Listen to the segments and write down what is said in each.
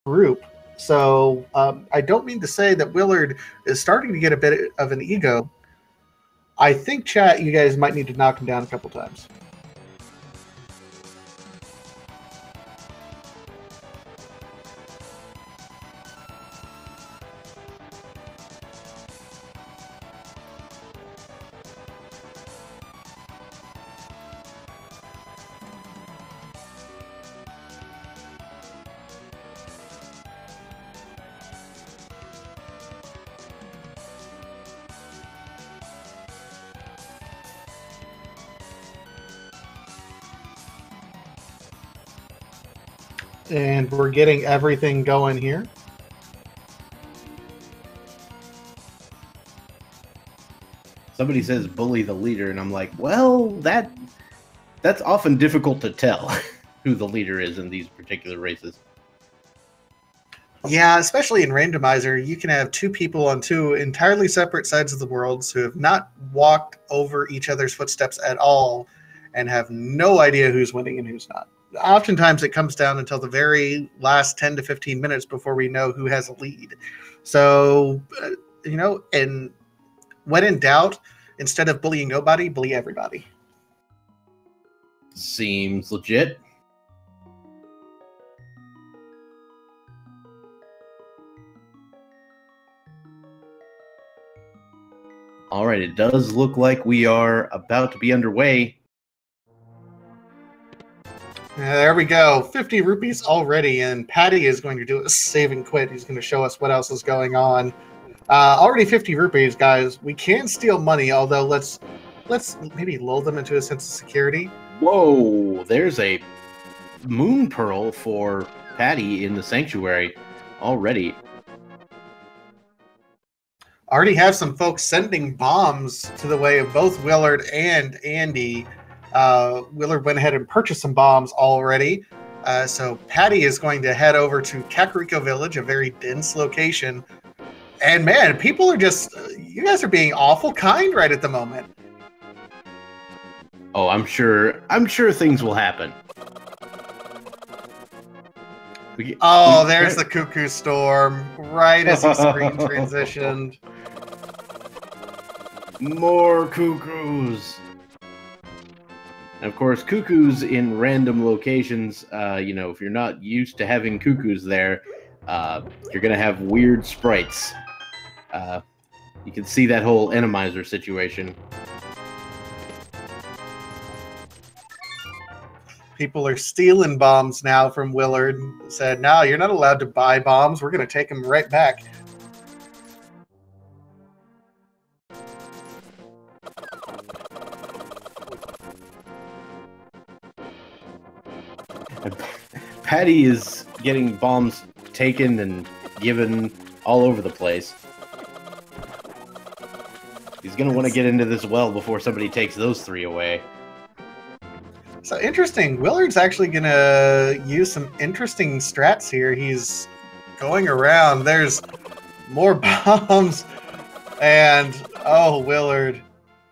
group. So I don't mean to say that Willard is starting to get a bit of an ego. I think, chat, you guys might need to knock him down a couple times. And we're getting everything going here. Somebody says bully the leader, and I'm like, well, that's often difficult to tell who the leader is in these particular races. Yeah, especially in randomizer, you can have two people on two entirely separate sides of the world who have not walked over each other's footsteps at all and have no idea who's winning and who's not. Oftentimes it comes down until the very last 10 to 15 minutes before we know who has a lead. So, and when in doubt, instead of bullying nobody, bully everybody. Seems legit. All right, it does look like we are about to be underway. There we go. 50 rupees already, and Patty is going to do a save and quit. He's going to show us what else is going on. Already 50 rupees, guys. We can steal money, although let's maybe lull them into a sense of security. Whoa, there's a moon pearl for Patty in the sanctuary already. Already have some folks sending bombs to the way of both Willard and Andy. Willard went ahead and purchased some bombs already. So Patty is going to head over to Kakariko Village, a very dense location. And man, people are just, you guys are being awful kind right at the moment. Oh, I'm sure things will happen. There's the Cuckoo Storm, right as he screen transitioned. More cuckoos. And of course, cuckoos in random locations, if you're not used to having cuckoos there, you're going to have weird sprites. You can see that whole enemizer situation. People are stealing bombs now from Willard. Said, no, you're not allowed to buy bombs. We're going to take them right back. Patty is getting bombs taken and given all over the place. He's going to want to get into this well before somebody takes those three away. So interesting. Willard's actually going to use some interesting strats here. He's going around. There's more bombs. And, Willard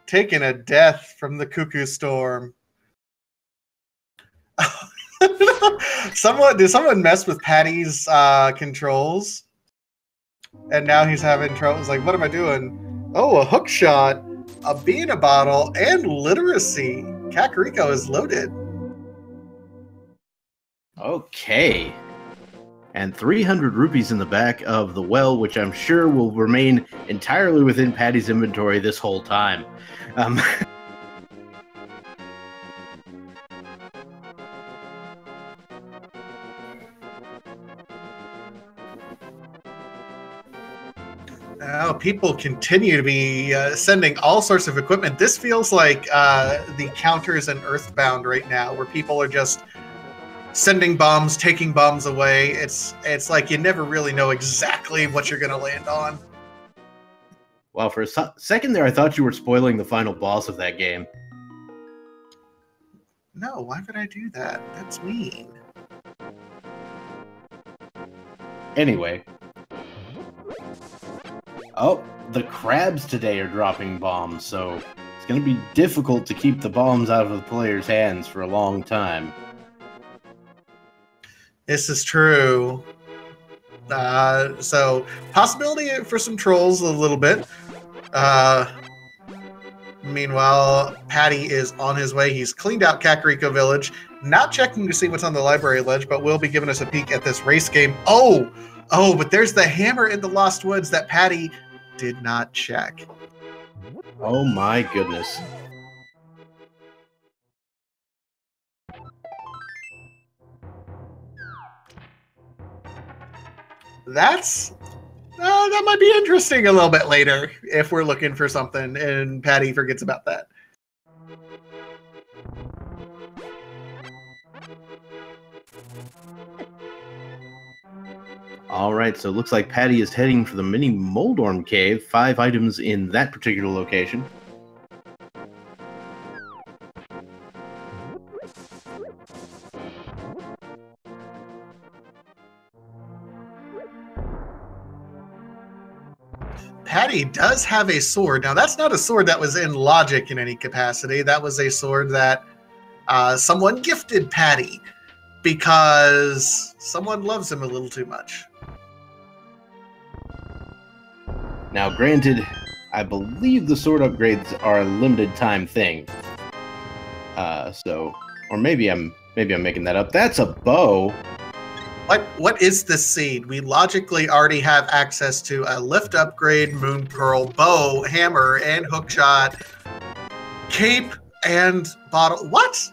taking a death from the Cuckoo Storm. Did someone mess with Patty's controls? And now he's having trouble. He's like, what am I doing? Oh, a hook shot, a bee in a bottle, and literacy. Kakariko is loaded. Okay. And 300 rupees in the back of the well, which I'm sure will remain entirely within Patty's inventory this whole time. People continue to be sending all sorts of equipment. This feels like the counters in Earthbound right now, where people are just sending bombs, taking bombs away. It's like you never really know exactly what you're going to land on. Wow, for a second there, I thought you were spoiling the final boss of that game. No, why would I do that? That's mean. Anyway. Oh, the crabs today are dropping bombs, so it's going to be difficult to keep the bombs out of the player's hands for a long time. This is true. So possibility for some trolls a little bit. Meanwhile, Patty is on his way. He's cleaned out Kakariko Village, not checking to see what's on the library ledge, but will be giving us a peek at this race game. Oh, but there's the hammer in the Lost Woods that Patty did not check. Oh my goodness. That might be interesting a little bit later if we're looking for something and Patty forgets about that. All right, so it looks like Patty is heading for the mini Moldorm Cave. 5 items in that particular location. Patty does have a sword. Now, that's not a sword that was in logic in any capacity. That was a sword that someone gifted Patty because someone loves him a little too much. Now, granted, I believe the sword upgrades are a limited time thing. Or maybe I'm making that up. That's a bow. What is this seed? We logically already have access to a lift upgrade, moon pearl, bow, hammer, and hookshot, cape, and bottle. What?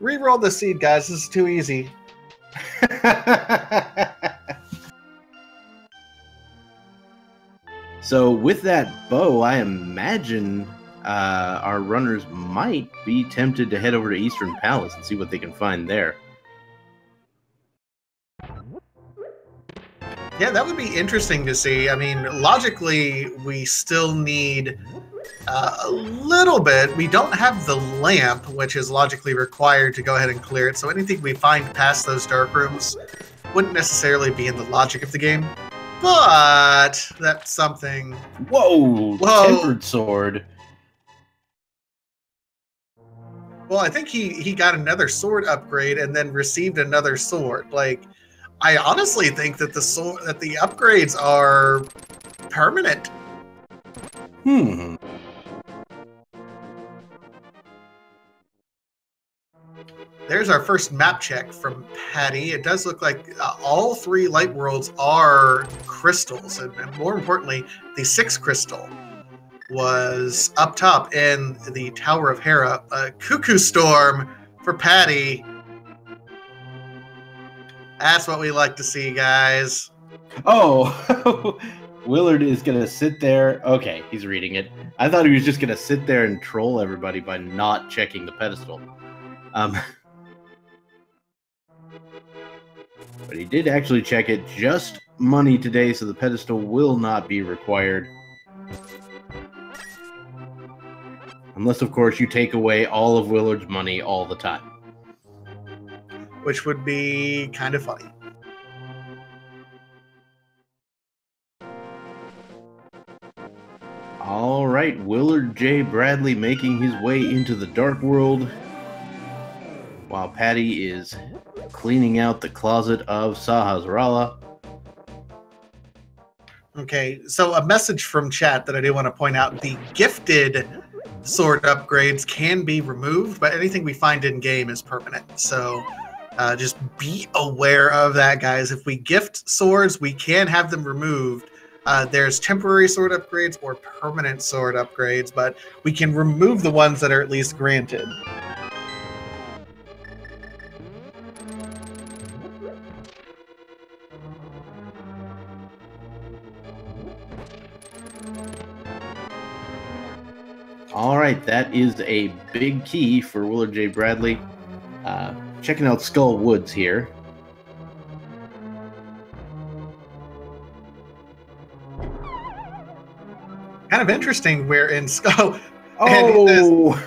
Reroll the seed, guys. This is too easy. So with that bow, I imagine our runners might be tempted to head over to Eastern Palace and see what they can find there. Yeah, that would be interesting to see. I mean, logically, we still need a little bit. We don't have the lamp, which is logically required to go ahead and clear it. So anything we find past those dark rooms wouldn't necessarily be in the logic of the game. But that's something. Whoa! Tempered sword. Well, I think he got another sword upgrade and then received another sword. Like, I honestly think that the upgrades are permanent. There's our first map check from Patty. It does look like all 3 light worlds are crystals, and more importantly, the 6th crystal was up top in the Tower of Hera. A Cuckoo Storm for Patty. That's what we like to see, guys. Oh, Willard is going to sit there. Okay, he's reading it. I thought he was just going to sit there and troll everybody by not checking the pedestal. But he did actually check it. Just money today, so the pedestal will not be required. Unless, of course, you take away all of Willard's money all the time. Which would be kind of funny. All right, WillardJBradley making his way into the Dark World, while Patty is cleaning out the closet of Sahasrara. Okay, so a message from chat that I do want to point out. The gifted sword upgrades can be removed, but anything we find in-game is permanent. So just be aware of that, guys. If we gift swords, we can have them removed. There's temporary sword upgrades or permanent sword upgrades, but we can remove the ones that are at least granted. All right, that is a big key for WillardJBradley. Checking out Skull Woods here. Kind of interesting. We're in Skull. Oh!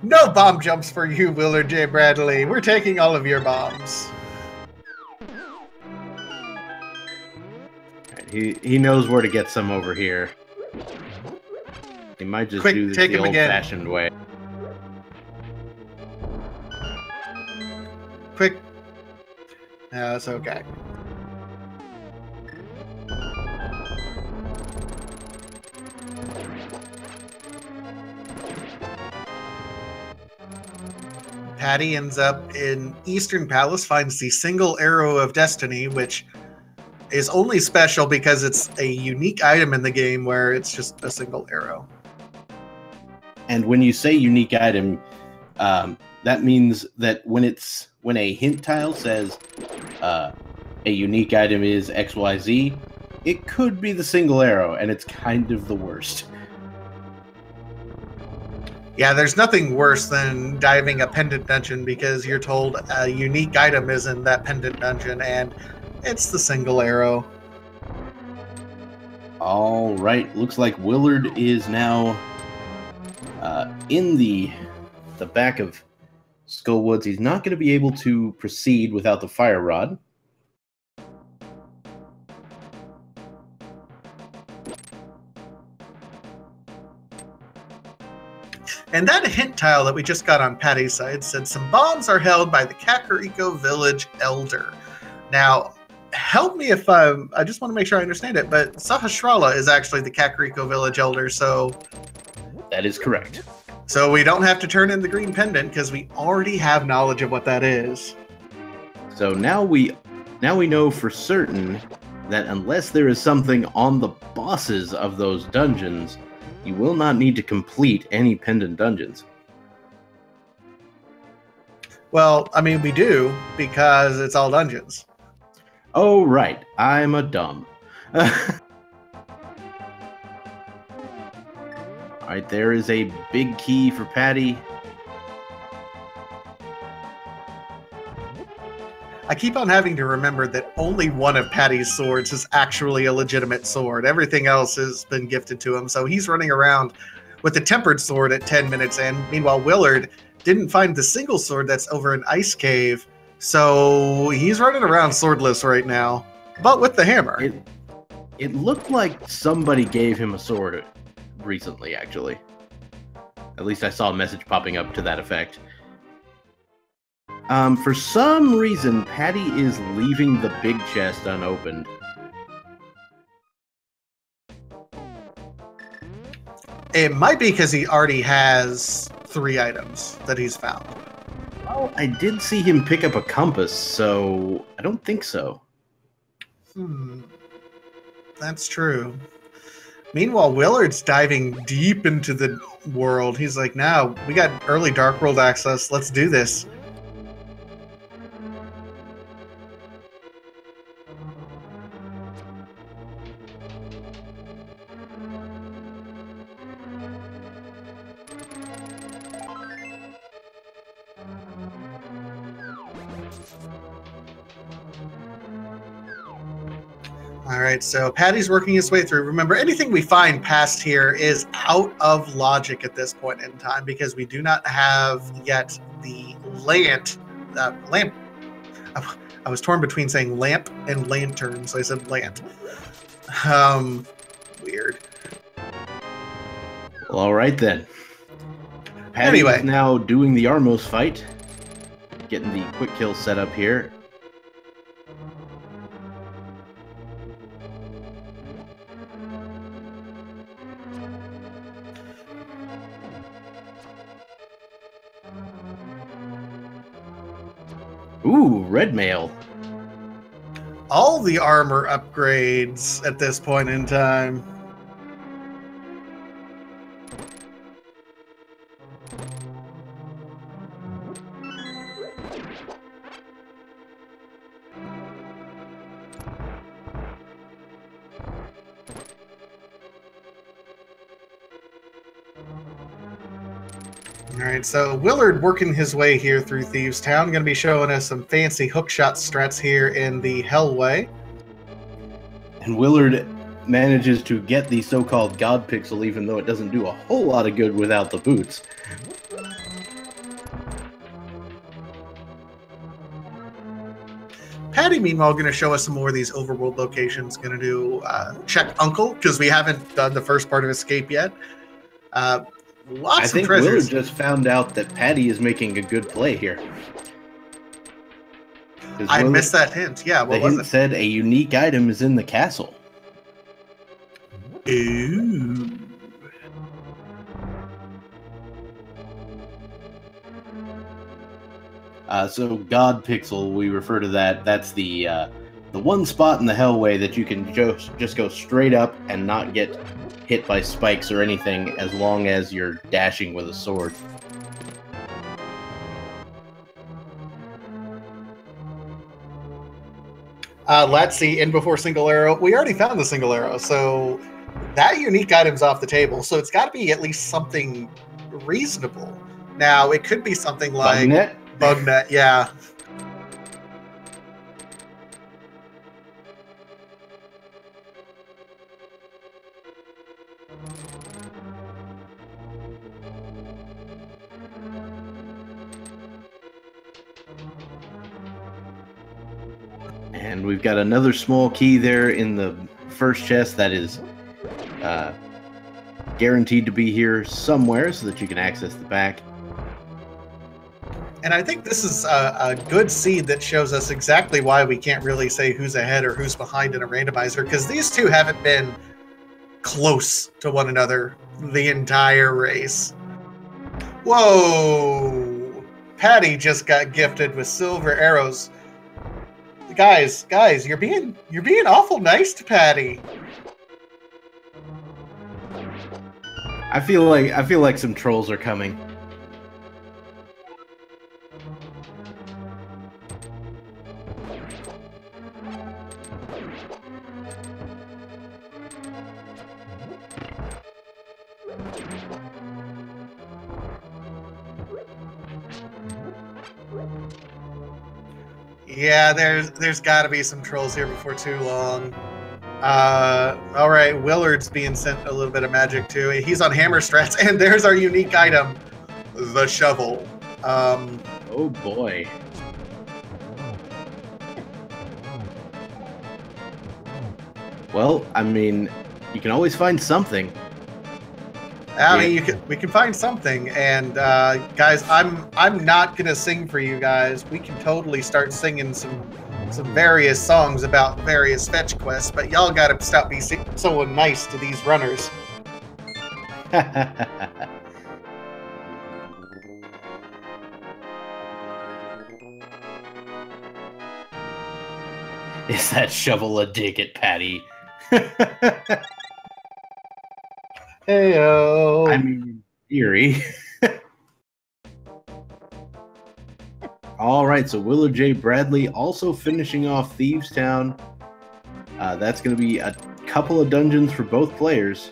No bomb jumps for you, WillardJBradley. We're taking all of your bombs. He knows where to get some over here. He might just do this the old-fashioned way. Quick. That's okay. Patty ends up in Eastern Palace, finds the single arrow of destiny, which is only special because it's a unique item in the game where it's just a single arrow. And when you say unique item, that means that when a hint tile says a unique item is XYZ, it could be the single arrow, and it's kind of the worst. Yeah, there's nothing worse than diving a pendant dungeon because you're told a unique item is in that pendant dungeon, and it's the single arrow. All right, looks like Willard is now in the back of Skullwoods. He's not going to be able to proceed without the fire rod. And that hint tile that we just got on Patty's side said some bombs are held by the Kakariko Village Elder. Now, help me if I just want to make sure I understand it, but Sahasrara is actually the Kakariko Village Elder, so... That is correct. So we don't have to turn in the green pendant because we already have knowledge of what that is. So now we know for certain that unless there is something on the bosses of those dungeons, you will not need to complete any pendant dungeons. Well, I mean, we do, because it's all dungeons. Oh, right. I'm a dumb. Alright, there is a big key for Patty. I keep on having to remember that only one of Patty's swords is actually a legitimate sword. Everything else has been gifted to him, so he's running around with a tempered sword at 10 minutes in. Meanwhile, Willard didn't find the single sword that's over an ice cave, so he's running around swordless right now, but with the hammer. It looked like somebody gave him a sword recently, actually. At least I saw a message popping up to that effect. For some reason, Patty is leaving the big chest unopened. It might be because he already has 3 items that he's found. Well, I did see him pick up a compass, so I don't think so. That's true. Meanwhile, Willard's diving deep into the world. He's like, "Now we got early Dark World access. Let's do this." All right, so Patty's working his way through. Remember, anything we find past here is out of logic at this point in time because we do not have yet the lamp. I was torn between saying lamp and lantern, so I said lamp. Weird. Well, all right then. Patty is now doing the Armos fight, getting the quick kill set up here. Ooh, red mail. All the armor upgrades at this point in time. All right, so Willard working his way here through Thieves Town, going to be showing us some fancy hookshot strats here in the Hellway. And Willard manages to get the so-called God Pixel, even though it doesn't do a whole lot of good without the boots. Patty, meanwhile, going to show us some more of these overworld locations. Going to do check Uncle, because we haven't done the first part of Escape yet. Lots of treasures. Willard just found out that Patty is making a good play here. I missed that hint. Yeah, what was it? The hint said a unique item is in the castle. Ooh. So God Pixel, we refer to that. That's the one spot in the Hellway that you can just go straight up and not get hit by spikes or anything, as long as you're dashing with a sword. Let's see. In before single arrow, we already found the single arrow, so that unique item's off the table. So it's got to be at least something reasonable. Now it could be something like Bugnet, yeah. And we've got another small key there in the first chest that is guaranteed to be here somewhere so that you can access the back. And I think this is a good seed that shows us exactly why we can't really say who's ahead or who's behind in a randomizer, because these two haven't been close to one another the entire race. Whoa! Patty just got gifted with silver arrows. Guys, you're being awful nice to Patty. I feel like some trolls are coming. Yeah, there's got to be some trolls here before too long. All right, Willard's being sent a little bit of magic too. He's on hammer strats, and there's our unique item, the shovel. Oh boy. Well, I mean, you can always find something. I mean, we can find something, and guys, I'm not gonna sing for you guys. We can totally start singing some various songs about various fetch quests, but y'all gotta stop being so nice to these runners. Is that shovel a dig at Patty? Heyo. I mean, eerie. All right, so WillardJBradley also finishing off Thieves Town. That's going to be a couple of dungeons for both players.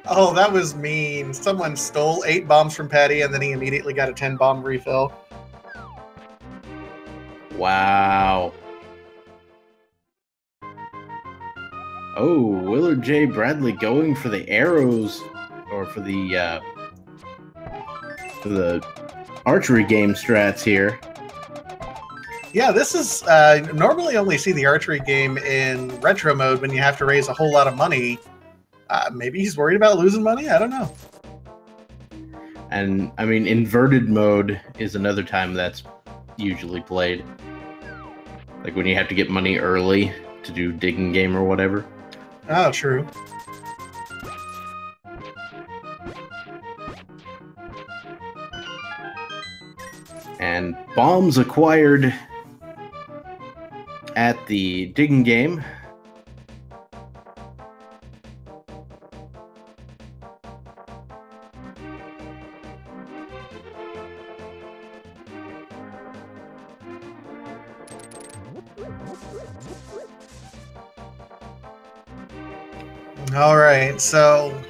Oh, that was mean. Someone stole 8 bombs from Patty, and then he immediately got a 10-bomb refill. Wow. Oh, WillardJBradley going for the arrows, or for the archery game strats here. Yeah, this is normally only see the archery game in retro mode when you have to raise a whole lot of money. Maybe he's worried about losing money. I don't know. And I mean, inverted mode is another time that's usually played, like when you have to get money early to do digging game or whatever. Oh, true. And bombs acquired at the digging game. All right, so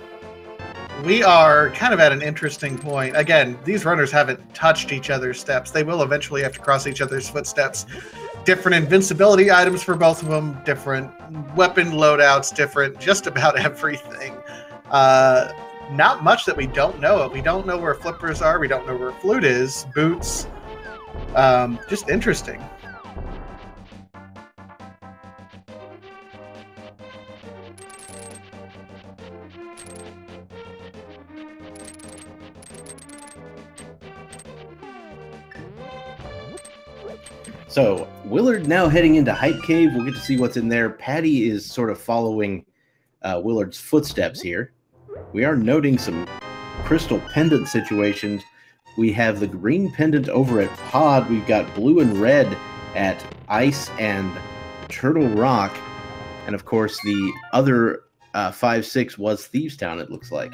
we are kind of at an interesting point. Again, these runners haven't touched each other's steps. They will eventually have to cross each other's footsteps. Different invincibility items for both of them, different weapon loadouts, different just about everything. Not much that we don't know. We don't know where flippers are. We don't know where flute is, boots. Just interesting. So, Willard now heading into Hype Cave. We'll get to see what's in there. Patty is sort of following Willard's footsteps here. We are noting some crystal pendant situations. We have the green pendant over at Pod. We've got blue and red at Ice and Turtle Rock. And, of course, the other 5-6 was Thieves Town, it looks like.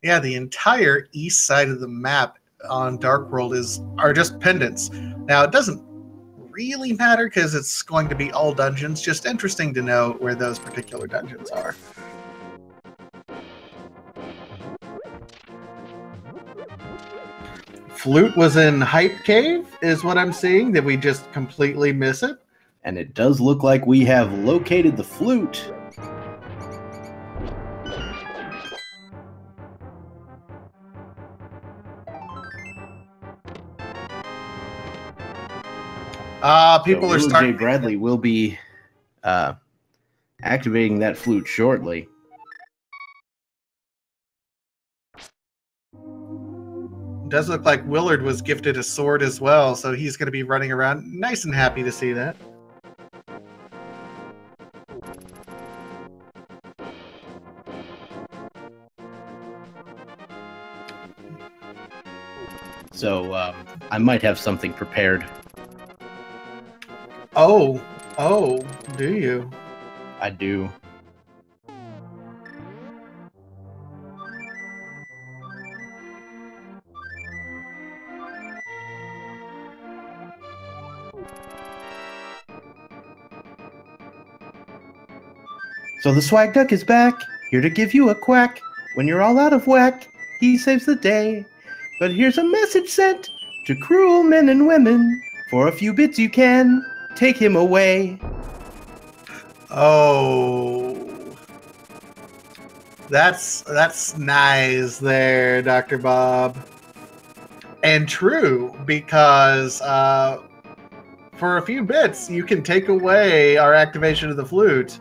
Yeah, the entire east side of the map on Dark World are just pendants. Now, it doesn't really matter because it's going to be all dungeons. Just interesting to know where those particular dungeons are. Flute was in Hype Cave, is what I'm seeing. Did we just completely miss it? And it does look like we have located the flute. People are starting. WillardJBradley will be activating that flute shortly. Does look like Willard was gifted a sword as well, so he's going to be running around nice and happy to see that. So I might have something prepared. Oh, do you? I do. So the swag duck is back, here to give you a quack. When you're all out of whack, he saves the day. But here's a message sent to cruel men and women. For a few bits you can take him away. Oh, that's nice there, Dr. Bob. And true, because for a few bits you can take away our activation of the flute.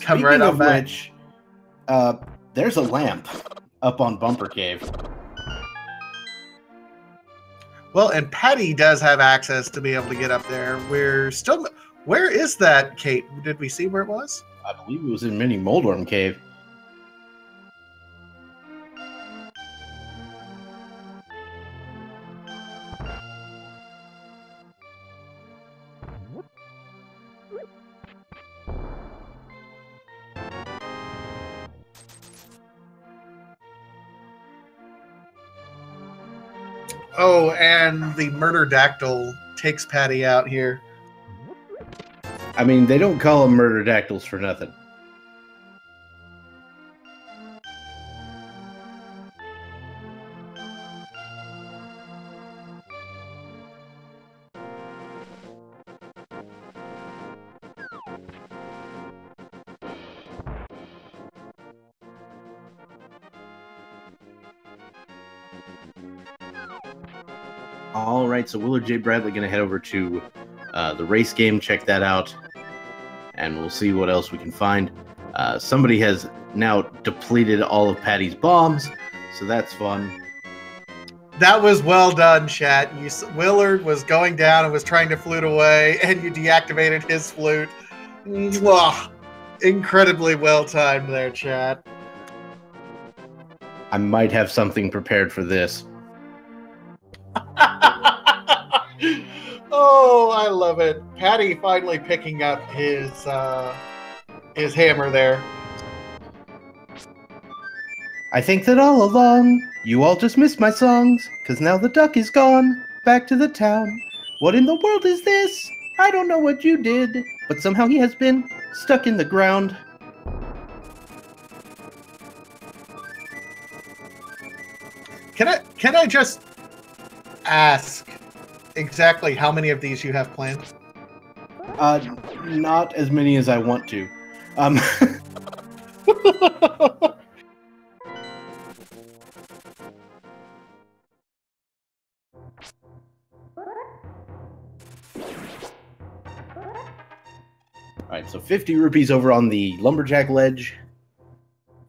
Come Speaking right on of back. which, there's a lamp up on Bumper Cave. Well, and Patty does have access to be able to get up there. Where is that, Kate? Did we see where it was? I believe it was in Mini Moldorm Cave. Oh, and the murder dactyl takes Patty out here. I mean, they don't call them murder dactyls for nothing. All right, so WillardJBradley going to head over to the race game, check that out, and we'll see what else we can find. Somebody has now depleted all of Patty's bombs, so that's fun. That was well done, chat. Willard was going down and was trying to flute away, and you deactivated his flute. Mwah. Incredibly well timed there, chat. I might have something prepared for this. Oh, I love it. Patty finally picking up his hammer there. I think that all along, you all just missed my songs, 'cause now the duck is gone, back to the town. What in the world is this? I don't know what you did, but somehow he has been stuck in the ground. Can I just ask exactly how many of these you have planned? Not as many as I want to. Alright, so 50 rupees over on the Lumberjack Ledge.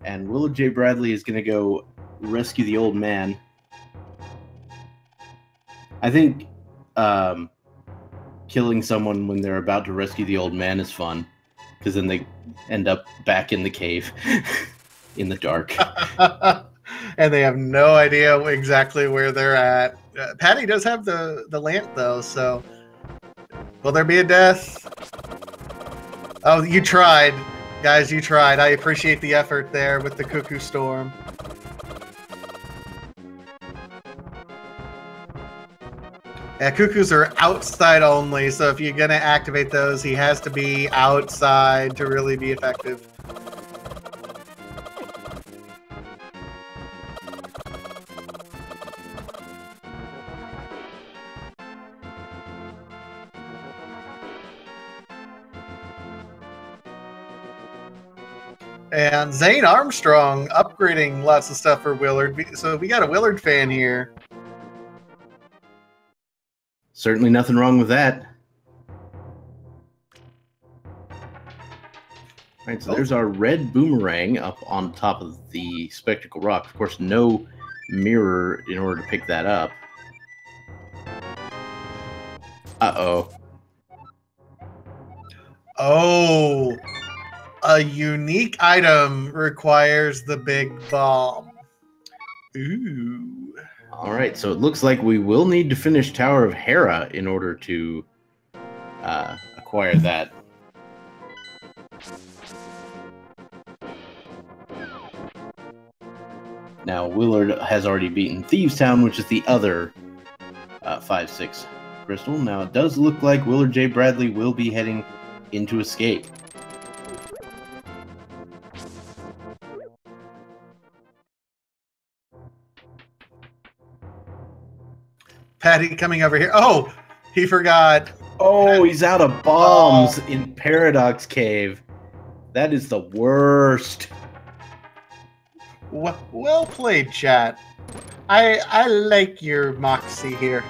And WillardJBradley is going to go rescue the old man. I think killing someone when they're about to rescue the old man is fun, because then they end up back in the cave in the dark. And they have no idea exactly where they're at. Patty does have the lamp, though, so... Will there be a death? Oh, you tried. Guys, you tried. I appreciate the effort there with the Cuckoo Storm. Yeah, cuckoos are outside only, so if you're going to activate those, he has to be outside to really be effective. And Zane Armstrong upgrading lots of stuff for Willard. So we got a Willard fan here. Certainly nothing wrong with that. All right, so there's our red boomerang up on top of the spectacle rock. Of course, no mirror in order to pick that up. Uh-oh. Oh, a unique item requires the big bomb. Ooh. All right, so it looks like we will need to finish Tower of Hera in order to acquire that. Now, Willard has already beaten Thieves Town, which is the other 5-6 crystal. Now, it does look like WillardJBradley will be heading into Escape. Patty coming over here. Oh, he forgot. Oh, he's out of bombs in Paradox Cave. That is the worst. Well played, chat. I like your moxie here.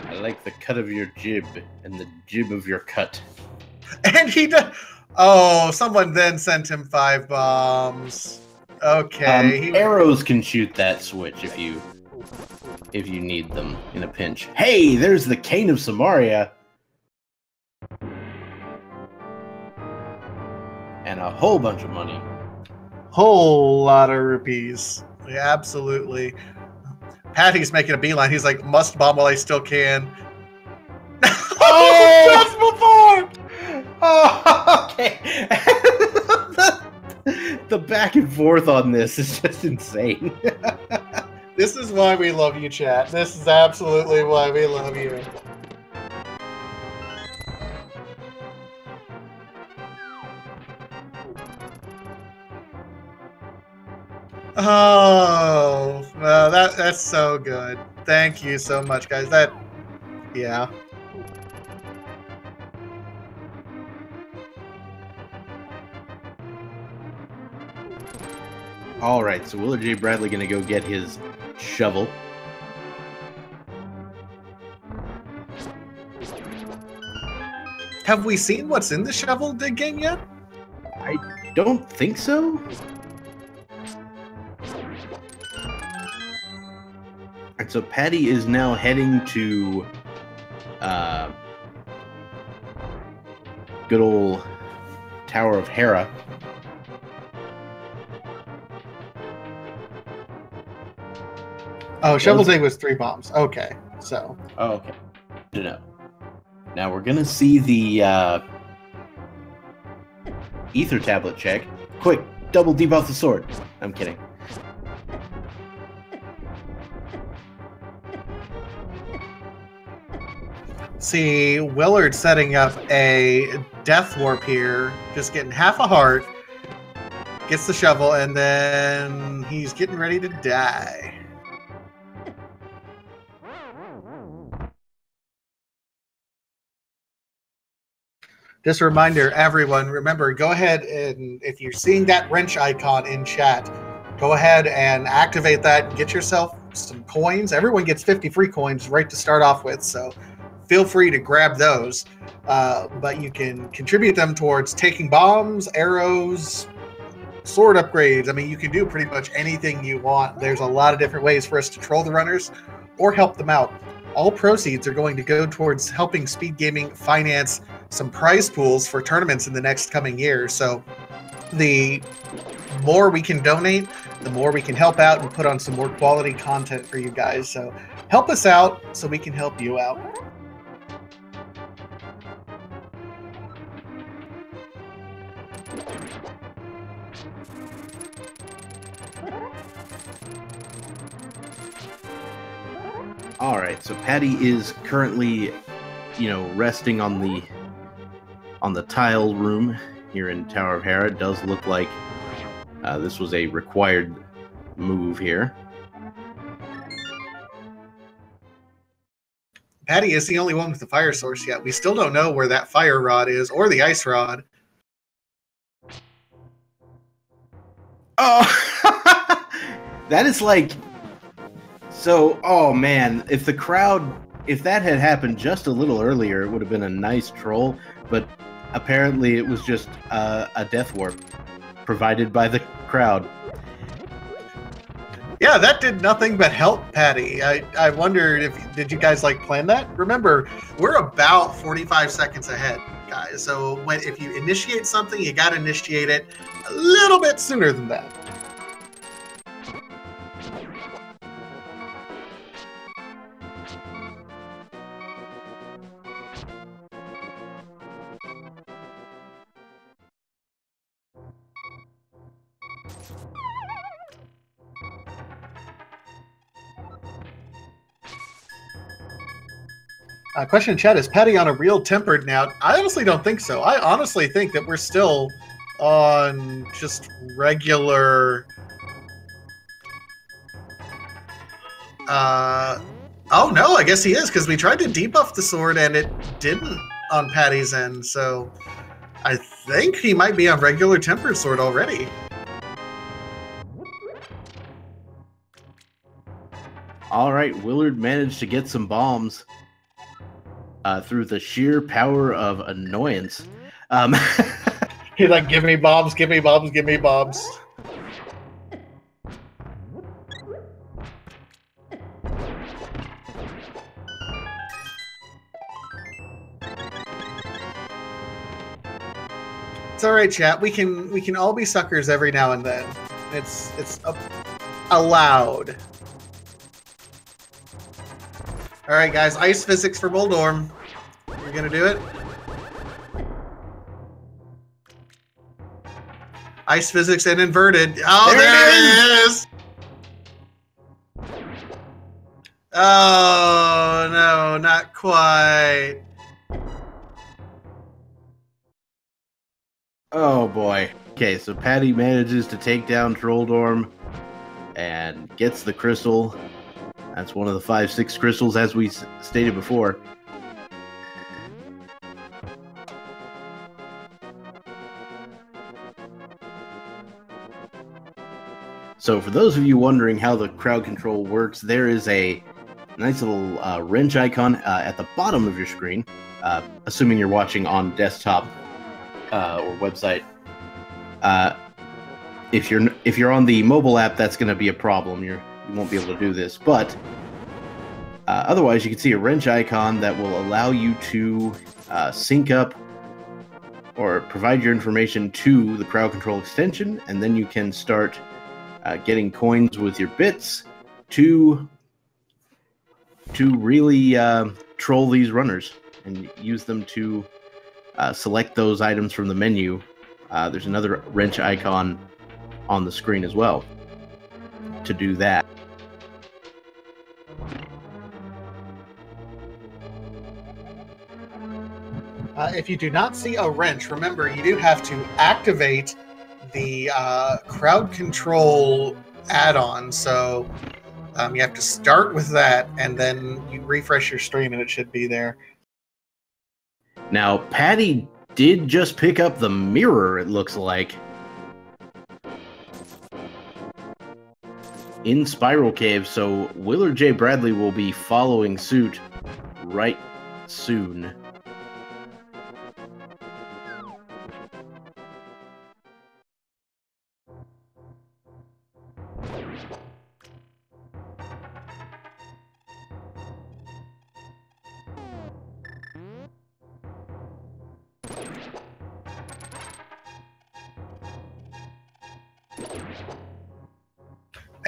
I like the cut of your jib and the jib of your cut. And he does. Oh, someone then sent him 5 bombs. Okay. Arrows can shoot that switch if you need them in a pinch. Hey, there's the Cane of Samaria. And a whole bunch of money. Whole lot of rupees. Yeah, absolutely. Patty's making a beeline. He's like, must bomb while I still can. Oh! Just before! Oh, okay. The back and forth on this is just insane. This is why we love you, chat. This is absolutely why we love you. Oh, well, that's so good. Thank you so much, guys. Yeah. All right, so WillardJBradley gonna go get his shovel. Have we seen what's in the shovel dig game yet? I don't think so. Alright, so Patty is now heading to good old Tower of Hera. Oh, shovel dig was 3 bombs. Okay, so. Oh, okay. Good to know. Now we're gonna see the ether tablet check. Quick, double debuff the sword. I'm kidding. See, Willard setting up a death warp here, just getting half a heart, gets the shovel, and then he's getting ready to die. Just a reminder, everyone, remember, go ahead and if you're seeing that wrench icon in chat, go ahead and activate that and get yourself some coins. Everyone gets 50 free coins right to start off with, so feel free to grab those. But you can contribute them towards taking bombs, arrows, sword upgrades. I mean, you can do pretty much anything you want. There's a lot of different ways for us to troll the runners or help them out. All proceeds are going to go towards helping Speed Gaming finance some prize pools for tournaments in the next coming year. So the more we can donate, the more we can help out and put on some more quality content for you guys. So help us out so we can help you out. All right, so Patty is currently, resting on the tile room here in Tower of Hera. It does look like this was a required move here. Patty is the only one with the fire source yet. We still don't know where that fire rod is or the ice rod. Oh, that is like... So, oh man, if that had happened just a little earlier, it would have been a nice troll, but apparently it was just a death warp provided by the crowd. Yeah, that did nothing but help Patty. I wondered did you guys plan that? Remember, we're about 45 seconds ahead, guys. So if you initiate something, you got to initiate it a little bit sooner than that. Question in chat, is Patty on a real tempered now? I honestly don't think so. I honestly think that we're still on just regular... Oh no, I guess he is, because we tried to debuff the sword and it didn't on Patty's end, so I think he might be on regular tempered sword already. All right, Willard managed to get some bombs through the sheer power of annoyance. He's like, give me bombs, give me bombs, give me bombs. It's all right, chat. We can all be suckers every now and then. It's allowed. All right, guys. Ice physics for Boldorm. You're gonna do it. Ice physics and inverted. Oh, there it is. Oh no, not quite. Oh boy. Okay, so Patty manages to take down Trolldorm and gets the crystal. That's one of the 5-6 crystals, as we stated before. So for those of you wondering how the crowd control works, there is a nice little wrench icon at the bottom of your screen, assuming you're watching on desktop or website. If you're on the mobile app, that's going to be a problem. You won't be able to do this, but otherwise, you can see a wrench icon that will allow you to sync up or provide your information to the crowd control extension, and then you can start getting coins with your bits to really troll these runners and use them to select those items from the menu. There's another wrench icon on the screen as well to do that. If you do not see a wrench, remember you do have to activate the crowd control add-on. So you have to start with that, and then you refresh your stream, and it should be there. Now, Patty did just pick up the mirror, it looks like, in Spiral Cave, so WillardJBradley will be following suit right soon.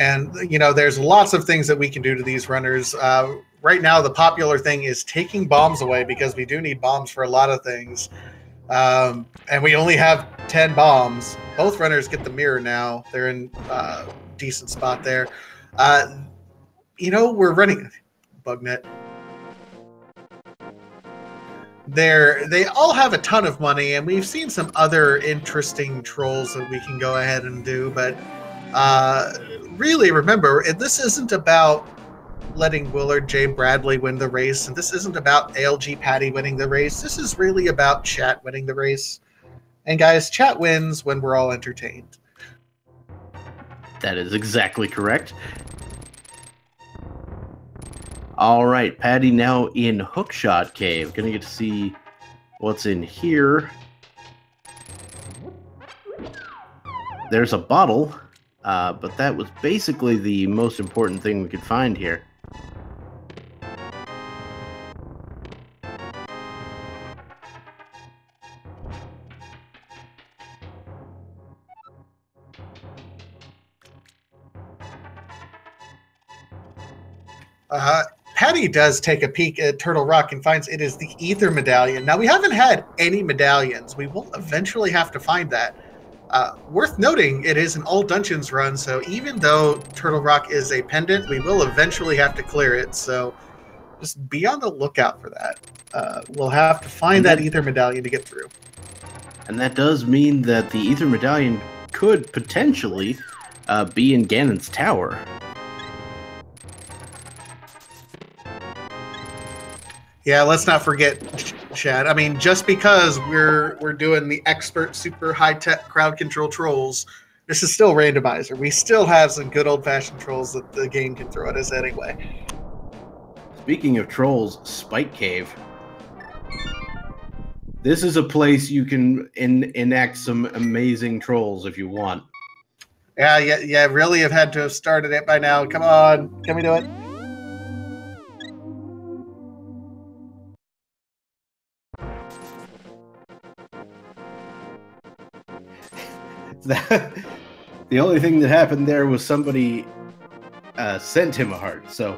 And, you know, there's lots of things that we can do to these runners. Right now, the popular thing is taking bombs away because we do need bombs for a lot of things. And we only have 10 bombs. Both runners get the mirror now. They're in a decent spot there. You know, we're running Bugnet. They all have a ton of money, and we've seen some other interesting trolls that we can go ahead and do. But really, remember, this isn't about letting WillardJBradley win the race, and this isn't about ALG Patty winning the race. This is really about chat winning the race. And guys, chat wins when we're all entertained. That is exactly correct. All right, Patty now in Hookshot Cave. Gonna get to see what's in here. There's a bottle, but that was basically the most important thing we could find here. Patty does take a peek at Turtle Rock and finds it is the Ether Medallion. Now, we haven't had any medallions. We will eventually have to find that. Worth noting, it is an all dungeons run, so even though Turtle Rock is a pendant, we will eventually have to clear it, so just be on the lookout for that. We'll have to find that Ether Medallion to get through. And that does mean that the Ether Medallion could potentially be in Ganon's tower. Yeah, let's not forget, Chad. I mean, just because we're doing the expert, super high-tech crowd control trolls, this is still randomizer. We still have some good old-fashioned trolls that the game can throw at us anyway. Speaking of trolls, Spike Cave. This is a place you can enact some amazing trolls if you want. Yeah, really have had to have started it by now. Come on, can we do it? The only thing that happened there was somebody sent him a heart. So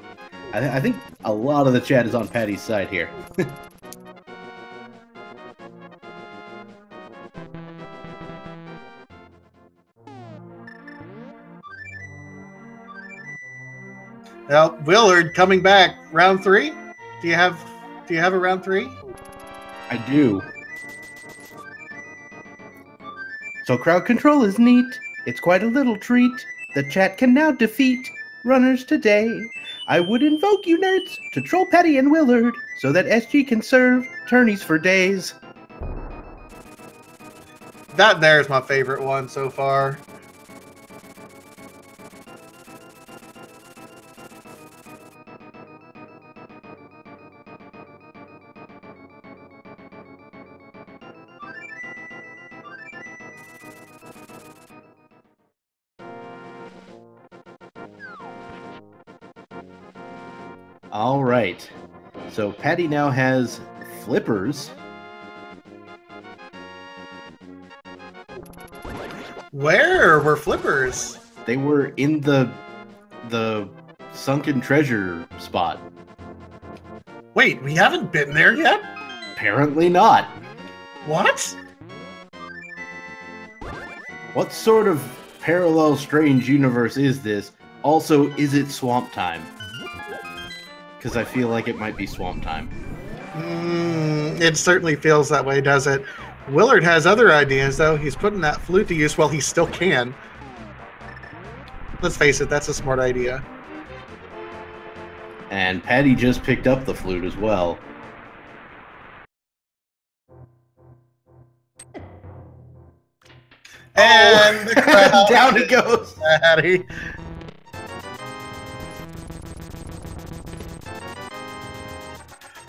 I think a lot of the chat is on Patty's side here. Well, Willard coming back. Round 3? Do you have a round 3? I do. So crowd control is neat. It's quite a little treat. The chat can now defeat runners today. I would invoke you nerds to troll Patty and Willard so that SG can serve tourneys for days. That there's my favorite one so far. All right. So Patty now has flippers. Where were flippers? They were in the sunken treasure spot. Wait, we haven't been there yet? Apparently not. What? What sort of parallel strange universe is this? Also, is it swamp time? Because I feel like it might be swamp time. It certainly feels that way, does it? Willard has other ideas, though. He's putting that flute to use while he still can. Let's face it, that's a smart idea. And Patty just picked up the flute as well. And the crowd down it goes. Patty.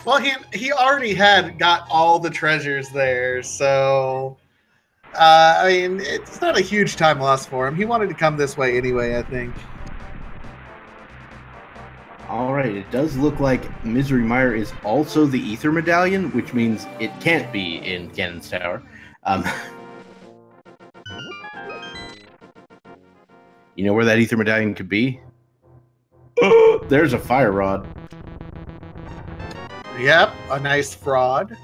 Well, he already had got all the treasures there, so I mean, it's not a huge time loss for him. He wanted to come this way anyway, I think. All right, it does look like Misery Mire is also the Ether Medallion, which means it can't be in Ganon's tower. You know where that ether medallion could be? There's a fire rod. Yep, a nice fraud.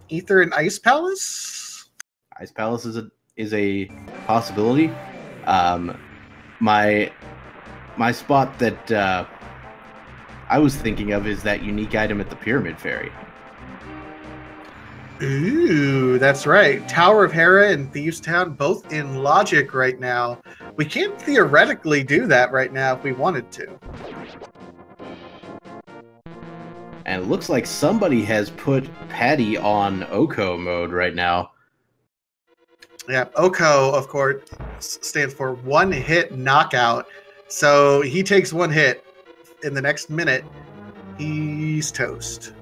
Ether and Ice Palace? Ice Palace is a possibility. My spot that I was thinking of is that unique item at the Pyramid Ferry. Ooh, that's right. Tower of Hera and Thieves Town both in logic right now. We can't theoretically do that right now if we wanted to. And it looks like somebody has put Patty on Oko mode right now. Yeah, Oko, of course, stands for one hit knockout. So he takes one hit. In the next minute, he's toast.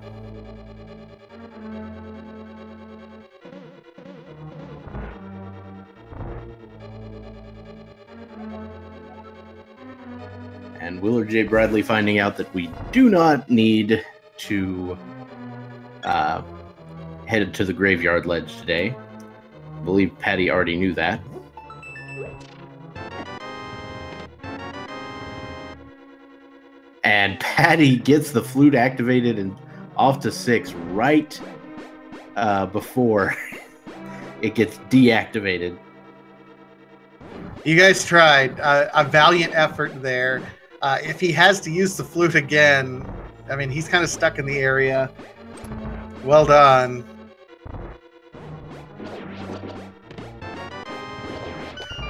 And WillardJBradley finding out that we do not need to head to the graveyard ledge today. I believe Patty already knew that. And Patty gets the flute activated and off to 6 right before it gets deactivated. You guys tried a valiant effort there. If he has to use the flute again, I mean, he's kind of stuck in the area. Well done.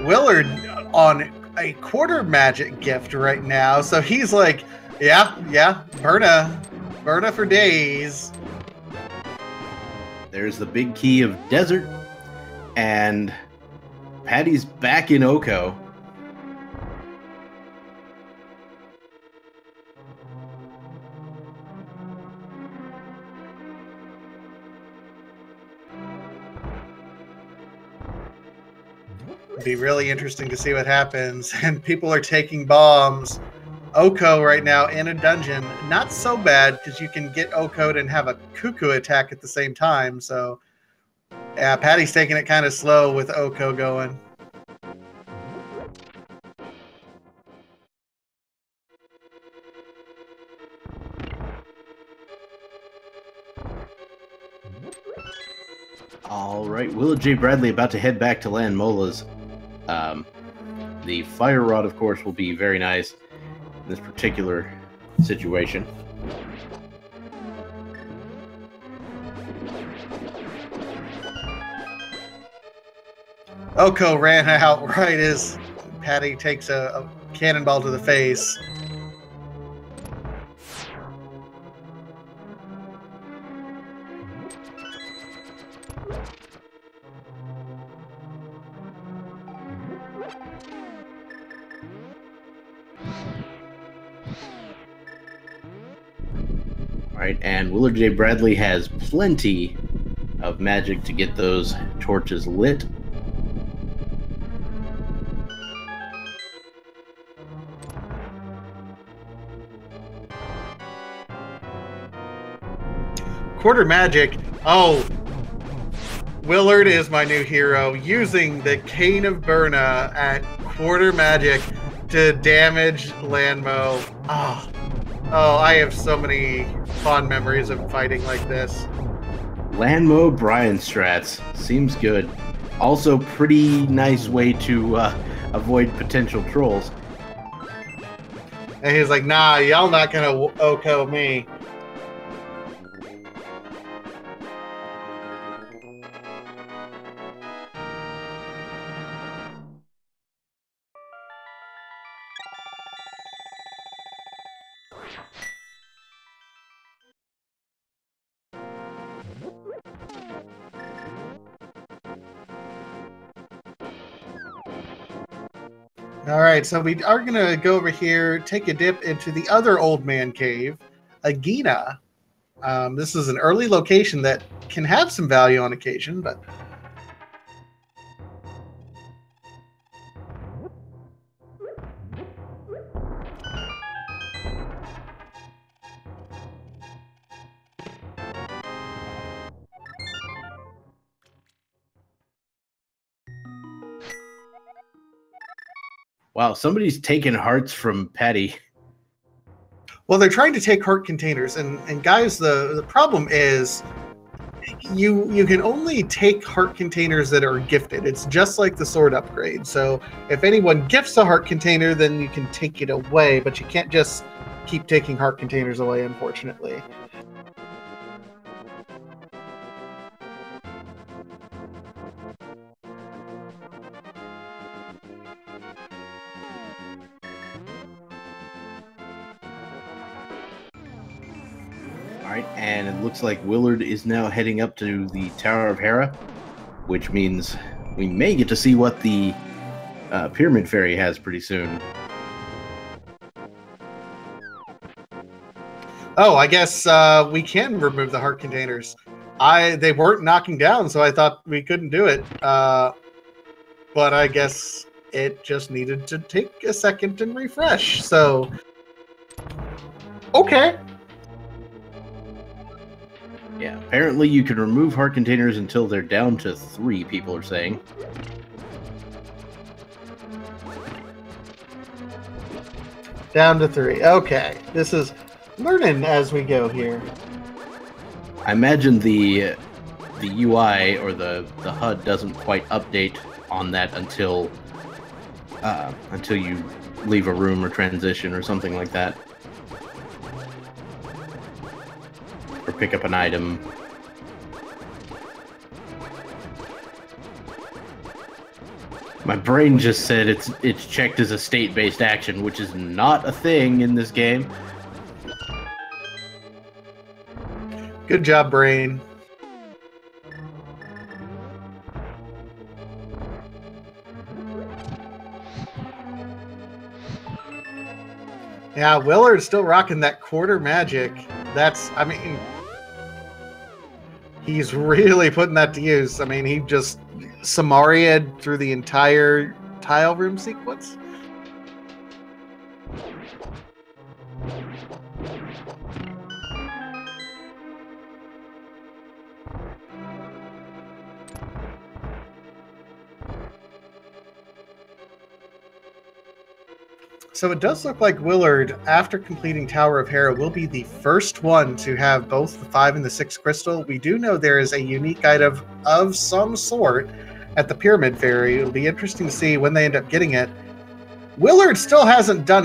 Willard on a quarter magic gift right now, so he's like, yeah, Burna for days. There's the big key of desert, and Patty's back in Oko. It'd be really interesting to see what happens. And people are taking bombs. Oko right now in a dungeon. Not so bad because you can get Oko'd and have a cuckoo attack at the same time. So, yeah, Patty's taking it kind of slow with Oko going. All right, WillardJBradley about to head back to Land Mola's. The fire rod, of course, will be very nice in this particular situation. Oko ran out right as Patty takes a cannonball to the face. Right, and WillardJBradley has plenty of magic to get those torches lit. Quarter magic. Oh, Willard is my new hero, using the Cane of Burna at quarter magic to damage Landmo. Oh, I have so many fond memories of fighting like this. Landmo Brian strats. Seems good. Also, pretty nice way to avoid potential trolls. And he's like, nah, y'all not gonna Oko me. All right, so we are going to go over here, take a dip into the other old man cave, Agena. This is an early location that can have some value on occasion, but... Wow, somebody's taking hearts from Patty. Well, they're trying to take heart containers, and guys, the problem is you can only take heart containers that are gifted. It's just like the sword upgrade. So if anyone gifts a heart container, then you can take it away, but you can't just keep taking heart containers away, unfortunately. Alright, and it looks like Willard is now heading up to the Tower of Hera, which means we may get to see what the Pyramid Fairy has pretty soon. Oh, I guess we can remove the heart containers. They weren't knocking down, so I thought we couldn't do it. But I guess it just needed to take a second and refresh. So, okay. Yeah, apparently you can remove heart containers until they're down to 3, people are saying. Down to 3. Okay. This is learning as we go here. I imagine the UI or the HUD doesn't quite update on that until you leave a room or transition or something like that. Or pick up an item. My brain just said it's checked as a state-based action, which is not a thing in this game. Good job, brain. Yeah, Willard's still rocking that quarter magic. I mean, he's really putting that to use. I mean, he just Samaria'd through the entire tile room sequence. So it does look like Willard, after completing Tower of Hera, will be the first one to have both the 5 and the 6 crystal. We do know there is a unique item of some sort at the Pyramid Fairy. It'll be interesting to see when they end up getting it. Willard still hasn't done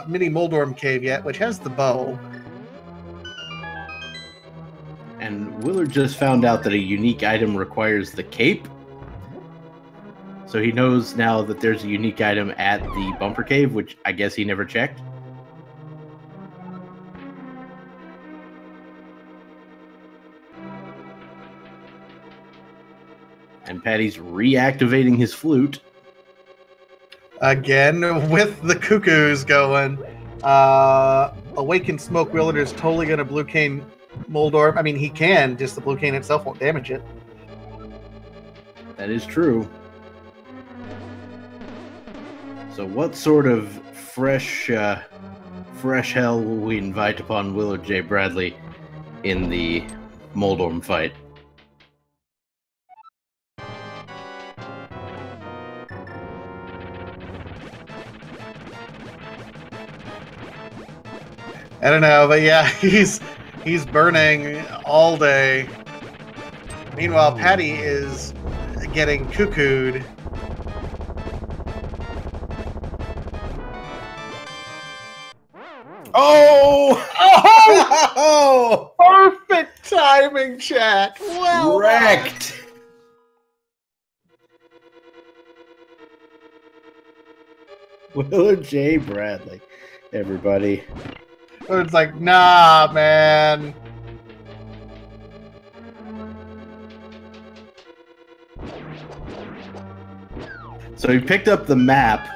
Mini Moldorm Cave yet, which has the bow. And Willard just found out that a unique item requires the cape. So he knows now that there's a unique item at the Bumper Cave, which I guess he never checked. And Patty's reactivating his flute. Again, with the cuckoos going. Awakened Smoke Willard is totally going to Blue Cane Moldorm. I mean, he can, just the Blue Cane itself won't damage it. That is true. So what sort of fresh hell will we invite upon WillardJBradley in the Moldorm fight? I don't know, but yeah, he's burning all day. Meanwhile, Patty is getting cuckooed. Oh! Oh! Perfect timing, chat. Well wrecked. WillardJBradley, everybody. It's like, nah, man. So he picked up the map.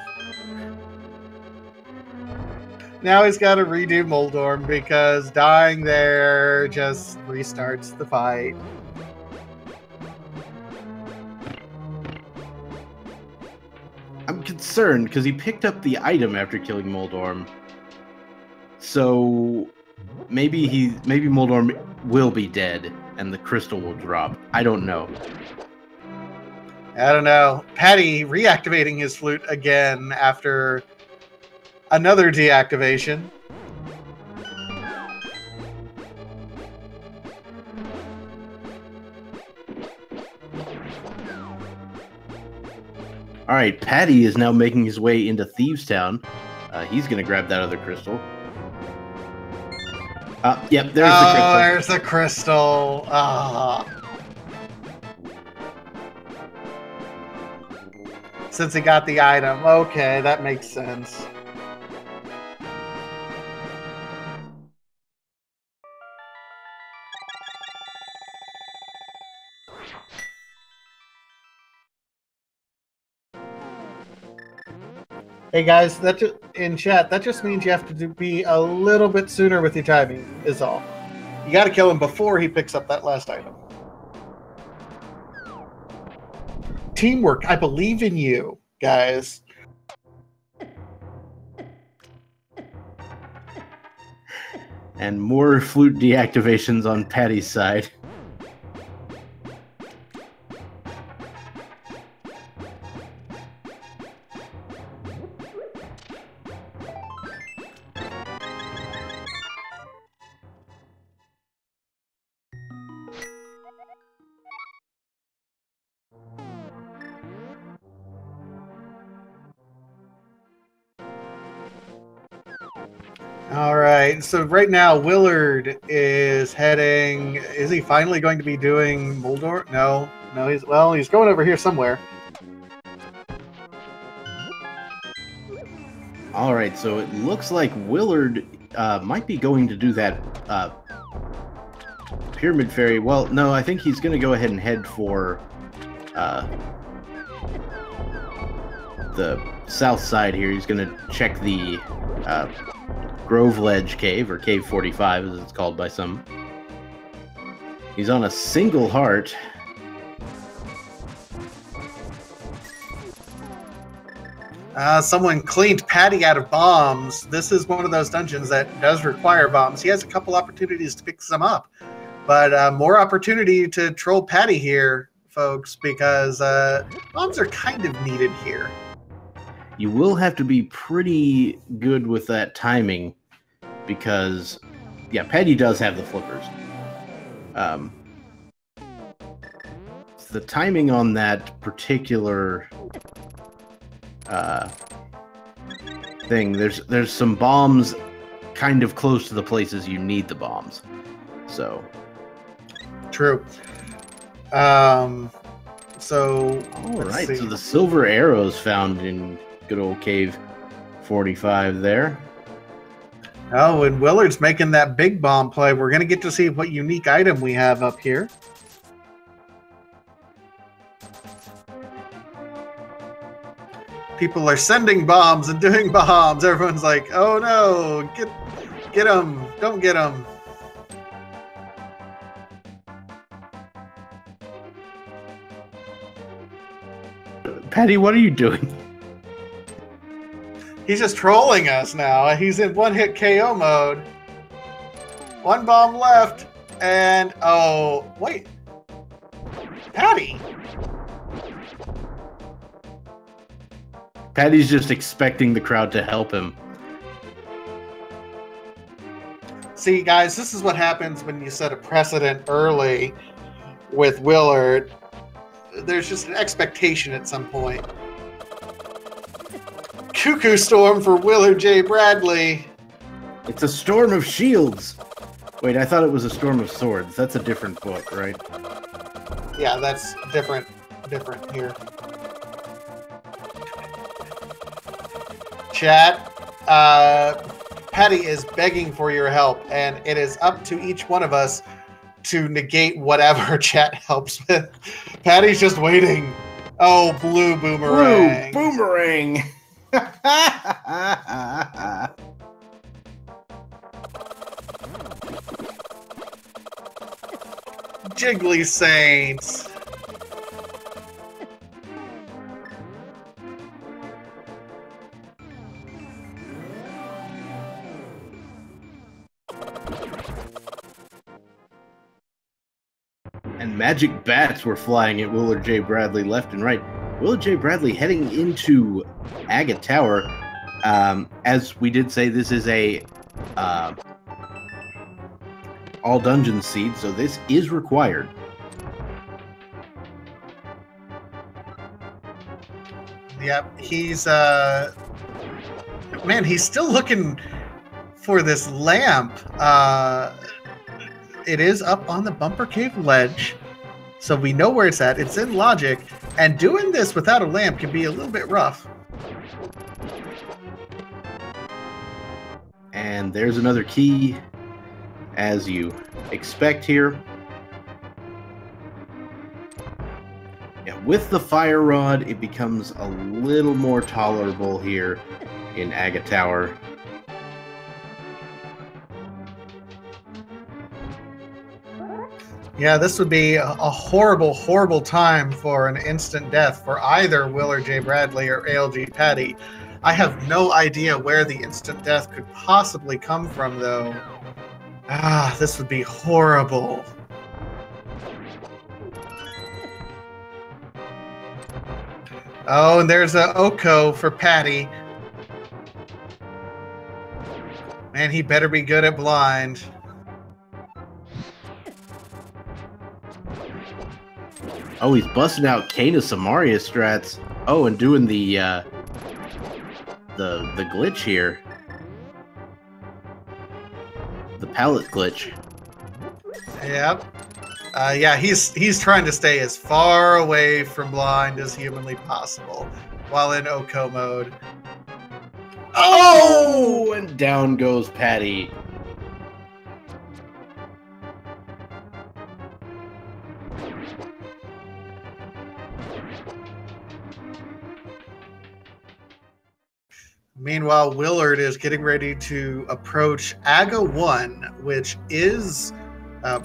Now he's got to redo Moldorm because dying there just restarts the fight. I'm concerned because he picked up the item after killing Moldorm. So maybe Moldorm will be dead and the crystal will drop. I don't know. I don't know. Patty reactivating his flute again after another deactivation. All right, Patty is now making his way into Thieves Town. He's going to grab that other crystal. Yep, there's the crystal. There's the crystal. Since he got the item. Okay, that makes sense. Hey guys, that in chat, that just means you have to be a little bit sooner with your timing, is all. You got to kill him before he picks up that last item. Teamwork, I believe in you, guys. And more flute deactivations on Patty's side. All right, so right now Willard is heading. Is he finally going to be doing Moldor? No, he's going over here somewhere. All right, so it looks like Willard might be going to do that Pyramid Fairy. Well, no, I think he's going to go ahead and head for the south side here. He's going to check the Grove Ledge Cave, or Cave 45 as it's called by some. He's on a single heart. Someone cleaned Patty out of bombs. This is one of those dungeons that does require bombs. He has a couple opportunities to pick some up, but more opportunity to troll Patty here, folks, because bombs are kind of needed here. You will have to be pretty good with that timing because, yeah, Patty does have the flippers. The timing on that particular thing, there's some bombs kind of close to the places you need the bombs. So true. So all right, so the silver arrows found in good old Cave 45 there. Oh, and Willard's making that big bomb play. We're going to get to see what unique item we have up here. People are sending bombs and doing bombs. Everyone's like, oh no, get them. Don't get them. Patty, what are you doing? He's just trolling us now. He's in one-hit KO mode. One bomb left, and oh, wait. Patty. Patty's just expecting the crowd to help him. See, guys, this is what happens when you set a precedent early with Willard. There's just an expectation at some point. Cuckoo Storm for WillardJBradley. It's a storm of shields. Wait, I thought it was a storm of swords. That's a different book, right? Yeah, that's different here. Chat, Patty is begging for your help, and it is up to each one of us to negate whatever chat helps with. Patty's just waiting. Oh, blue boomerang. Blue boomerang. Jiggly Saints. And magic bats were flying at WillardJBradley left and right. WillardJBradley heading into Aga Tower. As we did say, this is a all dungeon seed, so this is required. Yep, he's man, he's still looking for this lamp. It is up on the Bumper Cave ledge, so we know where it's at. It's in logic, and doing this without a lamp can be a little bit rough. And there's another key, as you expect here. Yeah, with the fire rod, it becomes a little more tolerable here in Aga Tower. Yeah, this would be a horrible, horrible time for an instant death for either WillardJBradley or ALG Patty. I have no idea where the instant death could possibly come from, though. This would be horrible. Oh, and there's a Oko for Patty. Man, he better be good at blind. Oh, he's busting out Kana Samaria strats. Oh, and doing the glitch here. The pallet glitch. Yep. Yeah, he's trying to stay as far away from blind as humanly possible while in Oko mode. Oh! And down goes Patty. Meanwhile, Willard is getting ready to approach Aga 1, which is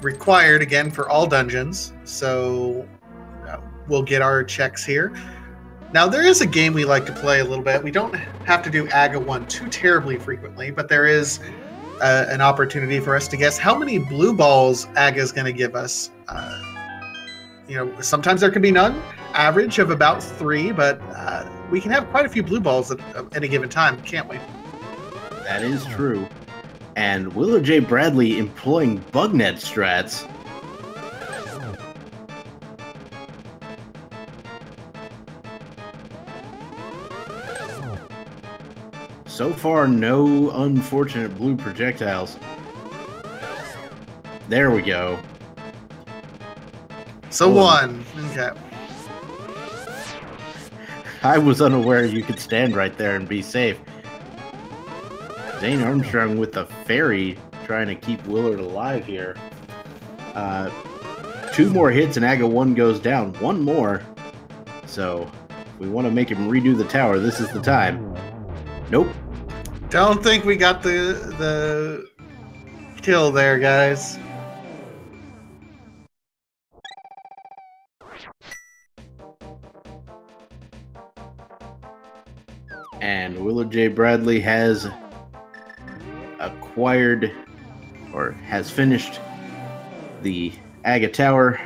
required again for all dungeons. So we'll get our checks here. Now, there is a game we like to play a little bit. We don't have to do Aga 1 too terribly frequently, but there is an opportunity for us to guess how many blue balls Aga is going to give us. Sometimes there can be none. Average of about 3, but we can have quite a few blue balls at any given time, can't we? That is true. And WillardJBradley employing bugnet strats. So far, no unfortunate blue projectiles. There we go. So 1. Okay. I was unaware you could stand right there and be safe. Zane Armstrong with the fairy trying to keep Willard alive here. 2 more hits and Aga 1 goes down. 1 more. So if we want to make him redo the tower, this is the time. Nope. Don't think we got the kill there, guys. And WillardJBradley has acquired or has finished the Aga Tower.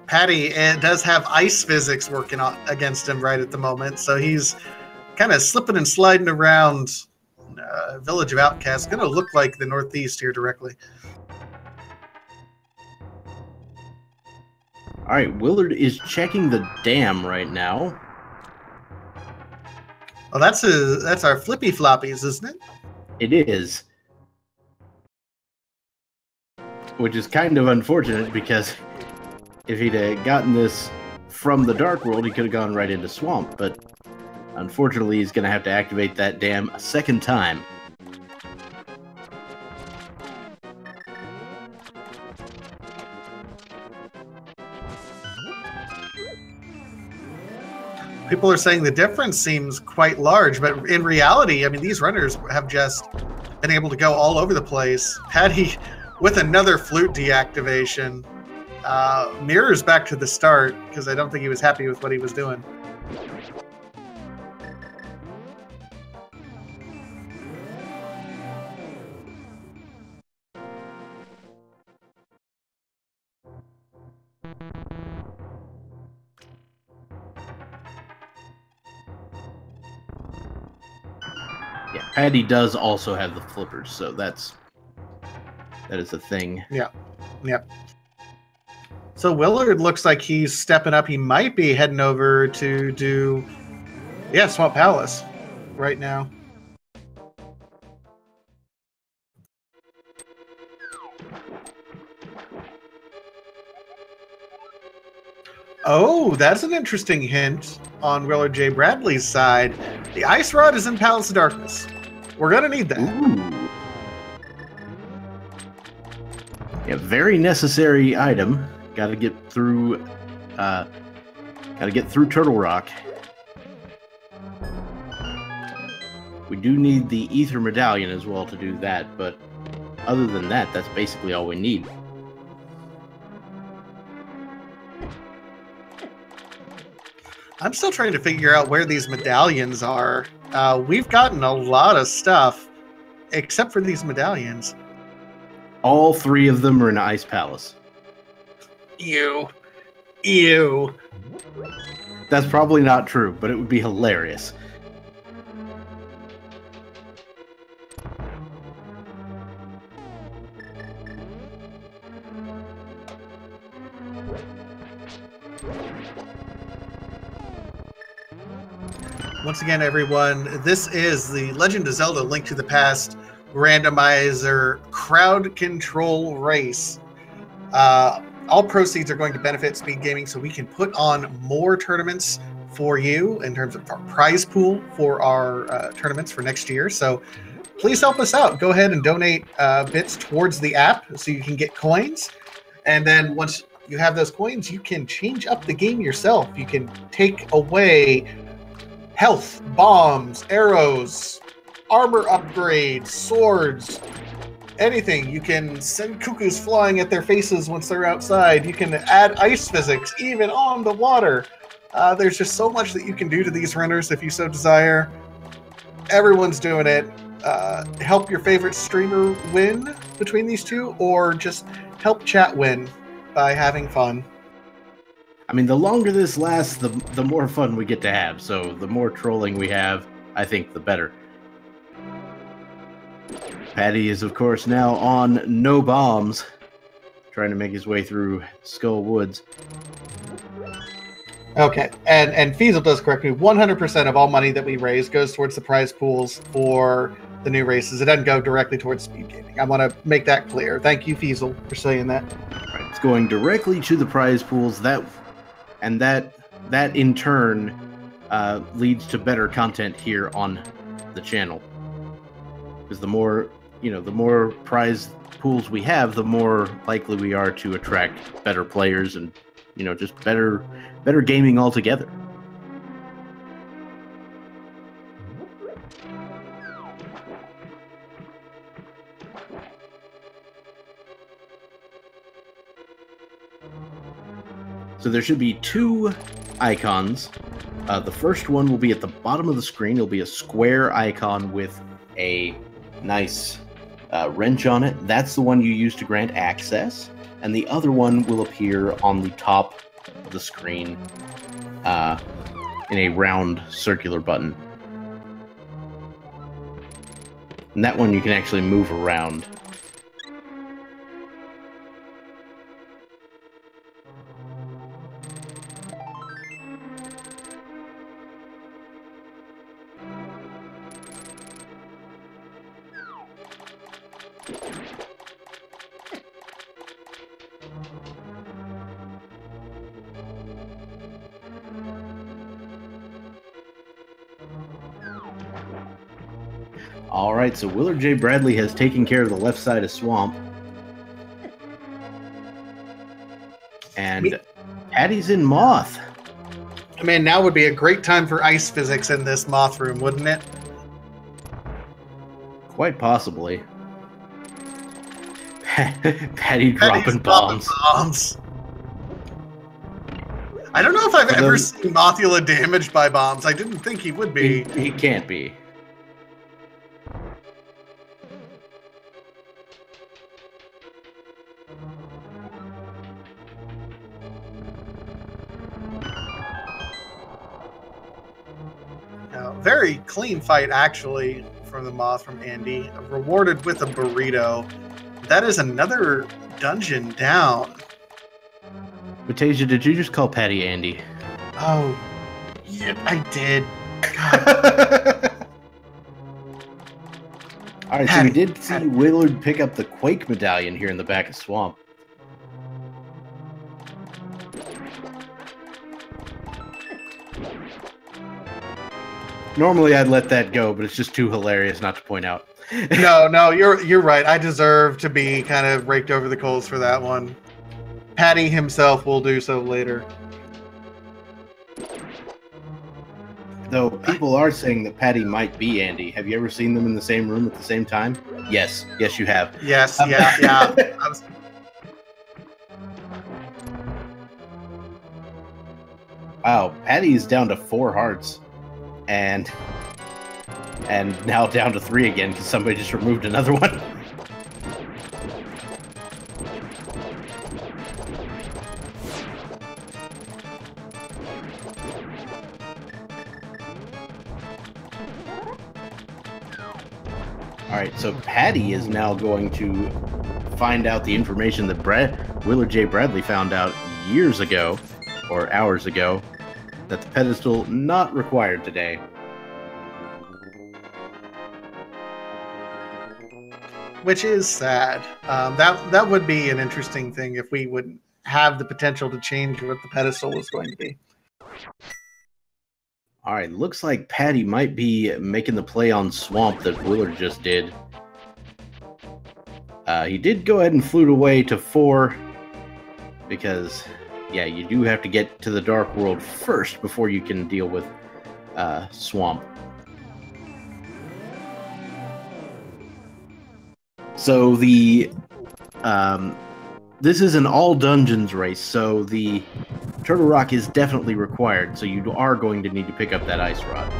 Patty does have ice physics working against him right at the moment, so he's kind of slipping and sliding around Village of Outcasts. Going to look like the Northeast here directly. All right, Willard is checking the dam right now. Well, that's our flippy floppies, isn't it? It is. Which is kind of unfortunate because if he'd gotten this from the Dark World, he could have gone right into Swamp, but unfortunately he's going to have to activate that dam a second time. People are saying the difference seems quite large, but in reality, I mean, these runners have just been able to go all over the place. Patty with another flute deactivation. Mirrors back to the start because I don't think he was happy with what he was doing. Yeah, Patty does also have the flippers, so that is a thing. Yeah. So Willard looks like he's stepping up. He might be heading over to do, Swamp Palace right now. Oh, that's an interesting hint on WillardJBradley's side. The Ice Rod is in Palace of Darkness. We're going to need that. Ooh. Yeah, very necessary item. Got to get through Turtle Rock. We do need the Ether Medallion as well to do that, but other than that, that's basically all we need. I'm still trying to figure out where these medallions are. We've gotten a lot of stuff, except for these medallions. All 3 of them are in Ice Palace. Ew. That's probably not true, but it would be hilarious. Once again, everyone, this is the Legend of Zelda Link to the Past randomizer crowd control race. All proceeds are going to benefit Speed Gaming, so we can put on more tournaments for you in terms of our prize pool for our tournaments for next year. So please help us out. Go ahead and donate bits towards the app so you can get coins. And then once you have those coins, you can change up the game yourself. You can take away health, bombs, arrows, armor upgrades, swords, anything. You can send cuckoos flying at their faces once they're outside. You can add ice physics even on the water. There's just so much that you can do to these runners if you so desire. Everyone's doing it. Help your favorite streamer win between these two, or just help chat win by having fun. I mean, the longer this lasts, the more fun we get to have. So the more trolling we have, I think the better. Patty is, of course, now on no bombs, trying to make his way through Skull Woods. Okay, and Feasel does correct me. 100% of all money that we raise goes towards the prize pools for the new races. It doesn't go directly towards Speed Gaming. I want to make that clear. Thank you, Feasel, for saying that. Right, it's going directly to the prize pools. That in turn leads to better content here on the channel. Because the more prize pools we have, the more likely we are to attract better players and just better gaming altogether. So there should be 2 icons. The first one will be at the bottom of the screen. It'll be a square icon with a nice wrench on it. That's the one you use to grant access. And the other one will appear on the top of the screen in a round circular button. And that one you can actually move around. All right, so WillardJBradley has taken care of the left side of Swamp. And Patty's in Moth. I mean, now would be a great time for ice physics in this Moth room, wouldn't it? Quite possibly. Patty dropping bombs. I don't know if I've ever seen Mothula damaged by bombs. I didn't think he would be. He can't be. very clean fight, actually, from the Moth from Andy. Rewarded with a burrito. That is another dungeon down. Batasia, did you just call Patty Andy? Oh, yeah, I did. God. All right, so we did see Willard pick up the Quake medallion here in the back of Swamp. Normally I'd let that go, but it's just too hilarious not to point out. No, you're right. I deserve to be kind of raked over the coals for that one. Patty himself will do so later. Though people are saying that Patty might be Andy. Have you ever seen them in the same room at the same time? Yes, you have. Yes, yeah. Wow, Patty's down to 4 hearts. And now down to 3 again because somebody just removed another one. Alright, so Patty is now going to find out the information that WillardJBradley found out years ago, or hours ago, that the pedestal not required today. Which is sad. That would be an interesting thing if we would have the potential to change what the pedestal was going to be. All right, looks like Patty might be making the play on Swamp that Willard just did. He did go ahead and flute away to 4 because, yeah, you do have to get to the Dark World first before you can deal with Swamp. So the this is an all dungeons race, so the Turtle Rock is definitely required, so you are going to need to pick up that ice rod.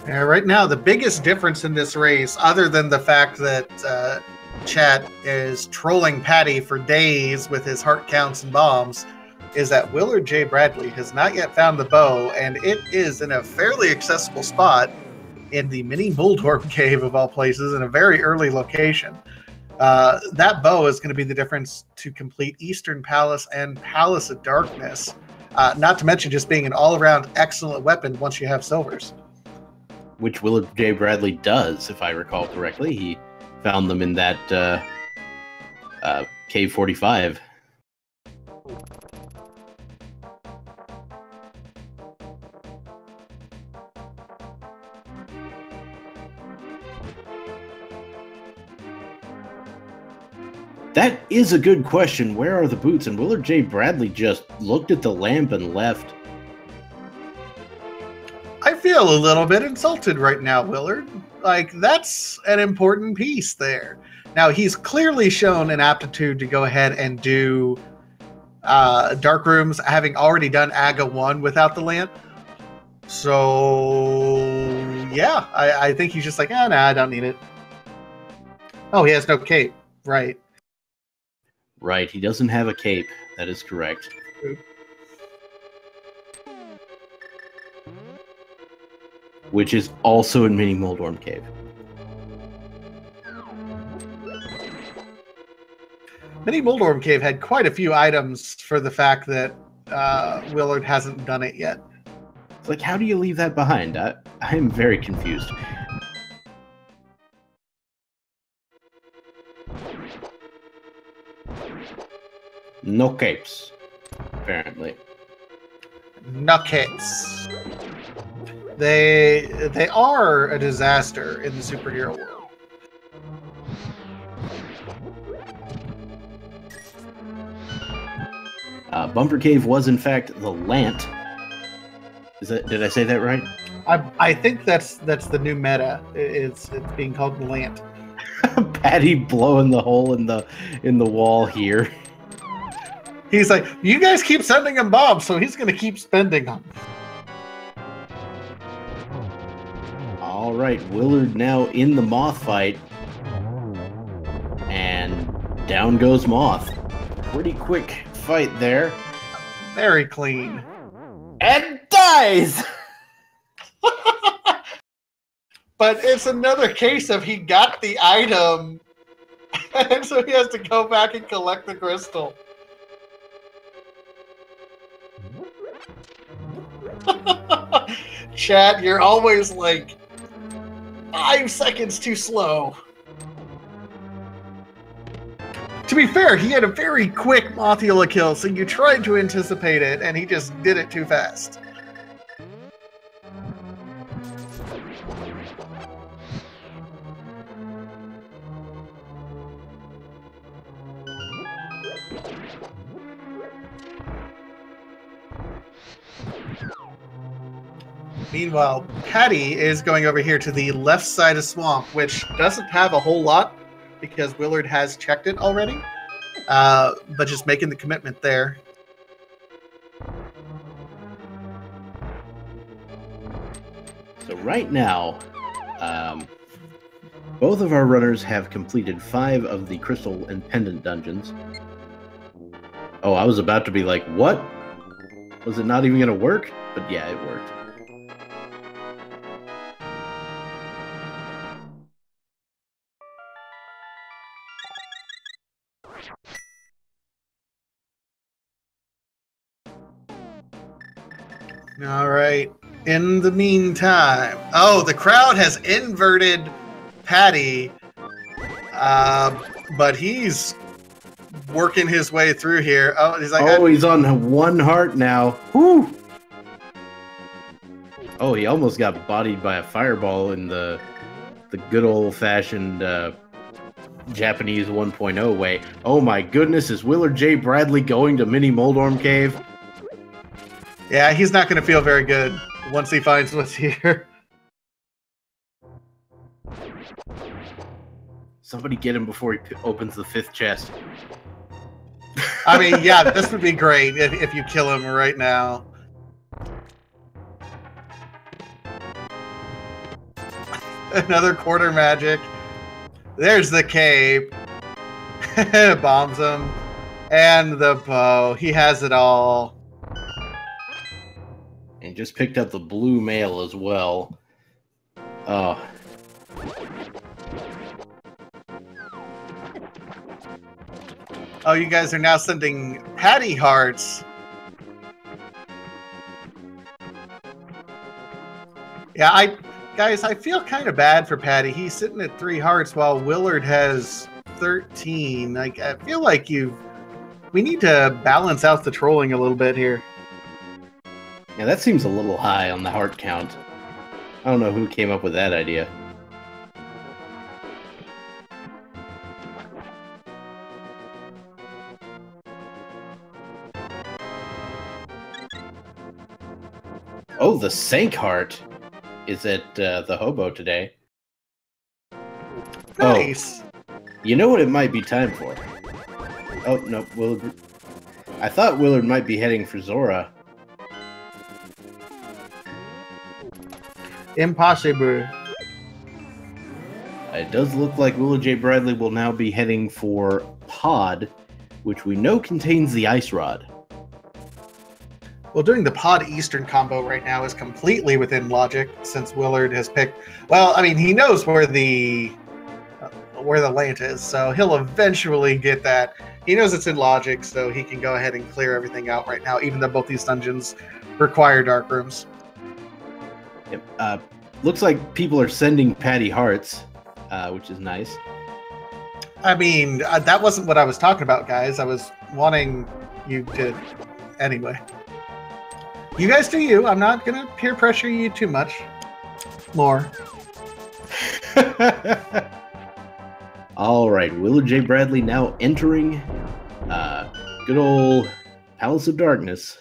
Right now, the biggest difference in this race, other than the fact that Chat is trolling Patty for days with his heart counts and bombs, is that WillardJBradley has not yet found the bow, and it is in a fairly accessible spot in the mini Muldorp cave of all places in a very early location. That bow is going to be the difference to complete Eastern Palace and Palace of Darkness, not to mention just being an all-around excellent weapon once you have silvers. Which WillardJBradley does, if I recall correctly. He found them in that Cave 45. That is a good question. Where are the boots? And WillardJBradley just looked at the lamp and left. I feel a little bit insulted right now, Willard. Like, that's an important piece there. Now, he's clearly shown an aptitude to go ahead and do Dark Rooms, having already done AGA 1 without the lamp. So, yeah, I think he's just like, nah, I don't need it. Oh, he has no cape. Right. Right, he doesn't have a cape. That is correct. Which is also in Mini Muldorm Cave. Mini Muldorm Cave had quite a few items for the fact that Willard hasn't done it yet. It's like, how do you leave that behind? I am very confused. No capes, apparently. No capes. They are a disaster in the superhero world. Bumper Cave was in fact the Lant. Did I say that right? I think that's the new meta. It's being called the Lant. Patty blowing the hole in the wall here. He's like, you guys keep sending him bombs, so he's going to keep spending them. All right, Willard now in the moth fight. And down goes Moth. Pretty quick fight there. Very clean. And dies! But it's another case of he got the item, and so he has to go back and collect the crystal. Chat, you're always like 5 seconds too slow. To be fair, he had a very quick Mothula kill, so you tried to anticipate it, and he just did it too fast. Meanwhile, Patty is going over here to the left side of Swamp, which doesn't have a whole lot because Willard has checked it already, but just making the commitment there. So right now, both of our runners have completed 5 of the Crystal and Pendant dungeons. Oh, I was about to be like, what? Was it not even going to work? But yeah, it worked. All right. In the meantime, oh, the crowd has inverted Patty, but he's working his way through here. Oh, he's like, oh, he's on 1 heart now. Whew. Oh, he almost got bodied by a fireball in the good old-fashioned Japanese 1.0 way. Oh my goodness, is WillardJBradley going to Mini Moldorm Cave? Yeah, he's not going to feel very good once he finds what's here. Somebody get him before he opens the 5th chest. I mean, yeah, this would be great if you kill him right now. Another quarter magic. There's the cape. Bombs him. And the bow. He has it all. And just picked up the blue mail as well. Oh. Oh, you guys are now sending Patty hearts. Yeah, guys, I feel kind of bad for Patty. He's sitting at 3 hearts while Willard has 13. Like, I feel like we need to balance out the trolling a little bit here. Yeah, that seems a little high on the heart count. I don't know who came up with that idea. Oh, the Sank heart is at the Hobo today. Nice. Oh, you know what it might be time for? Oh, no, Willard. I thought Willard might be heading for Zora. Impossible. It does look like WillardJBradley will now be heading for Pod, which we know contains the Ice Rod. Well, doing the Pod Eastern combo right now is completely within logic, since Willard has picked... Well, I mean, he knows where the Lant is, so he'll eventually get that. He knows it's in logic, so he can go ahead and clear everything out right now, even though both these dungeons require dark rooms. Yep. Looks like people are sending Patty hearts, which is nice. I mean, that wasn't what I was talking about, guys. I was wanting you to... Anyway. You guys do you. I'm not going to peer pressure you too much. More. All right. WillardJBradley now entering good old Palace of Darkness.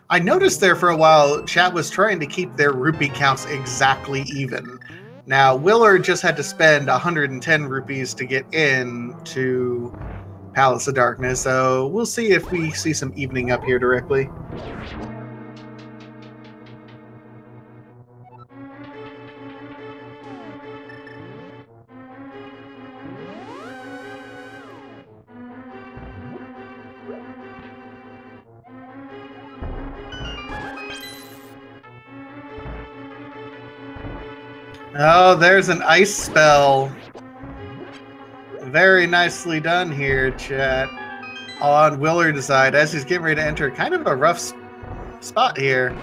I noticed there for a while, chat was trying to keep their rupee counts exactly even. Now, Willard just had to spend 110 rupees to get in to Palace of Darkness, so we'll see if we see some evening up here directly. Oh, there's an ice spell. Very nicely done here, chat. On Willard's side, as he's getting ready to enter kind of a rough spot here.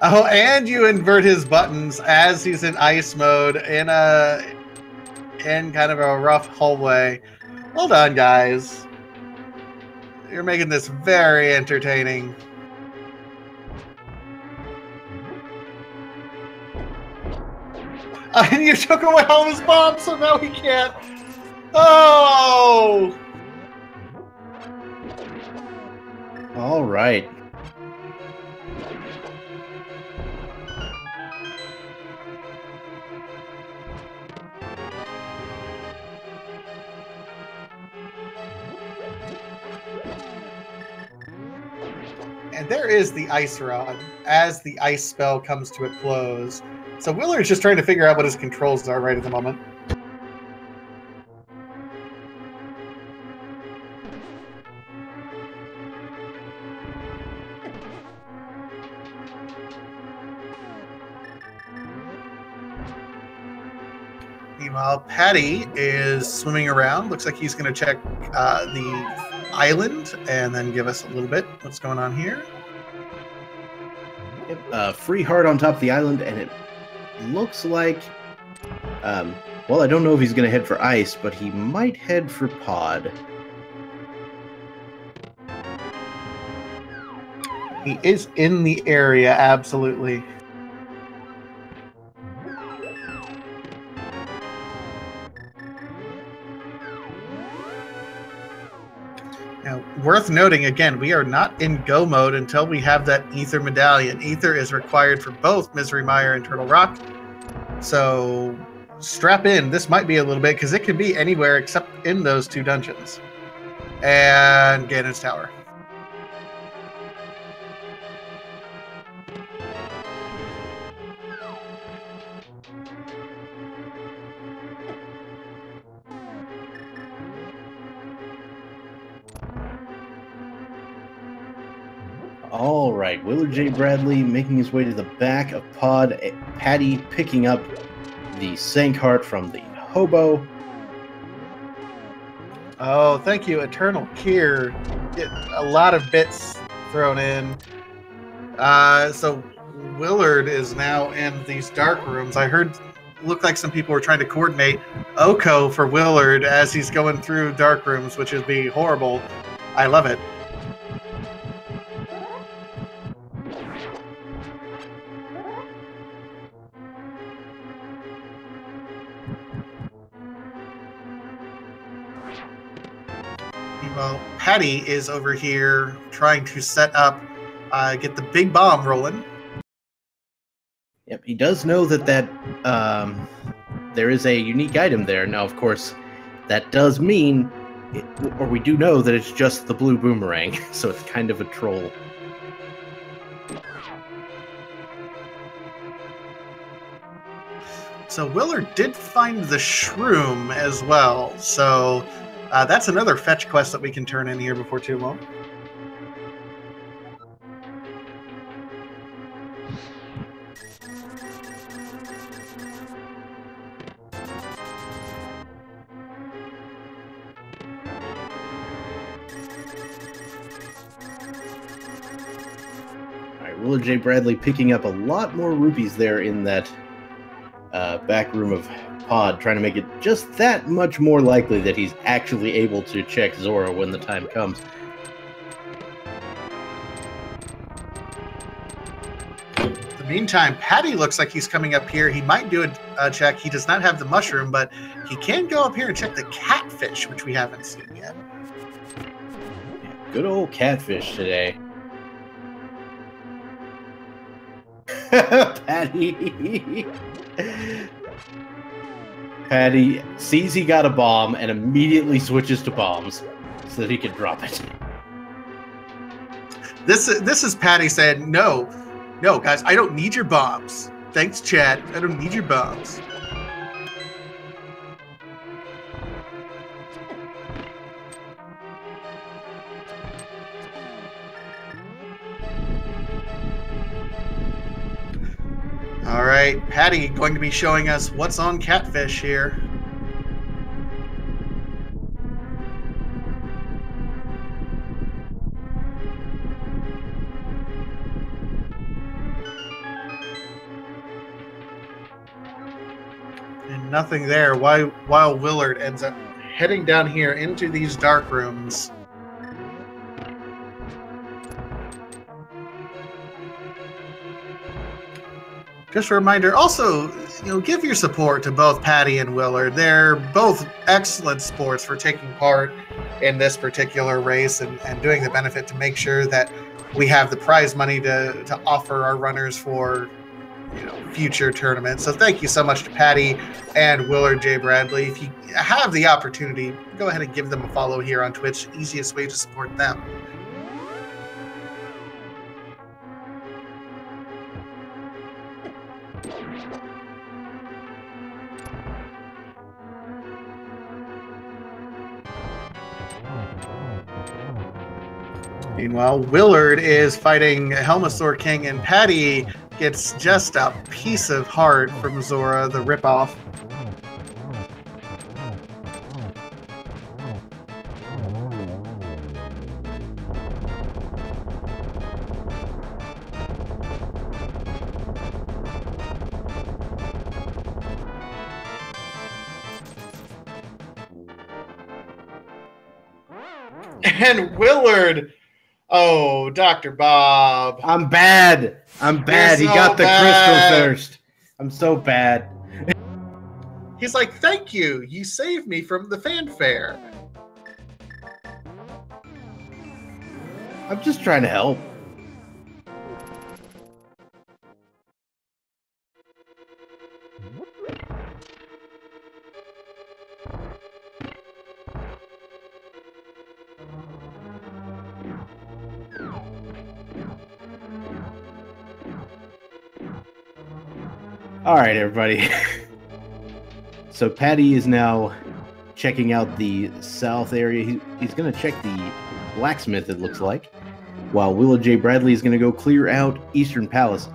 Oh, and you invert his buttons as he's in ice mode in kind of a rough hallway. Well done, guys. You're making this very entertaining. And you took away all his bombs, so now he can't. Oh! All right. And there is the ice rod as the ice spell comes to a close. So Willard's just trying to figure out what his controls are right at the moment. Meanwhile, Patty is swimming around. Looks like he's going to check the island and then give us a little bit what's going on here. Free heart on top of the island, and it looks like well, I don't know if he's gonna head for ice, but he might head for pod. He is in the area, absolutely. Now, worth noting, again, we are not in go mode until we have that Ether medallion. Ether is required for both Misery Mire and Turtle Rock. So strap in. This might be a little bit, because it could be anywhere except in those two dungeons. And Ganon's Tower. All right, WillardJBradley making his way to the back of pod. Patty picking up the Sank Heart from the hobo. Oh, thank you, Eternal Kier. Get a lot of bits thrown in. So Willard is now in these dark rooms. I heard looked like some people were trying to coordinate Oko for Willard as he's going through dark rooms, which would be horrible. I love it. Well, Patty is over here trying to set up, get the big bomb rolling. Yep, he does know that there is a unique item there. Now, of course, that does mean, or we do know that it's just the blue boomerang, so it's kind of a troll. So Willard did find the shroom as well, so that's another fetch quest that we can turn in here before too long. WillardJBradley picking up a lot more rupees there in that back room of pod, trying to make it just that much more likely that he's actually able to check Zora when the time comes. In the meantime, Patty looks like he's coming up here. He might do a check. He does not have the mushroom, but he can go up here and check the catfish, which we haven't seen yet. Good old catfish today. Patty. Patty sees he got a bomb and immediately switches to bombs so that he can drop it. This is Patty saying, no, guys, I don't need your bombs. Thanks, chat. I don't need your bombs. All right, Patty going to be showing us what's on Catfish here. And nothing there, while Willard ends up heading down here into these dark rooms. Just a reminder, also, give your support to both Patty and Willard. They're both excellent sports for taking part in this particular race and doing the benefit to make sure that we have the prize money to offer our runners for future tournaments. So thank you so much to Patty and WillardJBradley. If you have the opportunity, go ahead and give them a follow here on Twitch. Easiest way to support them. Meanwhile, Willard is fighting Helmasaur King, and Patty gets just a piece of heart from Zora, the ripoff. And Willard... Oh, Dr. Bob. I'm bad. He got the crystal thirst. I'm so bad. He's like, thank you. You saved me from the fanfare. I'm just trying to help. All right, everybody. So Patty is now checking out the south area. He's going to check the blacksmith, it looks like, while WillardJBradley is going to go clear out Eastern Palace.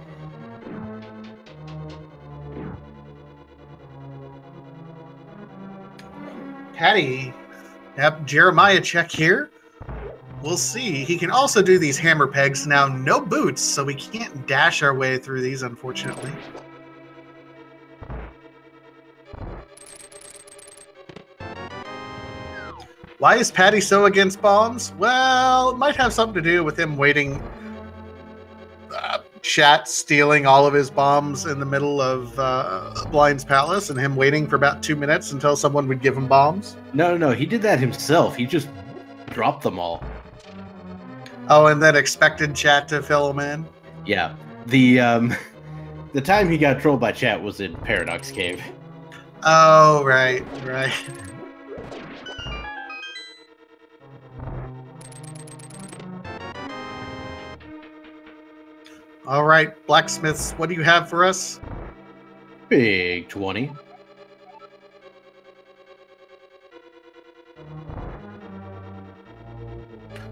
Patty, have Jeremiah check here. We'll see. He can also do these hammer pegs. Now, no boots, so we can't dash our way through these, unfortunately. Why is Patty so against bombs? Well, it might have something to do with him waiting, Chat stealing all of his bombs in the middle of Blind's Palace and him waiting for about 2 minutes until someone would give him bombs. No, he did that himself. He just dropped them all. Oh, and then expected Chat to fill him in? Yeah. The time he got trolled by Chat was in Paradox Cave. Oh, right. All right, blacksmiths, what do you have for us? Big 20.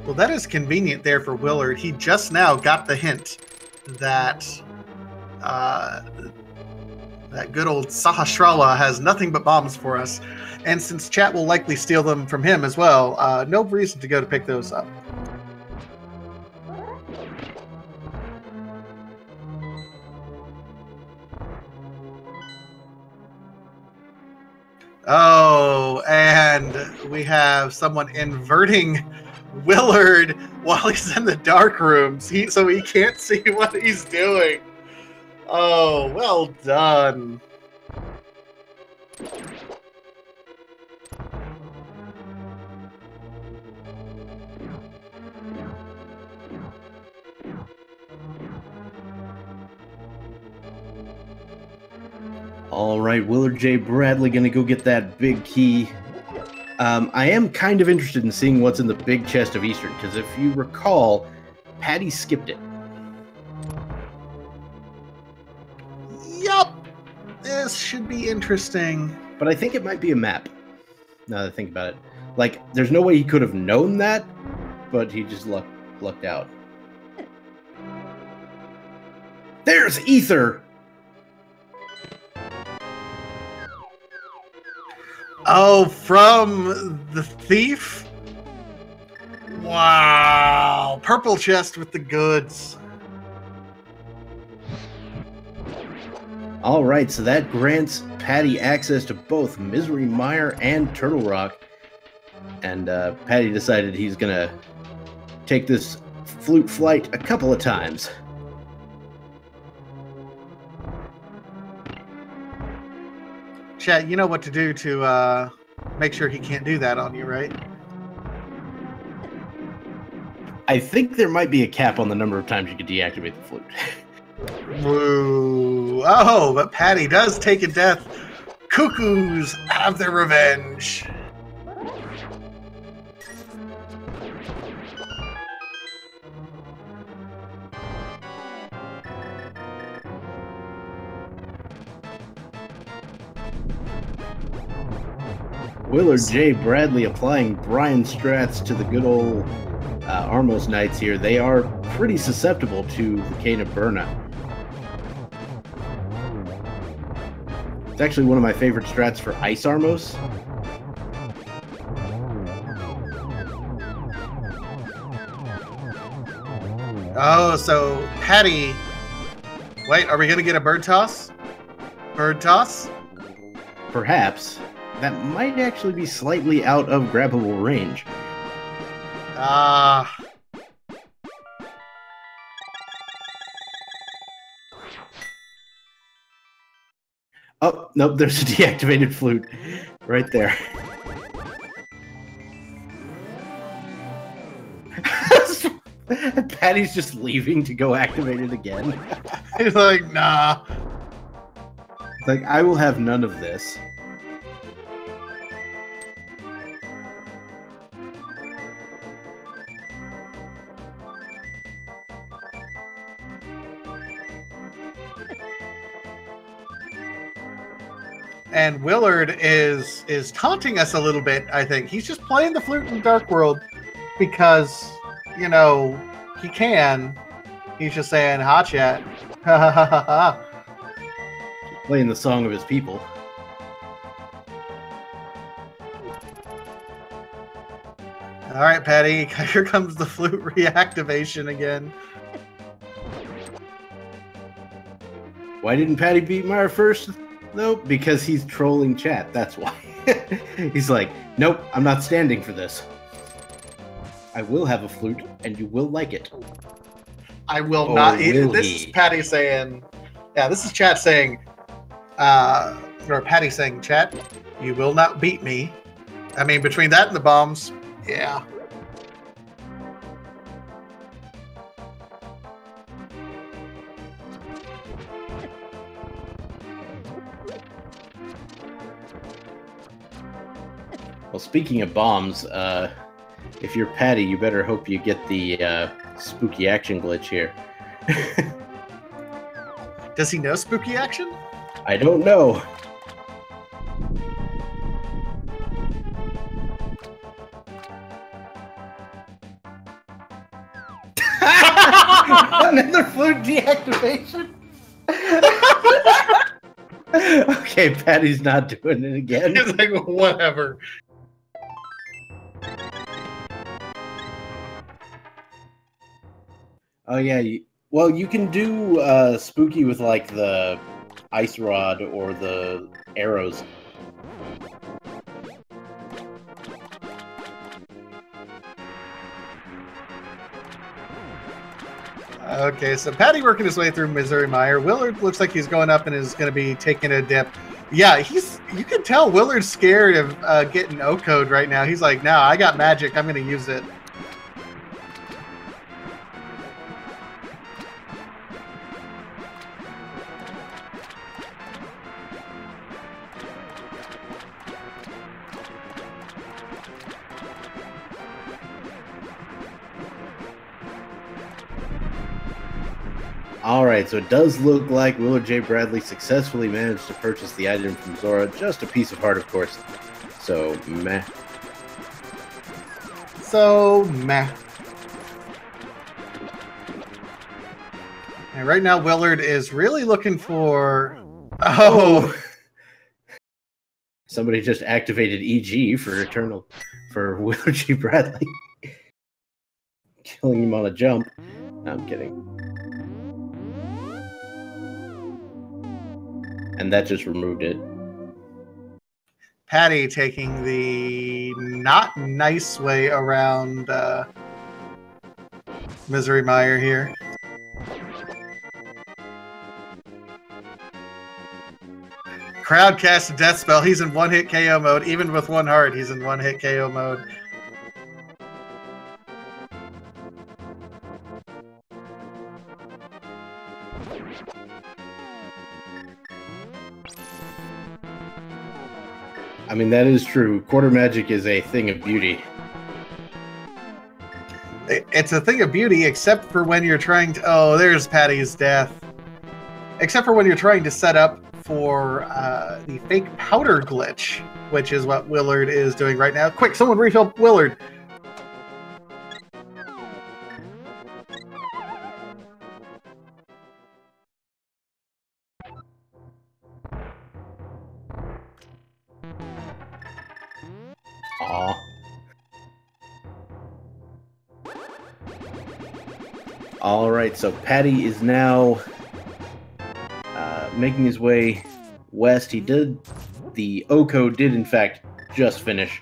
Well, that is convenient there for Willard. He just now got the hint that that good old Sahasrara has nothing but bombs for us. And since Chat will likely steal them from him as well, no reason to go to pick those up. Oh, and we have someone inverting Willard while he's in the dark rooms, so he can't see what he's doing. Oh, well done. All right, WillardJBradley gonna go get that big key. I am kind of interested in seeing what's in the big chest of Eastern, because if you recall, Patty skipped it. Yup! This should be interesting. But I think it might be a map, now that I think about it. Like, there's no way he could have known that, but he just lucked out. There's Ether! Oh, from the thief? Wow. Purple chest with the goods. All right, so that grants Patty access to both Misery Mire and Turtle Rock. And Patty decided he's going to take this flute flight a couple of times. Chat, you know what to do to make sure he can't do that on you, right? I think there might be a cap on the number of times you can deactivate the flute. Woo. Oh, but Patty does take a death. Cuckoos have their revenge. WillardJBradley applying Brian Strats to the good old Armos Knights here. They are pretty susceptible to the Cane of Burna. It's actually one of my favorite strats for Ice Armos. Oh, so Patty... Wait, are we going to get a bird toss? Bird toss? Perhaps. That might actually be slightly out of grabbable range. Ah. Oh, nope, there's a deactivated flute right there. Patty's just leaving to go activate it again. He's like, nah. Like, I will have none of this. And Willard is taunting us a little bit, I think. He's just playing the flute in Dark World because, you know, he can. He's just saying, ha chat. Ha ha ha ha ha. Playing the song of his people. All right, Patty. Here comes the flute reactivation again. Why didn't Patty beat Mire first? Nope, because he's trolling chat. That's why. He's like, nope, I'm not standing for this. I will have a flute, and you will like it. I will not. This is Patty saying, yeah, this is chat saying, or Patty saying, chat, you will not beat me. I mean, between that and the bombs, yeah. Well, speaking of bombs, if you're Patty, you better hope you get the spooky action glitch here. Does he know spooky action? I don't know. Another flute deactivation. Okay, Patty's not doing it again. He's like, whatever. Oh yeah, well you can do spooky with like the ice rod or the arrows. Okay, so Patty working his way through Misery Mire. Willard looks like he's going up and is going to be taking a dip. Yeah, you can tell Willard's scared of getting O-code right now. He's like, no, I got magic. I'm going to use it. Alright, so it does look like WillardJBradley successfully managed to purchase the item from Zora. Just a piece of heart, of course. So, meh. So, meh. And right now, Willard is really looking for... Oh! Somebody just activated EG for WillardJBradley. Killing him on a jump. No, I'm kidding. And that just removed it. Patty taking the not nice way around Misery Meyer here. Crowd cast a death spell. He's in one-hit KO mode. Even with one heart, he's in one-hit KO mode. I mean, that is true. Quarter magic is a thing of beauty. It's a thing of beauty, except for when you're trying to... Oh, there's Patty's death. Except for when you're trying to set up for the fake powder glitch, which is what Willard is doing right now. Quick, someone refill Willard. Aw. Alright, so Patty is now making his way west. The Oko did in fact just finish.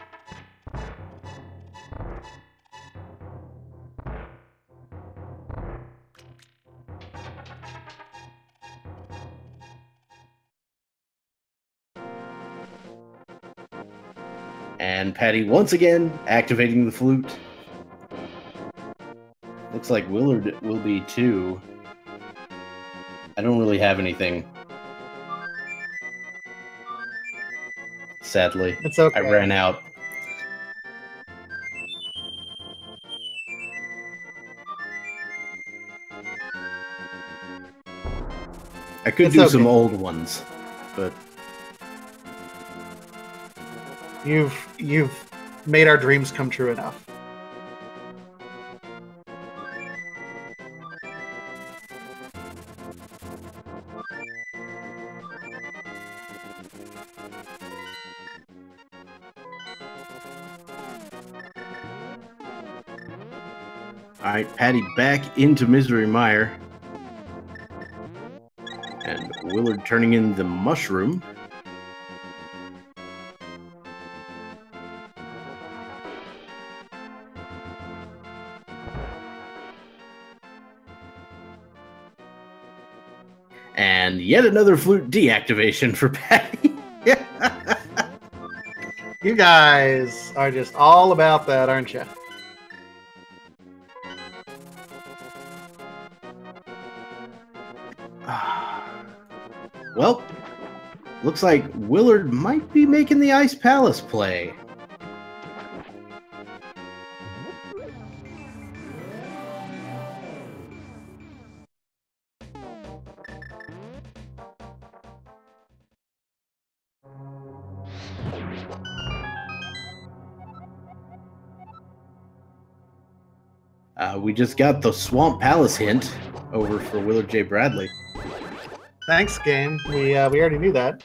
And Patty once again activating the flute. Looks like Willard will be too. I don't really have anything. Sadly. It's okay. I ran out. I could do some old ones, but you've made our dreams come true enough. Alright, Patty back into Misery Meyer. And Willard turning in the mushroom. And yet another flute deactivation for Patty. You guys are just all about that, aren't you? Well, looks like Willard might be making the Ice Palace play. We just got the Swamp Palace hint over for WillardJBradley. Thanks, game. We already knew that.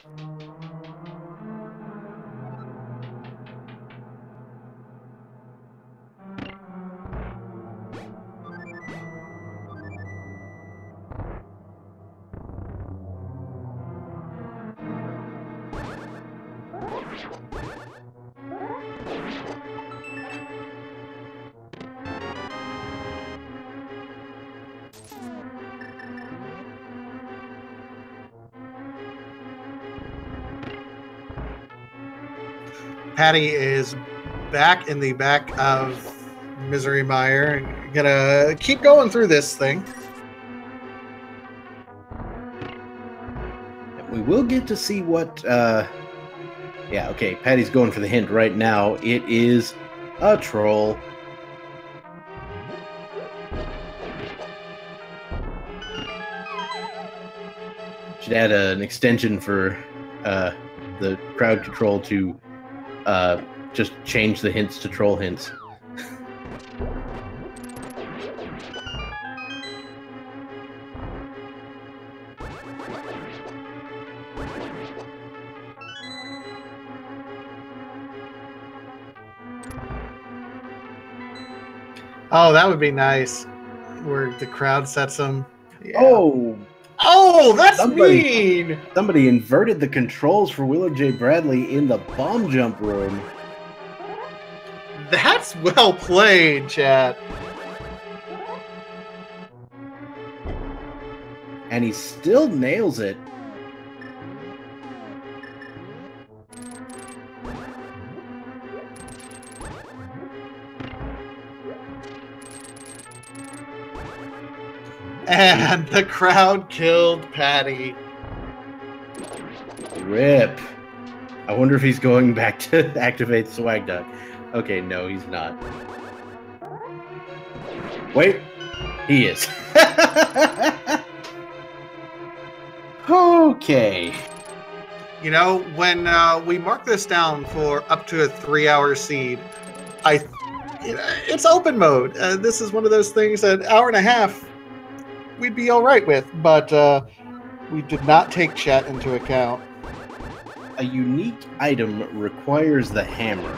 Patty is back in the back of Misery Meyer. Gonna keep going through this thing. We will get to see what... Yeah, okay, Patty's going for the hint right now. It is a troll. Should add an extension for the crowd control to just change the hints to troll hints. Oh, that would be nice. Where the crowd sets them. Yeah. Oh, that's mean! Somebody inverted the controls for WillardJBradley in the bomb jump room. That's well played, chat. And he still nails it. And the crowd killed Patty. RIP. I wonder if he's going back to activate Swag Duck. Okay, no, he's not. Wait, he is. Okay. You know, when we mark this down for up to a 3-hour seed, it's open mode. This is one of those things that hour and a half we'd be all right with, but we did not take chat into account. A unique item requires the hammer.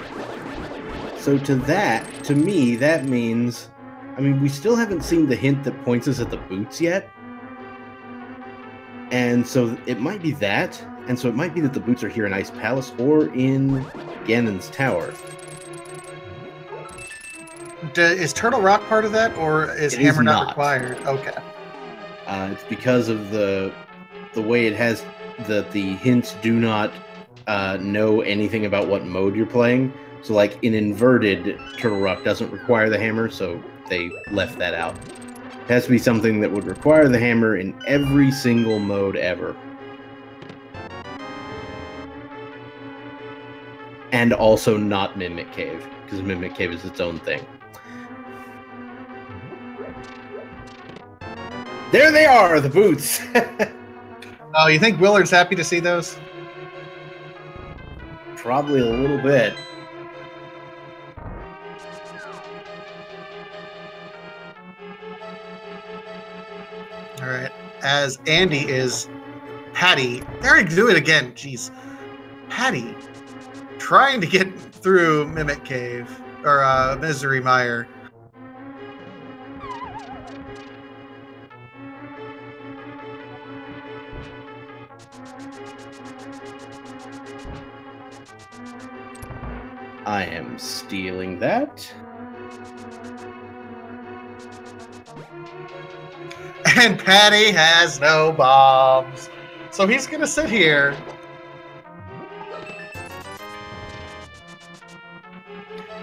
So to me, that means, I mean, we still haven't seen the hint that points us at the boots yet. And so it might be that, and so it might be that the boots are here in Ice Palace or in Ganon's Tower. Is Turtle Rock part of that, or is hammer not required? Okay. It's because of the way it has the hints do not know anything about what mode you're playing. So like in inverted, Turtle Rock doesn't require the hammer, so they left that out. It has to be something that would require the hammer in every single mode ever. And also not Mimic Cave, because Mimic Cave is its own thing. There they are, the boots! Oh, you think Willard's happy to see those? Probably a little bit. All right. As Andy is Patty. There I do it again. Jeez. Patty trying to get through Mimic Cave or Misery Mire. I am stealing that. And Patty has no bombs. So he's going to sit here.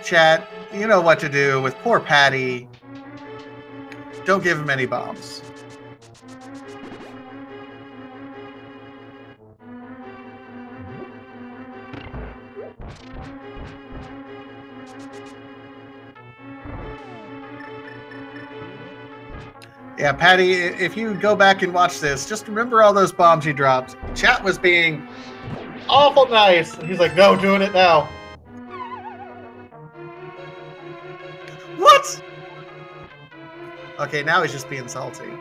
Chat, you know what to do with poor Patty. Don't give him any bombs. Yeah, Patty, if you go back and watch this, just remember all those bombs you dropped. Chat was being awful nice. And he's like, no, doing it now. What? Okay, now he's just being salty.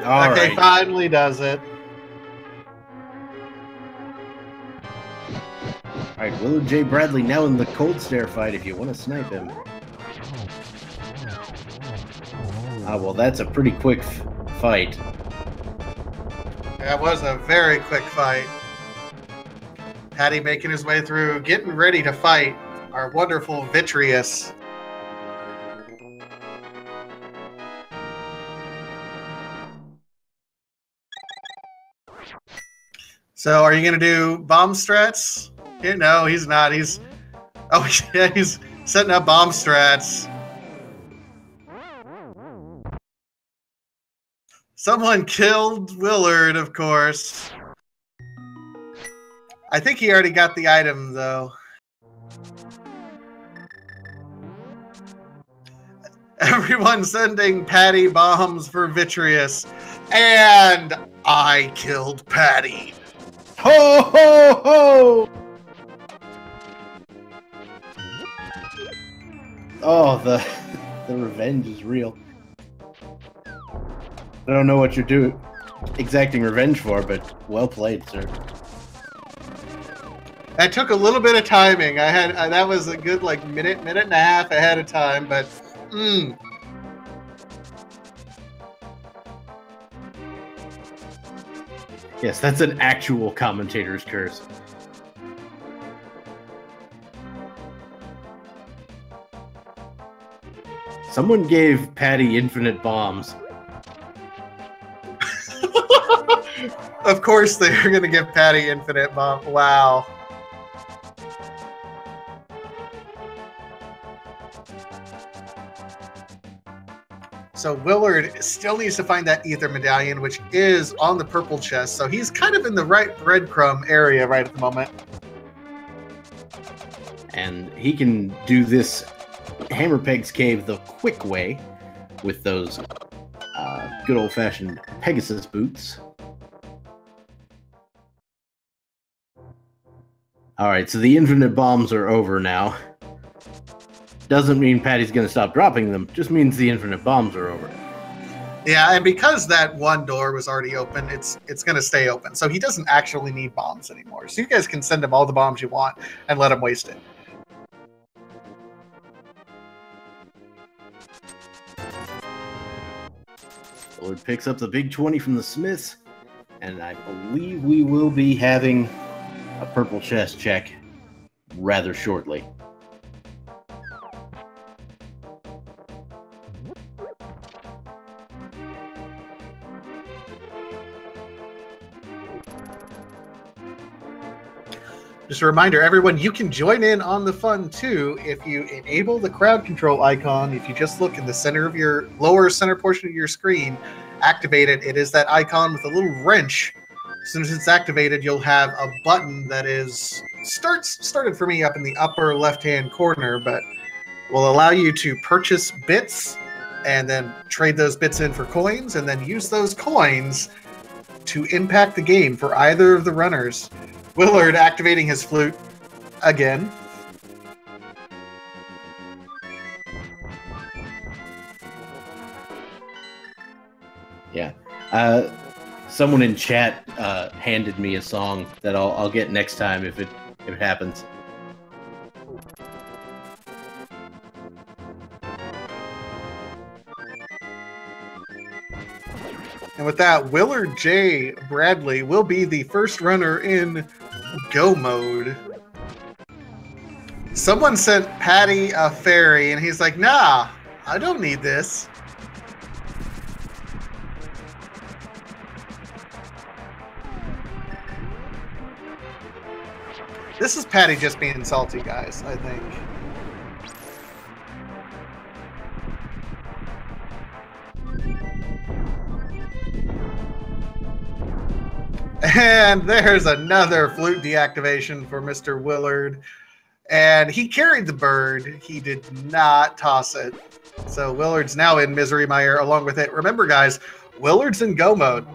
Okay, right. Finally does it. Alright, WillardJBradley now in the cold stare fight if you want to snipe him. Ah, well, that's a pretty quick fight. That was a very quick fight. Patty making his way through, getting ready to fight our wonderful Vitreous. So, are you going to do bomb strats? Yeah, no, he's not. Oh, yeah, Setting up bomb strats. Someone killed Willard, of course. I think he already got the item, though. Everyone sending Patty bombs for Vitreous. And I killed Patty. Ho, ho, ho! Oh, the revenge is real. I don't know what you're exacting revenge for, but well played, sir. That took a little bit of timing. That was a good minute and a half ahead of time, but Yes, that's an actual commentator's curse. Someone gave Patty infinite bombs. Of course they're going to give Patty infinite bomb. Wow. So Willard still needs to find that ether medallion, which is on the purple chest. So he's kind of in the right breadcrumb area right at the moment. And he can do this Hammer Peg's Cave the quick way with those good old-fashioned Pegasus boots. Alright, so the infinite bombs are over now. Doesn't mean Patty's going to stop dropping them, just means the infinite bombs are over. Yeah, and because that one door was already open, it's going to stay open. So he doesn't actually need bombs anymore. So you guys can send him all the bombs you want and let him waste it. Willard picks up the big 20 from the Smiths, and I believe we will be having a purple chest check rather shortly. Just a reminder, everyone, you can join in on the fun too if you enable the crowd control icon. If you just look in the center of your lower center portion of your screen, activate it. It is that icon with a little wrench. As soon as it's activated, you'll have a button that is started for me up in the upper left-hand corner, but will allow you to purchase bits and then trade those bits in for coins, and then use those coins to impact the game for either of the runners. Willard activating his flute again. Yeah. Someone in chat handed me a song that I'll get next time if it happens. And with that, WillardJBradley will be the first runner in Go mode. Someone sent Patty a fairy, and he's like, nah, I don't need this. This is Patty just being salty, guys, I think. And there's another flute deactivation for Mr. Willard. And he carried the bird. He did not toss it. So Willard's now in Misery Mire along with it. Remember, guys, Willard's in Go mode.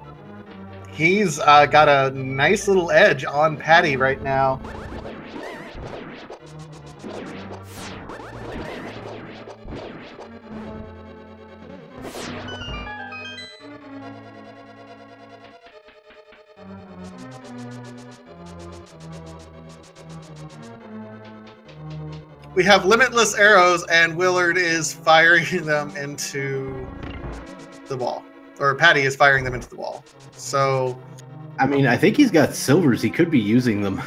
He's got a nice little edge on Patty right now. We have limitless arrows, and Willard is firing them into the wall. Or Patty is firing them into the wall. So, I mean, I think he's got silvers. He could be using them.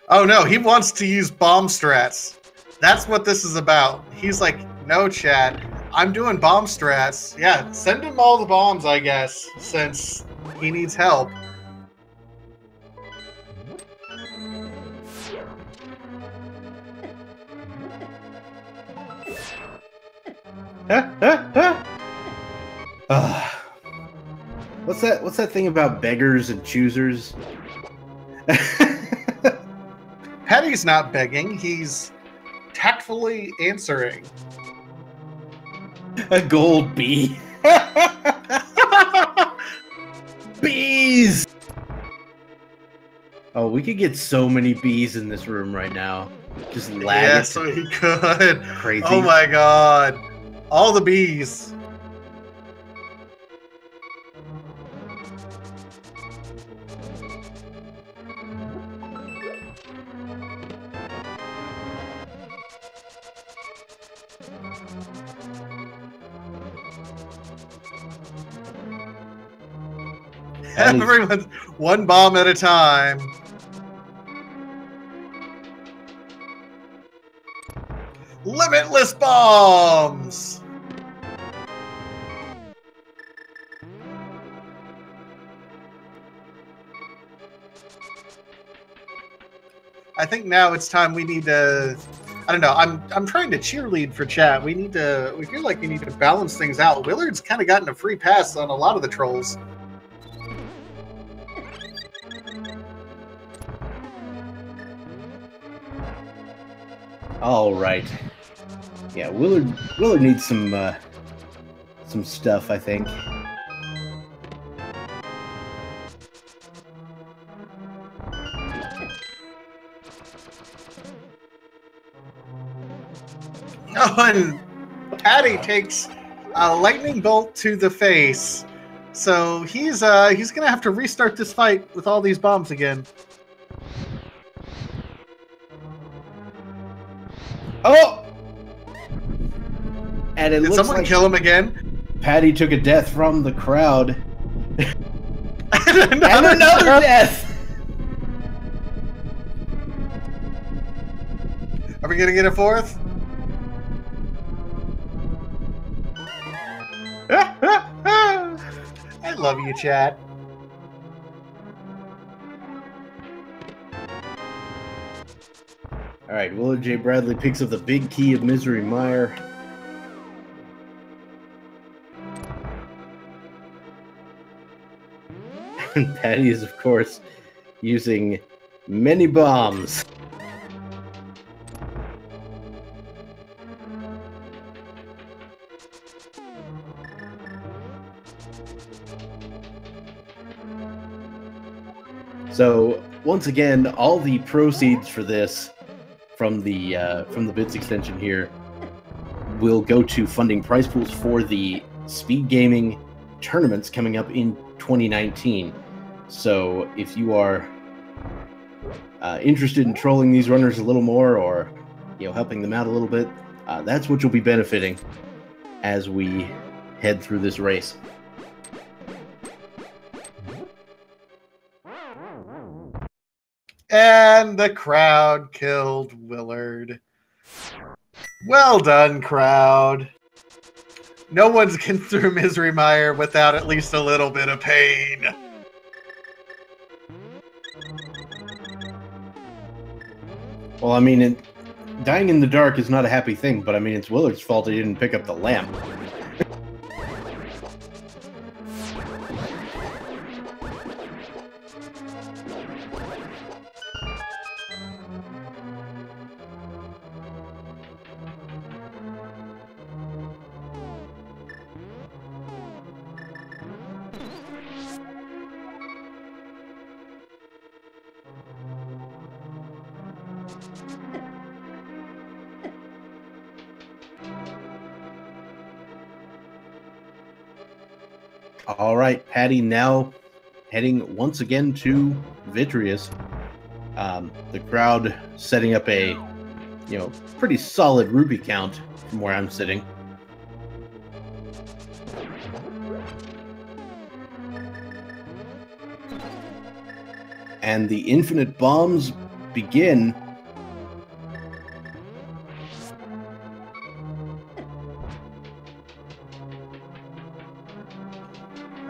Oh no, he wants to use bomb strats. That's what this is about. He's like, no, chat, I'm doing bomb strats. Yeah, send him all the bombs, I guess, since he needs help. What's that thing about beggars and choosers? Patty's not begging, he's tactfully answering. A gold bee. Bees! Oh, we could get so many bees in this room right now. Just lag it. Yes, we could. Crazy. Oh my god. All the bees. Everyone's one bomb at a time. Limitless bombs! I think now it's time we need to... I don't know, I'm trying to cheerlead for chat. We feel like we need to balance things out. Willard's kind of gotten a free pass on a lot of the trolls. All right. Yeah, Willard needs some stuff, I think. Oh, and Patty takes a lightning bolt to the face, so he's gonna have to restart this fight with all these bombs again. Oh! And it Did looks someone like kill him again? Patty took a death from the crowd. and another death! Are we gonna get a fourth? I love you, chat. All right, WillardJBradley picks up the big key of Misery Mire. And Patty is, of course, using many bombs. So, once again, all the proceeds for this from the bits extension here will go to funding prize pools for the speed gaming tournaments coming up in 2019. So if you are interested in trolling these runners a little more, or helping them out a little bit, that's what you'll be benefiting as we head through this race. And the crowd killed Willard. Well done, crowd. No one's getting through Misery Mire without at least a little bit of pain. Well, I mean, dying in the dark is not a happy thing, but I mean, it's Willard's fault he didn't pick up the lamp. All right, Patty now heading once again to Vitreous. The crowd setting up a, pretty solid rupee count from where I'm sitting. And the infinite bombs begin.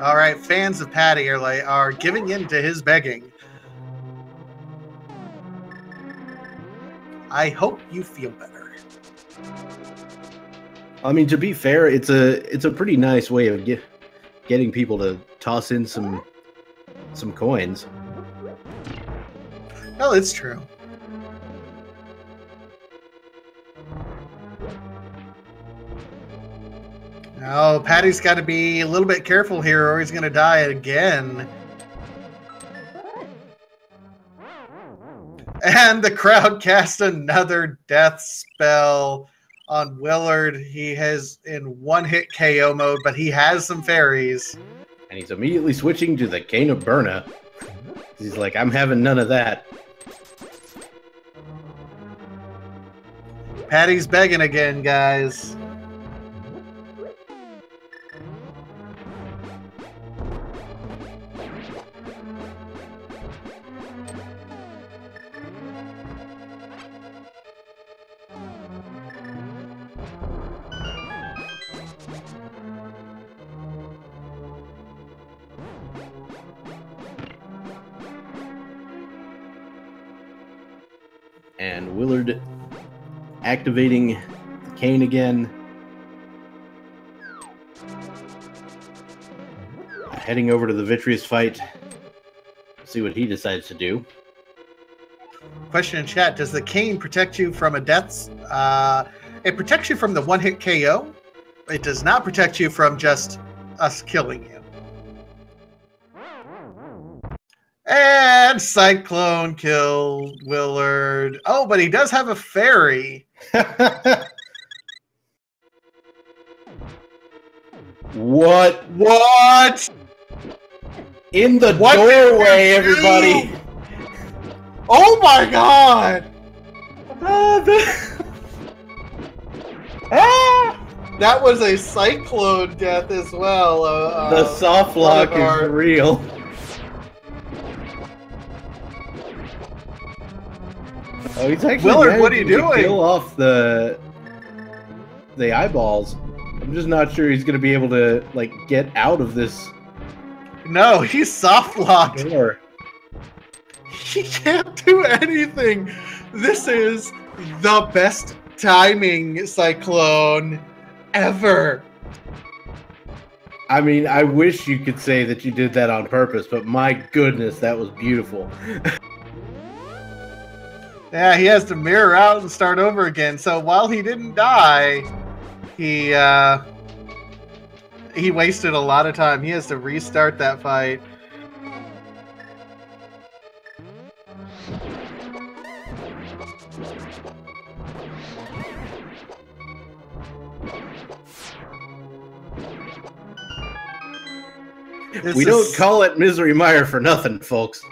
All right, fans of Patty are giving in to his begging. I hope you feel better. I mean, to be fair, it's a pretty nice way of getting people to toss in some coins. Well, it's true. Oh, Patty's got to be a little bit careful here or he's going to die again. And the crowd cast another death spell on Willard. He has in one-hit KO mode, but he has some fairies. And he's immediately switching to the Cane of Burna. He's like, I'm having none of that. Patty's begging again, guys. And Willard activating the cane again. Heading over to the Vitreous fight. See what he decides to do. Question in chat, does the cane protect you from a death? It protects you from the one-hit KO. It does not protect you from just us killing you. And Cyclone killed Willard. Oh, but he does have a fairy. What? What? In the doorway, everybody. Oh my god! That was a cyclone death as well. The soft lock is real. Oh, he's actually Willard, what are you doing? Kill off the eyeballs. I'm just not sure he's gonna be able to like get out of this. No, he's soft locked. Door. He can't do anything. This is the best timing Cyclone ever. I mean, I wish you could say that you did that on purpose, but my goodness, that was beautiful. Yeah, he has to mirror out and start over again. So while he didn't die, he wasted a lot of time. He has to restart that fight. We don't call it Misery Mire for nothing, folks.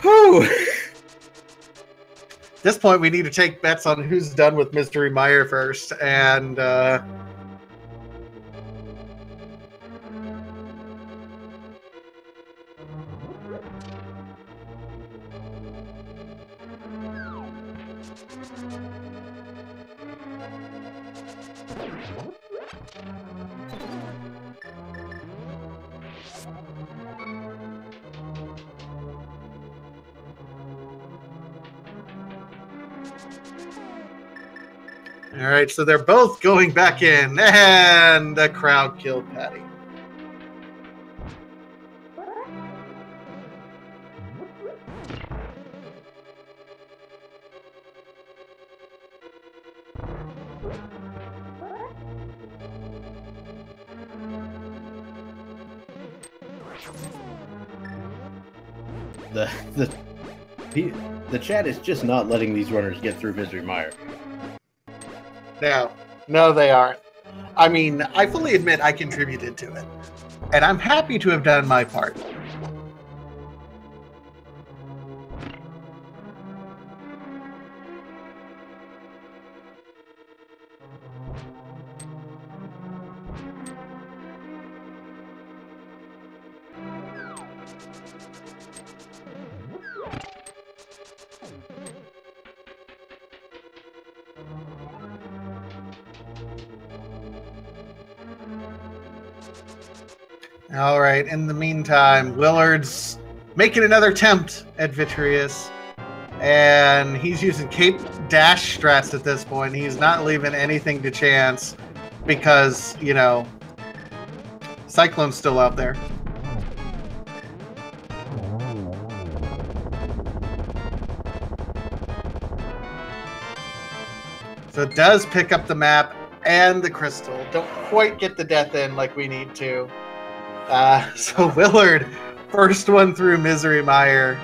Whew. At this point, we need to take bets on who's done with Mystery Mire first, and all right, so they're both going back in, and the crowd killed Patty. The chat is just not letting these runners get through Misery Mire. No, they aren't. I mean, I fully admit I contributed to it, and I'm happy to have done my part. All right, in the meantime, Willard's making another attempt at Vitreous. And he's using cape dash strats at this point. He's not leaving anything to chance because, you know, Cyclone's still out there. So it does pick up the map and the crystal. Don't quite get the death in like we need to. So Willard, first one through Misery Mire.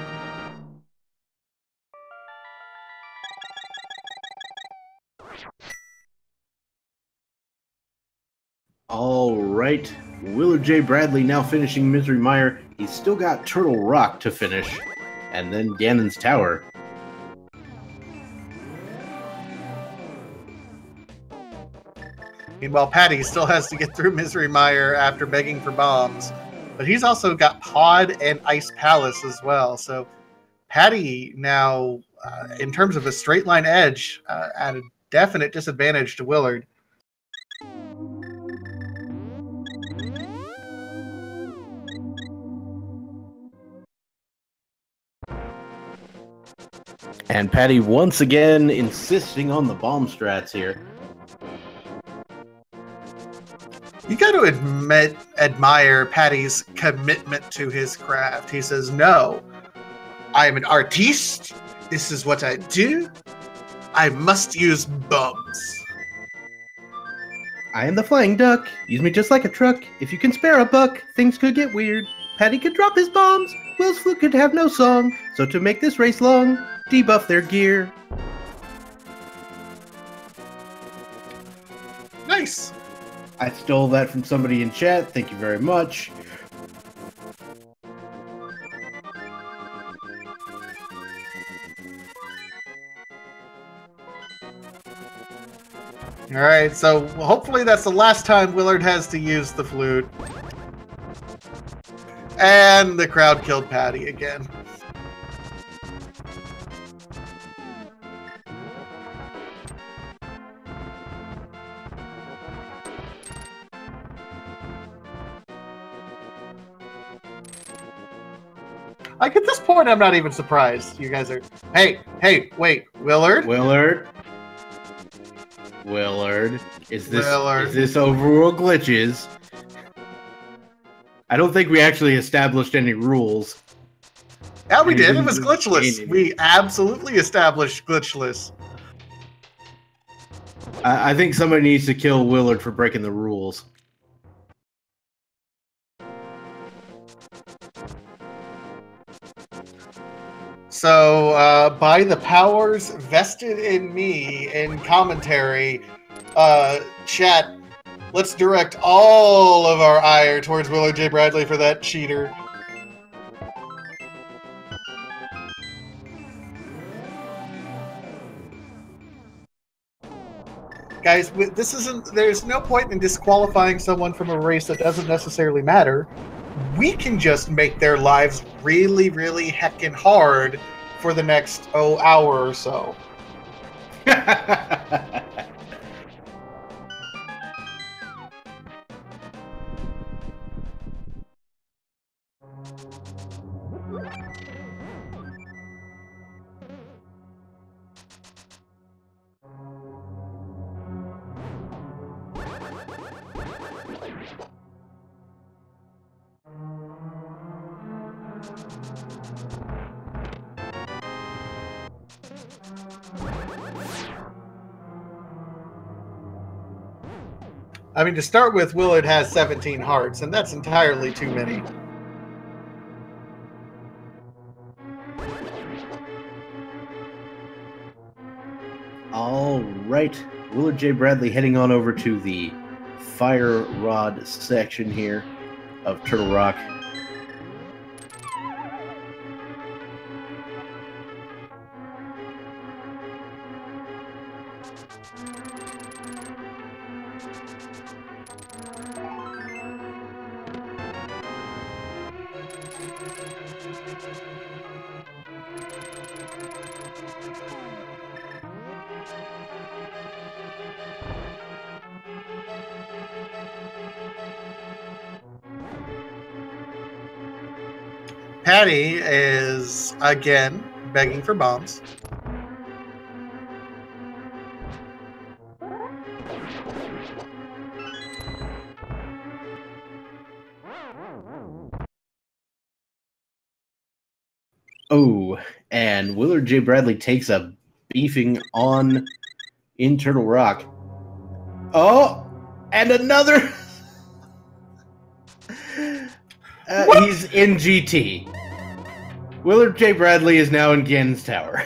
All right. WillardJBradley now finishing Misery Mire. He's still got Turtle Rock to finish. And then Ganon's Tower. Meanwhile, Patty still has to get through Misery Mire after begging for bombs. But he's also got Pod and Ice Palace as well. So Patty now, in terms of a straight line edge, at a definite disadvantage to Willard. And Patty once again insisting on the bomb strats here. You got to admire Patty's commitment to his craft. He says, no, I am an artiste. This is what I do. I must use bombs. I am the flying duck. Use me just like a truck. If you can spare a buck, things could get weird. Patty could drop his bombs. Will's flute could have no song. So to make this race long, debuff their gear. Nice. I stole that from somebody in chat. Thank you very much. All right, so hopefully that's the last time Willard has to use the flute. And the crowd killed Patty again. Like, at this point, I'm not even surprised. You guys are... Hey, wait. Willard? Willard? Is this overworld glitches? I don't think we actually established any rules. Yeah, we did. It was glitchless. We absolutely established glitchless. I think somebody needs to kill Willard for breaking the rules. So, by the powers vested in me in commentary, chat, let's direct all of our ire towards WillardJBradley for that cheater. Guys, there's no point in disqualifying someone from a race that doesn't necessarily matter. We can just make their lives really, really heckin' hard for the next, hour or so. I mean, to start with, Willard has 17 hearts, and that's entirely too many. All right. WillardJBradley heading on over to the Fire Rod section here of Turtle Rock. Patty is again begging for bombs. Oh, and WillardJBradley takes a beefing on in Turtle Rock. Oh, and another. He's in GT. WillardJBradley is now in Ganon's Tower.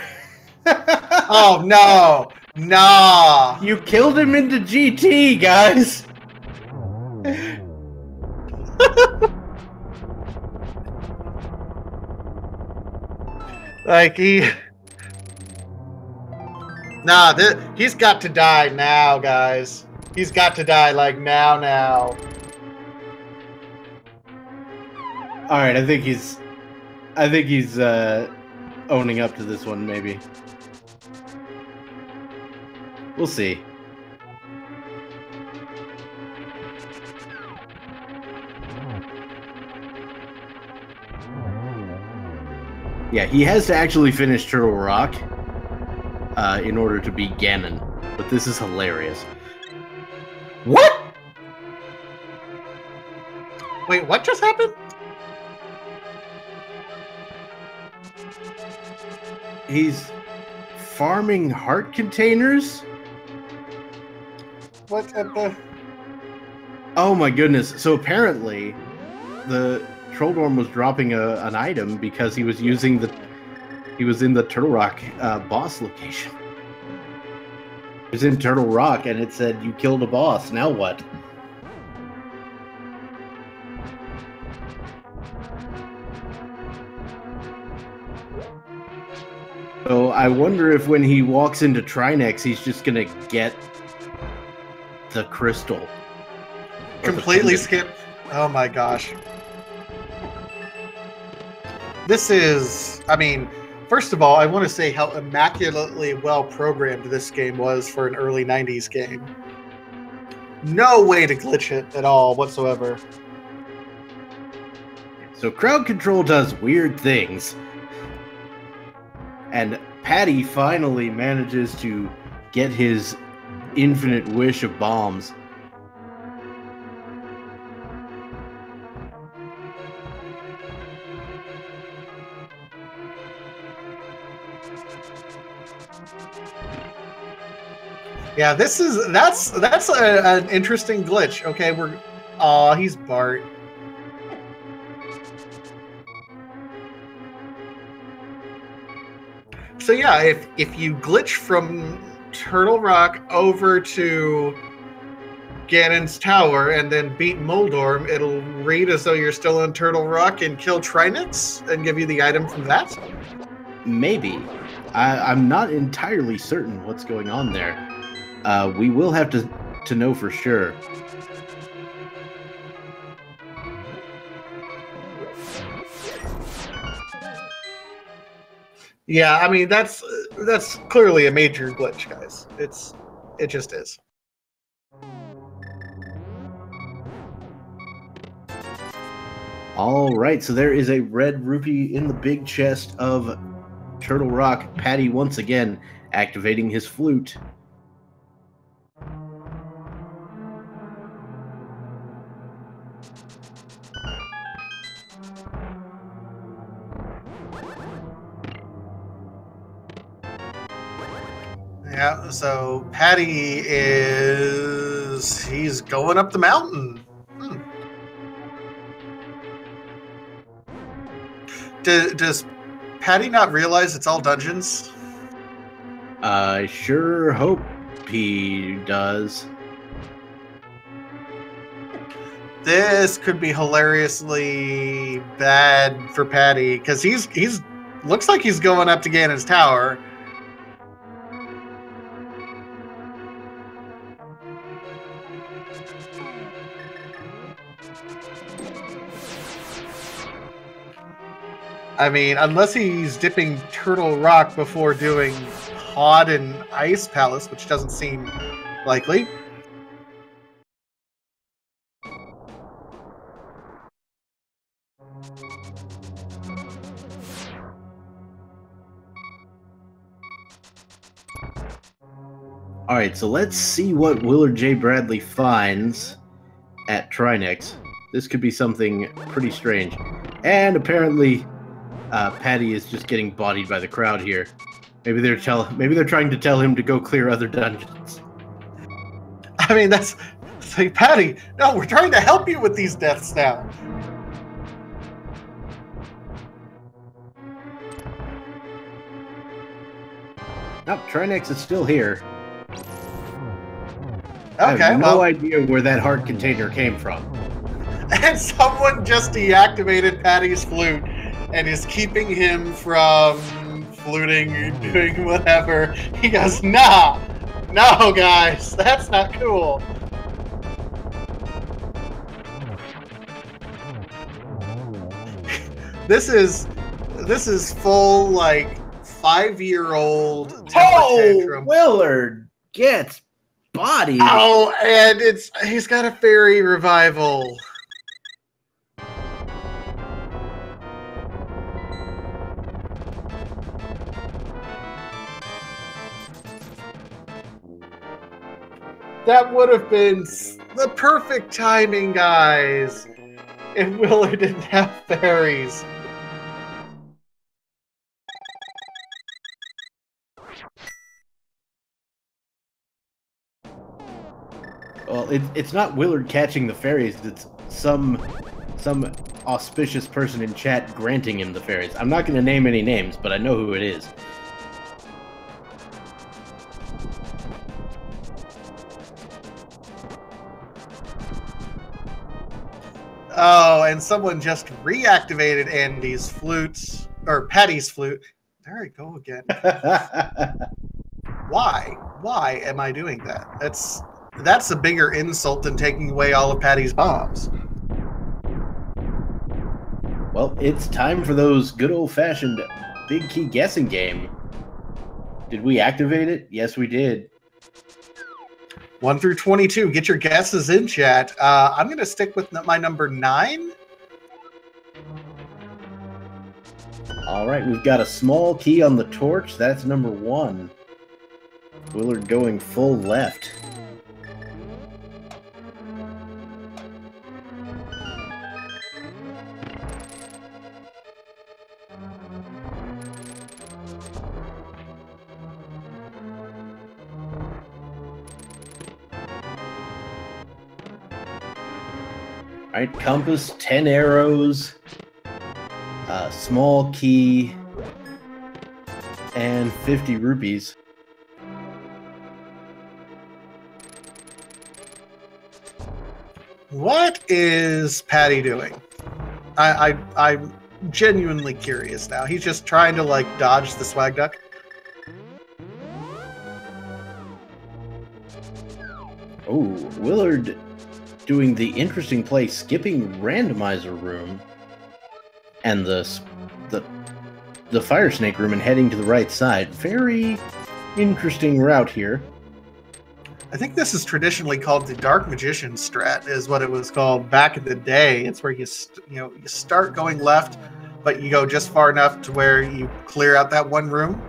Oh no! Nah! You killed him into GT, guys. Like he's got to die now, guys. He's got to die like now. All right, I think he's owning up to this one, maybe. We'll see. Yeah, he has to actually finish Turtle Rock in order to beat Ganon. But this is hilarious. What? Wait, what just happened? He's farming heart containers? What at the... Oh my goodness. So apparently the Trolldorm was dropping an item because he was in the Turtle Rock boss location. He was in Turtle Rock and it said you killed a boss. Now what? So I wonder if when he walks into Trinex, he's just gonna get the crystal. Completely skip. Oh my gosh. This is, I mean, first of all, I want to say how immaculately well programmed this game was for an early 90s game. No way to glitch it at all whatsoever. So crowd control does weird things. And Patty finally manages to get his infinite wish of bombs. Yeah, that's an interesting glitch. Okay, he's Bart. So yeah, if you glitch from Turtle Rock over to Ganon's Tower and then beat Moldorm, it'll read as though you're still on Turtle Rock and kill Trinix and give you the item from that? Maybe. I'm not entirely certain what's going on there. We will have to know for sure. Yeah, I mean that's clearly a major glitch, guys. It just is. All right, so there is a red rupee in the big chest of Turtle Rock. Patty once again activating his flute. Yeah, so Patty he's going up the mountain. Does Patty not realize it's all dungeons? I sure hope he does. This could be hilariously bad for Patty because he's looks like he's going up to Ganon's tower. I mean, unless he's dipping Turtle Rock before doing Pod and Ice Palace, which doesn't seem likely. All right, so let's see what WillardJBradley finds at Trinex. This could be something pretty strange. And apparently, Patty is just getting bodied by the crowd here. Maybe they're trying to tell him to go clear other dungeons. I mean, it's like, Patty, no, we're trying to help you with these deaths now. Nope, Trinex is still here. Okay, I have no idea where that heart container came from. And someone just deactivated Patty's flute and is keeping him from fluting, doing whatever. He goes, nah, no, guys, that's not cool. This is full, like, 5-year-old temper tantrum. Willard gets body. Oh, and he's got a fairy revival. That would have been the perfect timing, guys, if Willard didn't have fairies. Well, it's not Willard catching the fairies. It's some auspicious person in chat granting him the fairies. I'm not going to name any names, but I know who it is. Oh, and someone just reactivated Andy's flutes, or Patty's flute. There I go again. Why? Why am I doing that? That's a bigger insult than taking away all of Patty's bombs. Well, it's time for those good old-fashioned big key guessing game. Did we activate it? Yes, we did. 1 through 22. Get your guesses in chat. I'm going to stick with my number 9. All right, we've got a small key on the torch. That's number 1. Willard going full left. All right, compass, 10 arrows, small key, and 50 rupees. What is Patty doing? I'm genuinely curious now. He's just trying to, like, dodge the swag duck. Oh, Willard doing the interesting play, skipping randomizer room and the fire snake room and heading to the right side. Very interesting route here. I think this is traditionally called the Dark Magician strat, is what it was called back in the day. It's where you start going left, but you go just far enough to where you clear out that one room,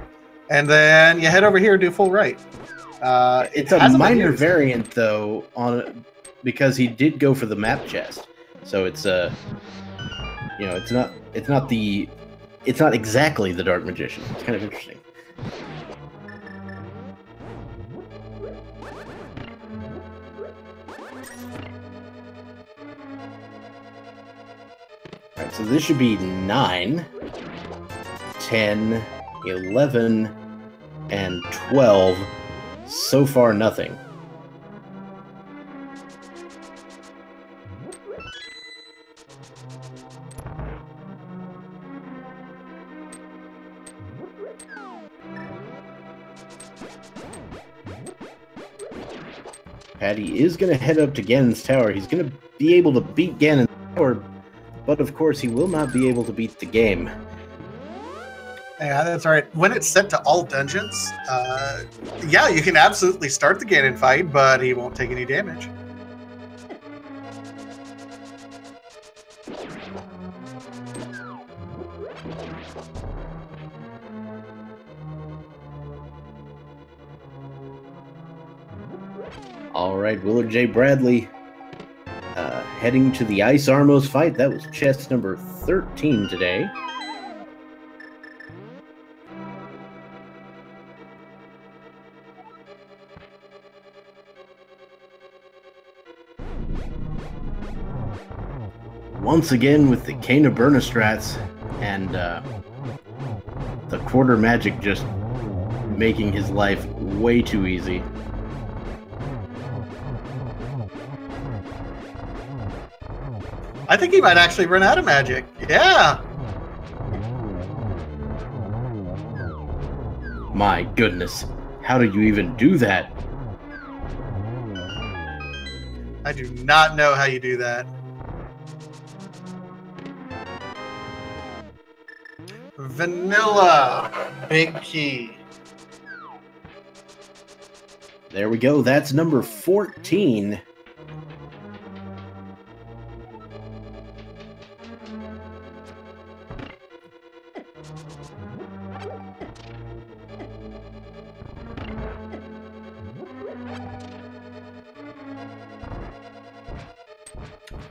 and then you head over here and do full right. It's a minor variant though because he did go for the map chest, so it's it's not exactly the Dark Magician. It's kind of interesting. Alright, so this should be 9, 10, 11, and 12. So far, nothing. Patty is going to head up to Ganon's tower. He's going to be able to beat Ganon's tower, but of course he will not be able to beat the game. Yeah, that's right. When it's set to all dungeons, yeah, you can absolutely start the Ganon fight, but he won't take any damage. All right, WillardJBradley heading to the Ice Armos fight. That was chest number 13 today. Once again with the Kana Burnistrats and the quarter magic just making his life way too easy. I think he might actually run out of magic. Yeah. My goodness. How do you even do that? I do not know how you do that. Vanilla. Big key. There we go. That's number 14.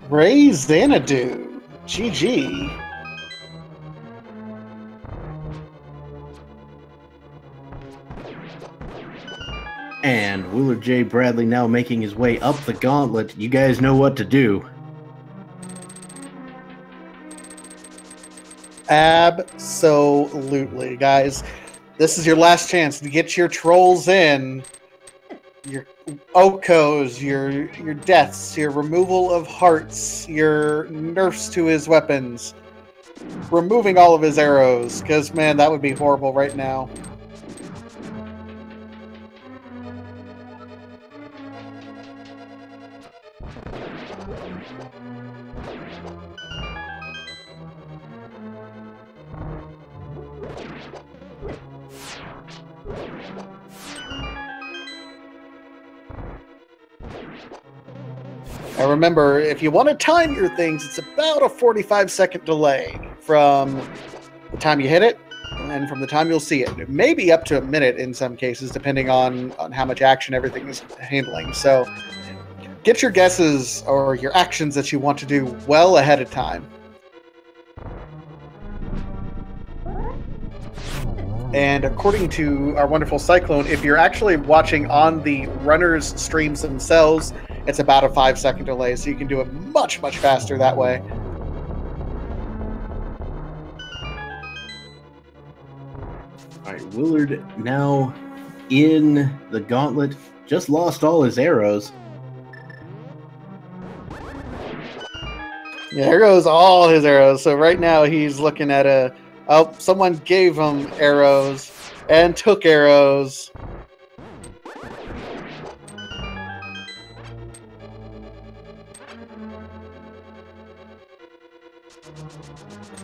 Ray Xanadu. GG. And WillardJBradley now making his way up the gauntlet. You guys know what to do. Absolutely, guys. This is your last chance to get your trolls in. Your Okos, your deaths, your removal of hearts, your nerfs to his weapons. Removing all of his arrows, because, man, that would be horrible right now. Now remember, if you want to time your things, it's about a 45-second delay from the time you hit it and from the time you'll see it. It may be up to a minute in some cases, depending on how much action everything is handling. So get your guesses or your actions that you want to do well ahead of time. And according to our wonderful Cyclone, if you're actually watching on the runners' streams themselves, it's about a 5-second delay, so you can do it much, much faster that way. All right, Willard now in the gauntlet. Just lost all his arrows. Yeah, there goes all his arrows. So right now he's looking at a... Oh, someone gave him arrows and took arrows.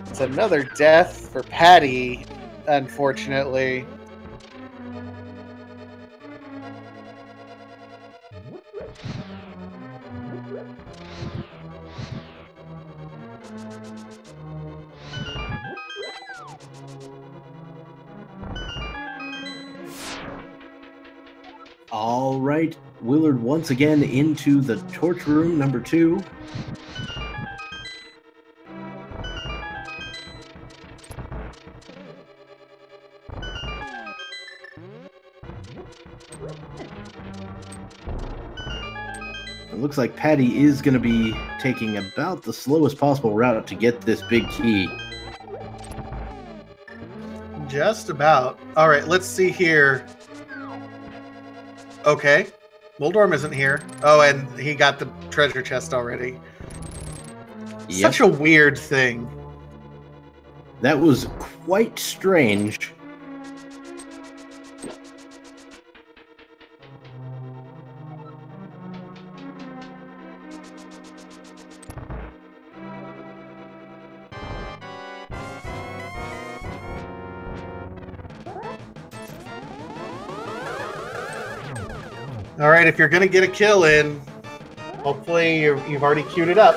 It's another death for Patty, unfortunately. All right, Willard once again into the torture room number 2. It looks like Patty is going to be taking about the slowest possible route to get this big key. Just about. All right, let's see here. Okay. Wildorm isn't here. Oh, and he got the treasure chest already. Yep. Such a weird thing. That was quite strange. All right, if you're going to get a kill in, hopefully you've already queued it up.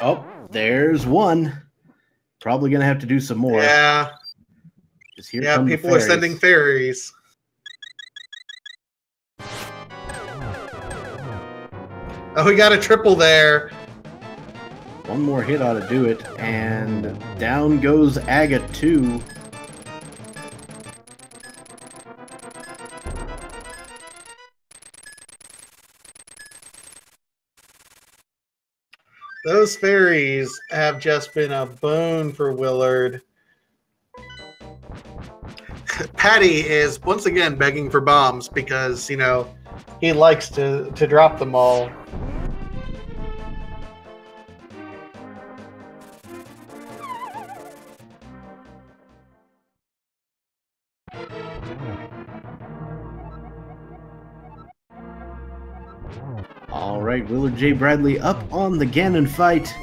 Oh, there's one. Probably going to have to do some more. Yeah, because here Yeah, come the people are fairies. sending fairies. Oh, we got a triple there. One more hit ought to do it, and down goes Aga 2. Those fairies have just been a boon for Willard. Patty is once again begging for bombs because, you know, he likes to drop them all. All right, WillardJBradley up on the Ganon fight.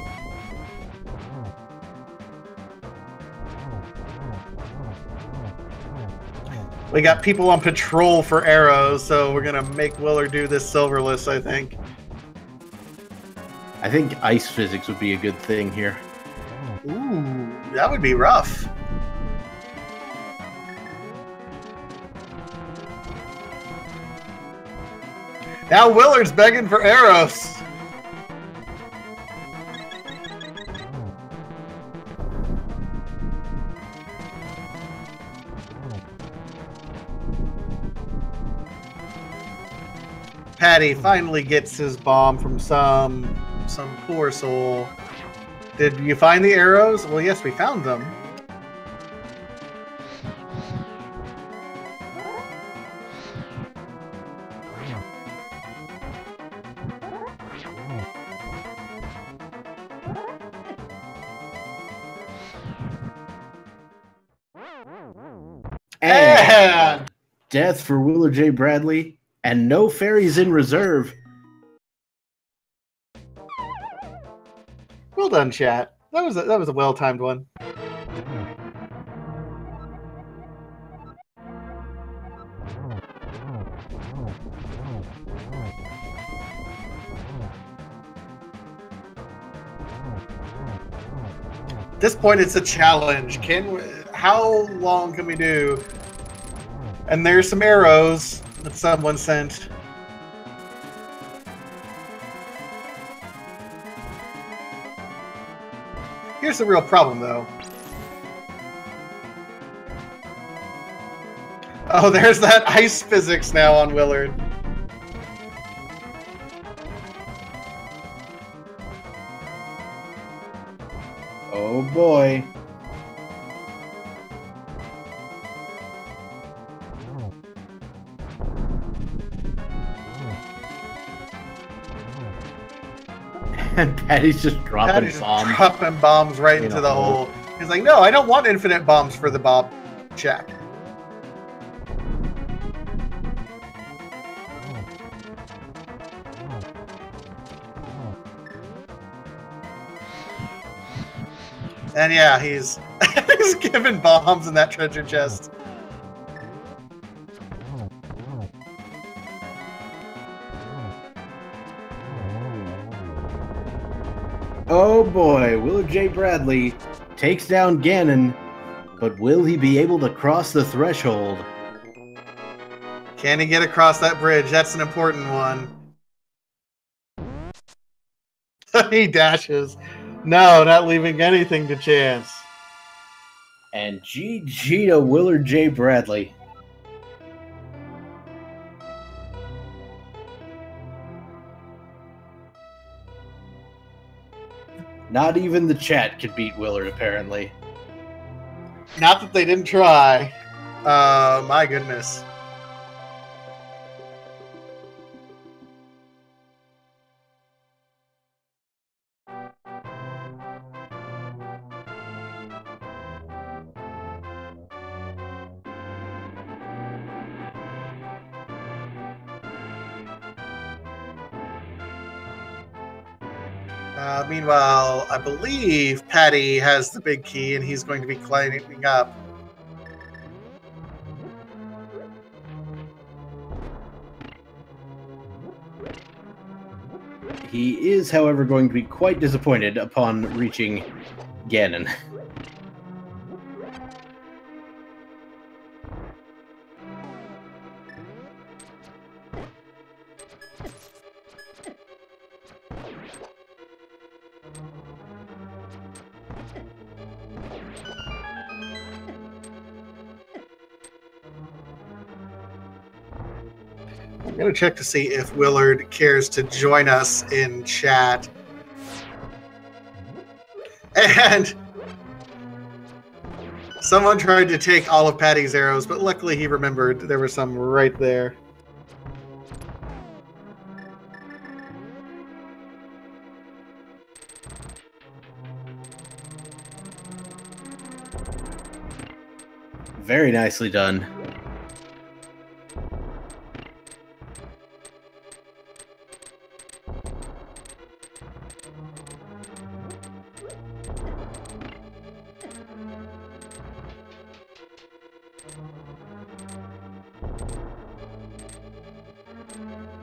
We got people on patrol for arrows, so we're going to make Willard do this silverless, I think. I think ice physics would be a good thing here. Ooh, that would be rough. Now Willard's begging for arrows. Patty finally gets his bomb from some poor soul. Did you find the arrows? Well, yes, we found them. And death for WillardJBradley, and no fairies in reserve. Well done, chat. That was a well-timed one. At this point, it's a challenge. How long can we do? And there's some arrows that someone sent. Here's the real problem, though. Oh, there's that ice physics now on Willard. Oh boy. And Patty's just dropping bombs. Dropping bombs right into the hole. He's like, no, I don't want infinite bombs for the Bob Shack. And yeah, he's he's giving bombs in that treasure chest. Oh boy, WillardJBradley takes down Ganon, but will he be able to cross the threshold? Can he get across that bridge? That's an important one. He dashes. No, not leaving anything to chance. And GG to WillardJBradley. Not even the chat could beat Willard, apparently. Not that they didn't try. My goodness. Meanwhile, I believe Patty has the big key and he's going to be climbing up. He is, however, going to be quite disappointed upon reaching Ganon. I'm going to check to see if Willard cares to join us in chat. And someone tried to take all of Patty's arrows, but luckily he remembered there were some right there. Very nicely done.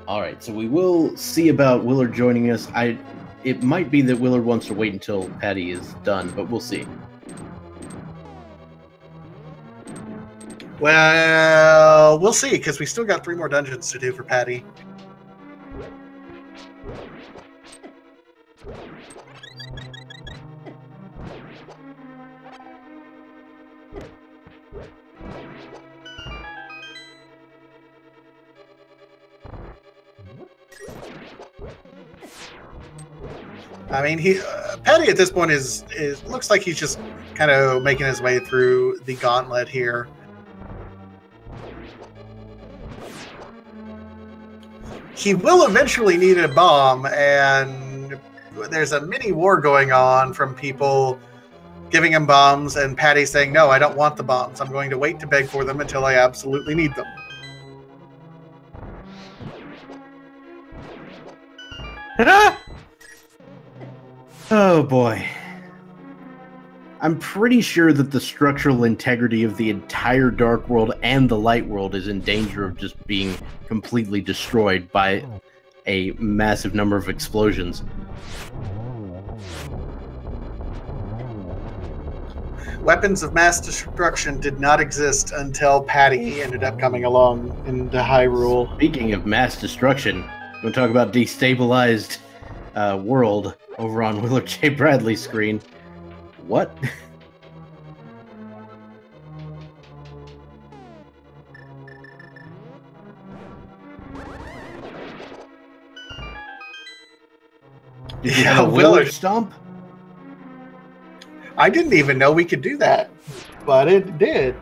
All right, so we will see about Willard joining us. It might be that Willard wants to wait until Patty is done, but we'll see. Well, we'll see, because we still got 3 more dungeons to do for Patty. I mean, Patty at this point is looks like he's just kind of making his way through the gauntlet here. He will eventually need a bomb, and there's a mini war going on from people giving him bombs, and Patty saying, no, I don't want the bombs. I'm going to wait to beg for them until I absolutely need them. Oh boy. I'm pretty sure that the structural integrity of the entire Dark World and the Light World is in danger of just being completely destroyed by a massive number of explosions. Weapons of mass destruction did not exist until Patty ended up coming along into Hyrule. Speaking of mass destruction, we're going to talk about destabilized world over on WillardJBradley's screen. What? Did you have a Willard stomp? I didn't even know we could do that, but it did.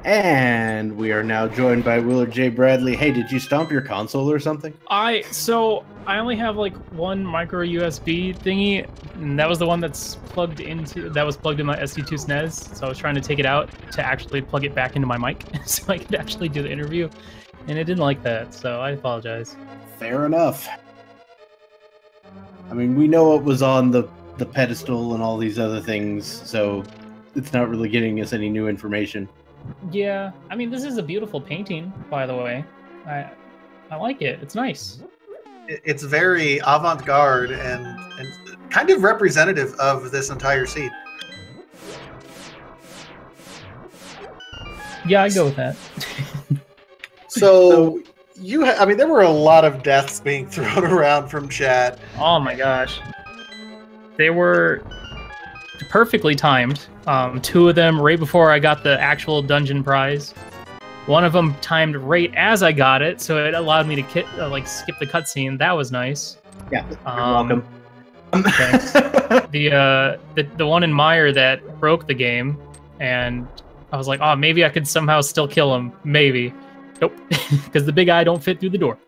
And we are now joined by WillardJBradley. Hey, did you stomp your console or something? I only have like one micro USB thingy, and that was the one that was plugged in my SD2 SNES. So I was trying to take it out to actually plug it back into my mic so I could actually do the interview, and it didn't like that. So I apologize. Fair enough. I mean, we know what was on the pedestal and all these other things, so it's not really getting us any new information. Yeah, I mean, this is a beautiful painting, by the way. I like it. It's nice. It's very avant-garde and kind of representative of this entire scene. Yeah, I go with that. So I mean, there were a lot of deaths being thrown around from chat. Oh my gosh. They were perfectly timed. 2 of them right before I got the actual dungeon prize. One of them timed right as I got it, so it allowed me to skip the cutscene. That was nice. Yeah, you're welcome. Thanks. The one in Meyer that broke the game, and I was like, oh, maybe I could somehow still kill him. Maybe. Nope, because the big eye don't fit through the door.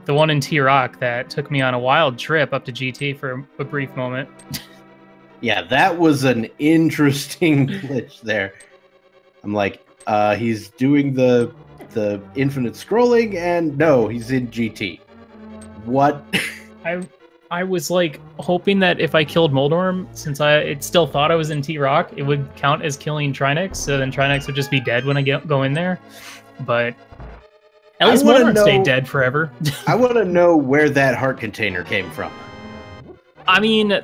The one in T-Rock that took me on a wild trip up to GT for a brief moment. Yeah, that was an interesting glitch there. I'm like, he's doing the infinite scrolling, and no, he's in GT. What? I was like hoping that if I killed Moldorm, since it still thought I was in T-Rock, it would count as killing Trinix, so then Trinix would just be dead when I go in there. But at least Moldorm stayed dead forever. I want to know where that heart container came from. I mean,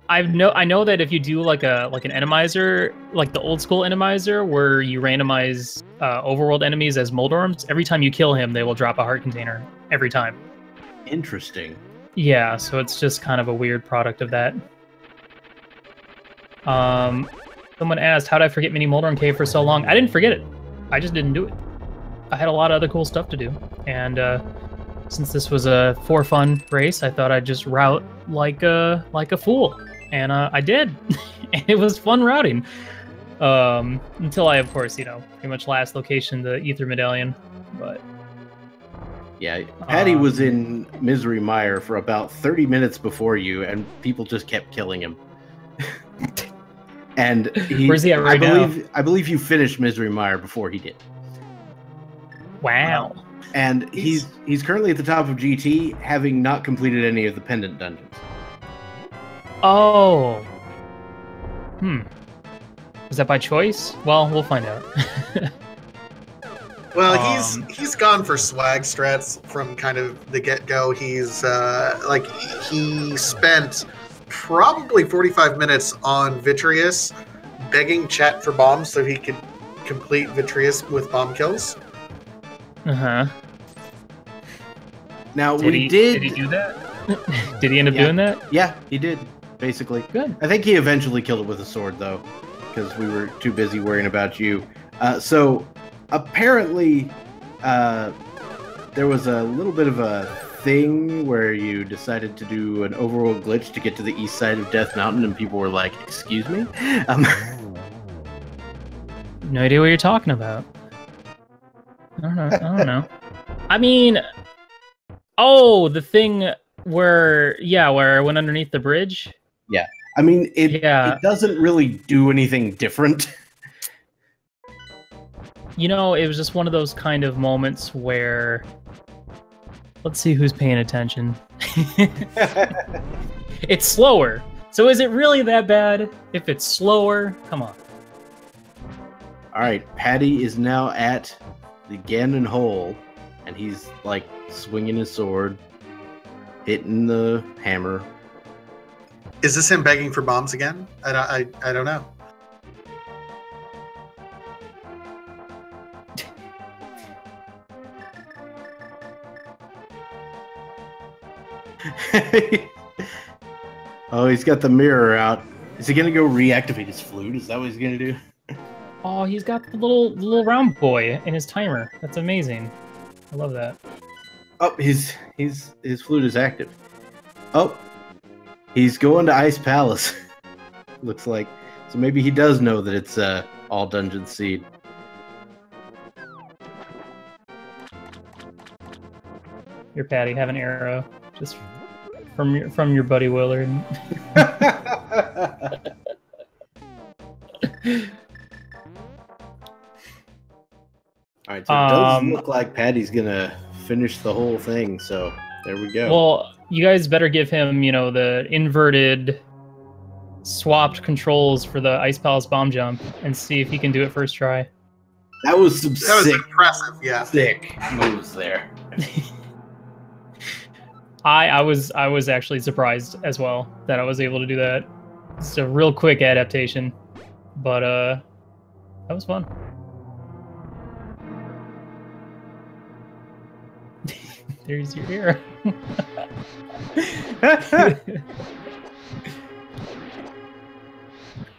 I know that if you do like an enemizer, like the old school enemizer, where you randomize overworld enemies as Moldorms, every time you kill him, they will drop a heart container every time. Interesting. Yeah, so it's just kind of a weird product of that. Someone asked, how did I forget Mini Moldorm Cave for so long? I didn't forget it. I just didn't do it. I had a lot of other cool stuff to do. And since this was a for fun race, I thought I'd just route like a fool. And I did. And it was fun routing. Until I, of course, pretty much last location, the Ether Medallion. But yeah, Patty was in Misery Mire for about 30 minutes before you, and people just kept killing him. And where's he at right now? I believe you finished Misery Mire before he did. Wow. And he's currently at the top of GT, having not completed any of the pendant dungeons. Oh. Is that by choice? Well, we'll find out. Well, he's gone for swag strats from kind of the get-go. He's he spent probably 45 minutes on Vitreous, begging chat for bombs so he could complete Vitreous with bomb kills. Uh-huh. Now, did he do that? Did he end up doing that? Yeah, he did, basically. Good. I think he eventually killed it with a sword, though, because we were too busy worrying about you. So, apparently, there was a little bit of a thing where you decided to do an overworld glitch to get to the east side of Death Mountain, and people were like, excuse me? No idea what you're talking about. I don't know. I mean, oh, the thing where I went underneath the bridge? Yeah. I mean, it doesn't really do anything different. It was just one of those kind of moments where, let's see who's paying attention. It's slower. So is it really that bad if it's slower? Come on. All right, Patty is now at the Ganon hole, and he's like swinging his sword, hitting the hammer. Is this him begging for bombs again? I don't know. Oh, he's got the mirror out. Is he gonna go reactivate his flute? Is that what he's gonna do? Oh, he's got the little round boy in his timer. That's amazing. I love that. Oh, his flute is active. Oh, he's going to Ice Palace. Looks like. So maybe he does know that it's all Dungeon Seed. Here, Patty, have an arrow. Just from your buddy Willard. All right, so it does look like Patty's gonna finish the whole thing. So there we go. Well, you guys better give him, the inverted, swapped controls for the Ice Palace bomb jump, and see if he can do it first try. That was impressive. Yeah, sick moves there. I was actually surprised as well that I was able to do that. It's a real quick adaptation, but that was fun. There's your arrow.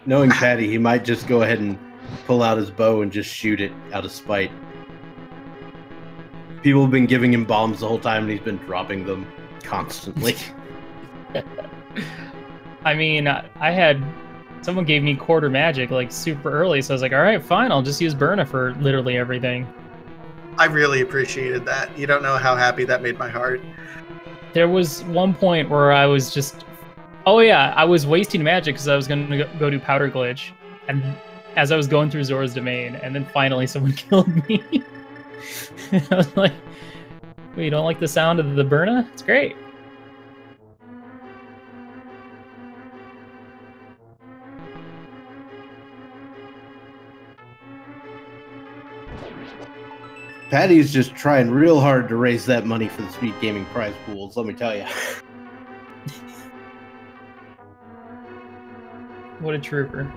Knowing Patty, he might just go ahead and pull out his bow and just shoot it out of spite. People have been giving him bombs the whole time, and he's been dropping them constantly. I mean, someone gave me quarter magic like super early, so I was like, all right, fine, I'll just use Burna for literally everything. I really appreciated that. You don't know how happy that made my heart. There was one point where I was just, I was wasting magic because I was going to go do Powder Glitch, and as I was going through Zora's Domain, and then finally someone killed me. I was like, wait, you don't like the sound of the Burna? It's great. Patty's just trying real hard to raise that money for the Speed Gaming prize pools, let me tell you. What a trooper.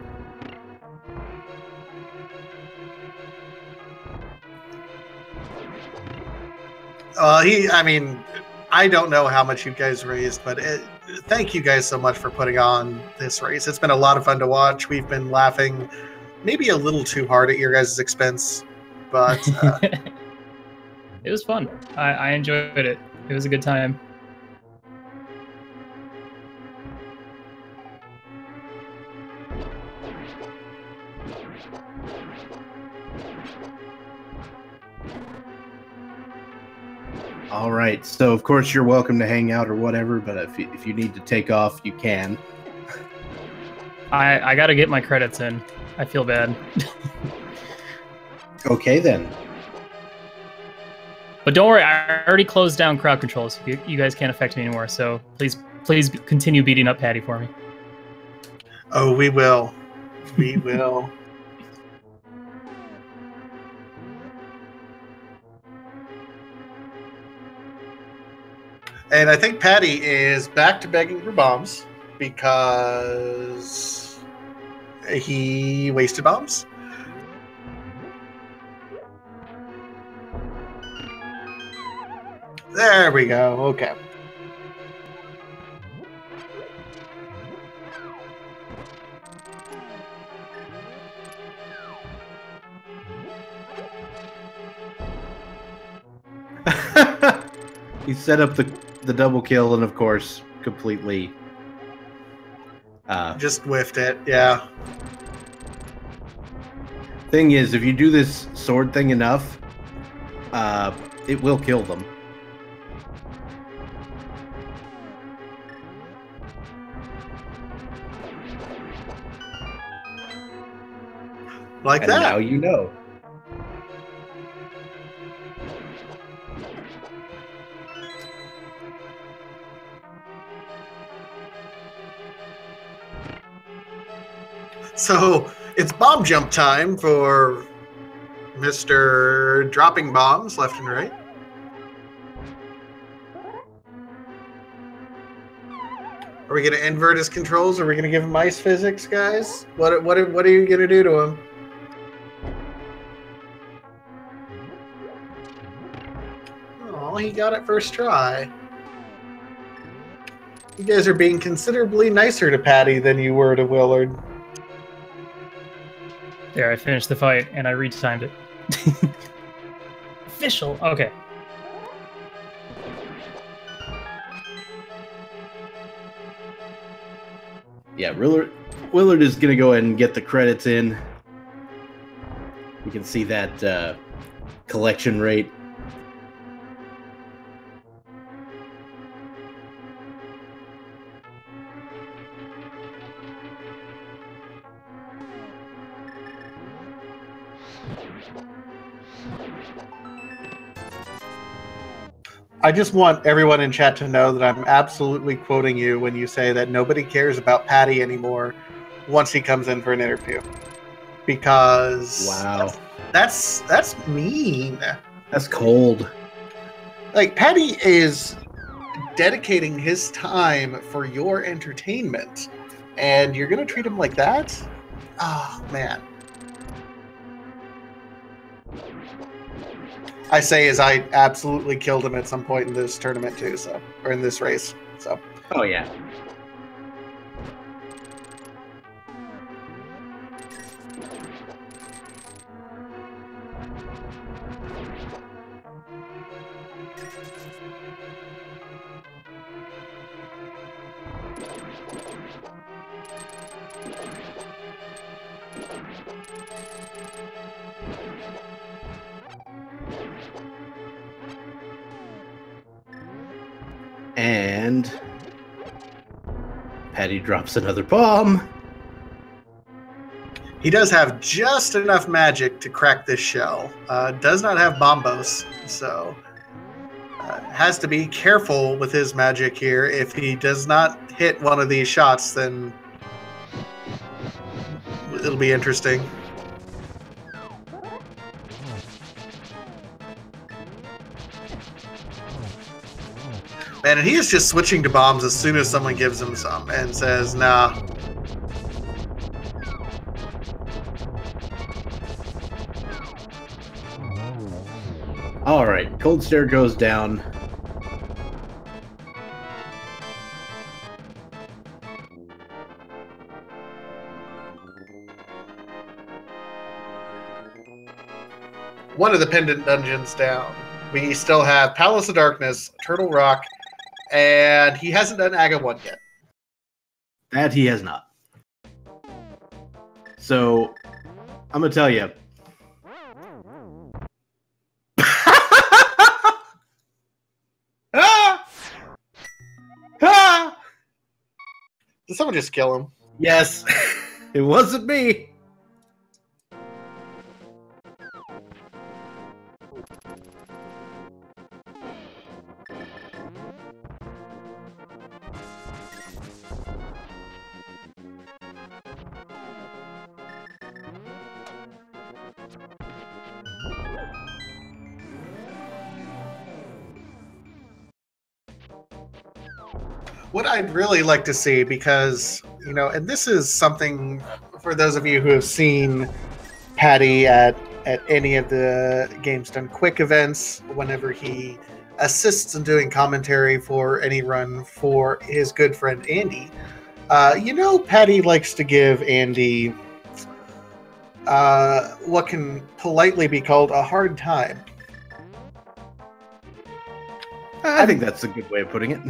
I don't know how much you guys raised, but thank you guys so much for putting on this race. It's been a lot of fun to watch. We've been laughing maybe a little too hard at your guys' expense, but it was fun. I enjoyed it. It was a good time. All right, so of course you're welcome to hang out or whatever, but if you need to take off, you can. I got to get my credits in. I feel bad. Okay, then. But don't worry, I already closed down crowd control, so you guys can't affect me anymore. So please continue beating up Patty for me. Oh, we will. We will. And I think Patty is back to begging for bombs because he wasted bombs. There we go. Okay. He set up the double kill and of course completely Just whiffed it. Yeah. Thing is, if you do this sword thing enough, it will kill them. Like And that. now you know. So it's bomb jump time for Mr. Dropping Bombs left and right. Are we going to invert his controls? Are we going to give him ice physics, guys? What are you going to do to him? Oh, he got it first try. You guys are being considerably nicer to Patty than you were to Willard. There, I finished the fight, and I retimed it. Official. Okay. Yeah, Willard is going to go ahead and get the credits in. We can see that collection rate. I just want everyone in chat to know that I'm absolutely quoting you when you say that nobody cares about Patty anymore once he comes in for an interview. Because Wow. that's mean. That's cold. Like, Patty is dedicating his time for your entertainment, and you're going to treat him like that? Oh, man. I say as I absolutely killed him at some point in this tournament too, so, or in this race. So. Oh yeah. And Patty drops another bomb. He does have just enough magic to crack this shell. Does not have bombos, so has to be careful with his magic here. If he does not hit one of these shots, then it'll be interesting. Man, and he is just switching to bombs as soon as someone gives him some and says, nah. All right, Cold Stare goes down. one of the pendant dungeons down. We still have Palace of Darkness, Turtle Rock, and he hasn't done Aga 1 yet. That he has not. So, I'm going to tell you. Did someone just kill him? Yes. It wasn't me. What I'd really like to see, because, you know, and this is something for those of you who have seen Patty at any of the Games Done Quick events, whenever he assists in doing commentary for any run for his good friend Andy, you know, Patty likes to give Andy what can politely be called a hard time. I think that's a good way of putting it.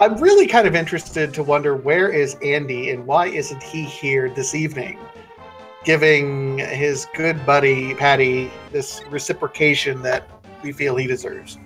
I'm really kind of interested to wonder, where is Andy and why isn't he here this evening, giving his good buddy Patty this reciprocation that we feel he deserves.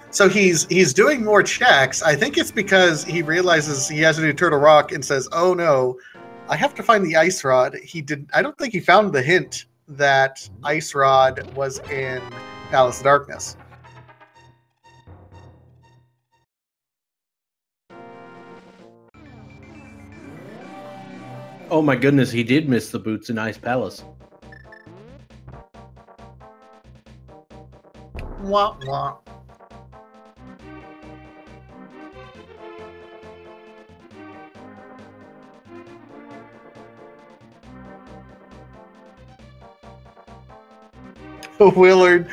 So he's doing more checks. I think it's because he realizes he has to do Turtle Rock and says, "Oh no, I have to find the ice rod." I don't think he found the hint that ice rod was in Palace of Darkness. Oh my goodness, he did miss the boots in Ice Palace. Wah, wah. Willard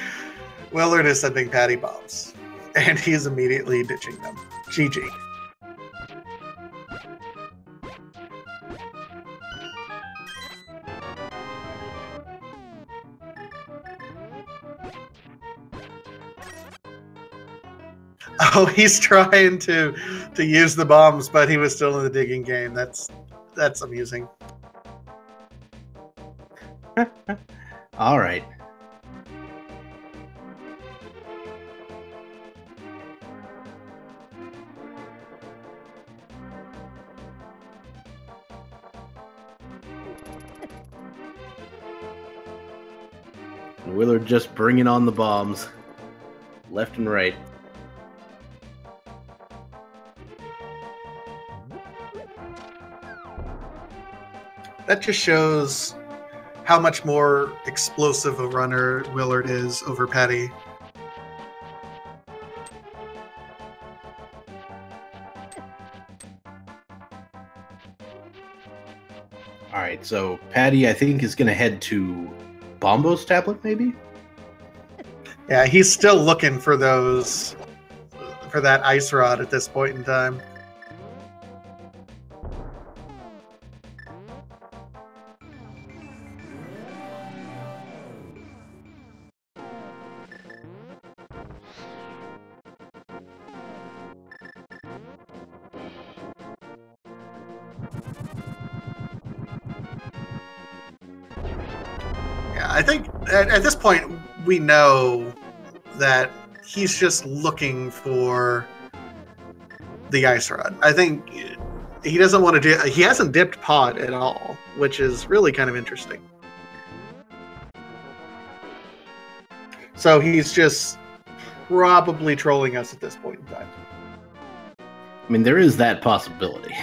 is sending Patty bombs, and he's immediately ditching them. GG. Oh, he's trying to use the bombs, but he was still in the digging game. That's amusing. All right. Willard just bringing on the bombs, left and right. That just shows how much more explosive a runner Willard is over Patty. All right, so Patty, I think, is going to head to Bombo's tablet, maybe? Yeah, he's still looking for that ice rod at this point in time. Yeah, I think at this point we know that he's just looking for the ice rod. I think he doesn't want to he hasn't dipped Pod at all, which is really kind of interesting. So he's just probably trolling us at this point in time. I mean, there is that possibility.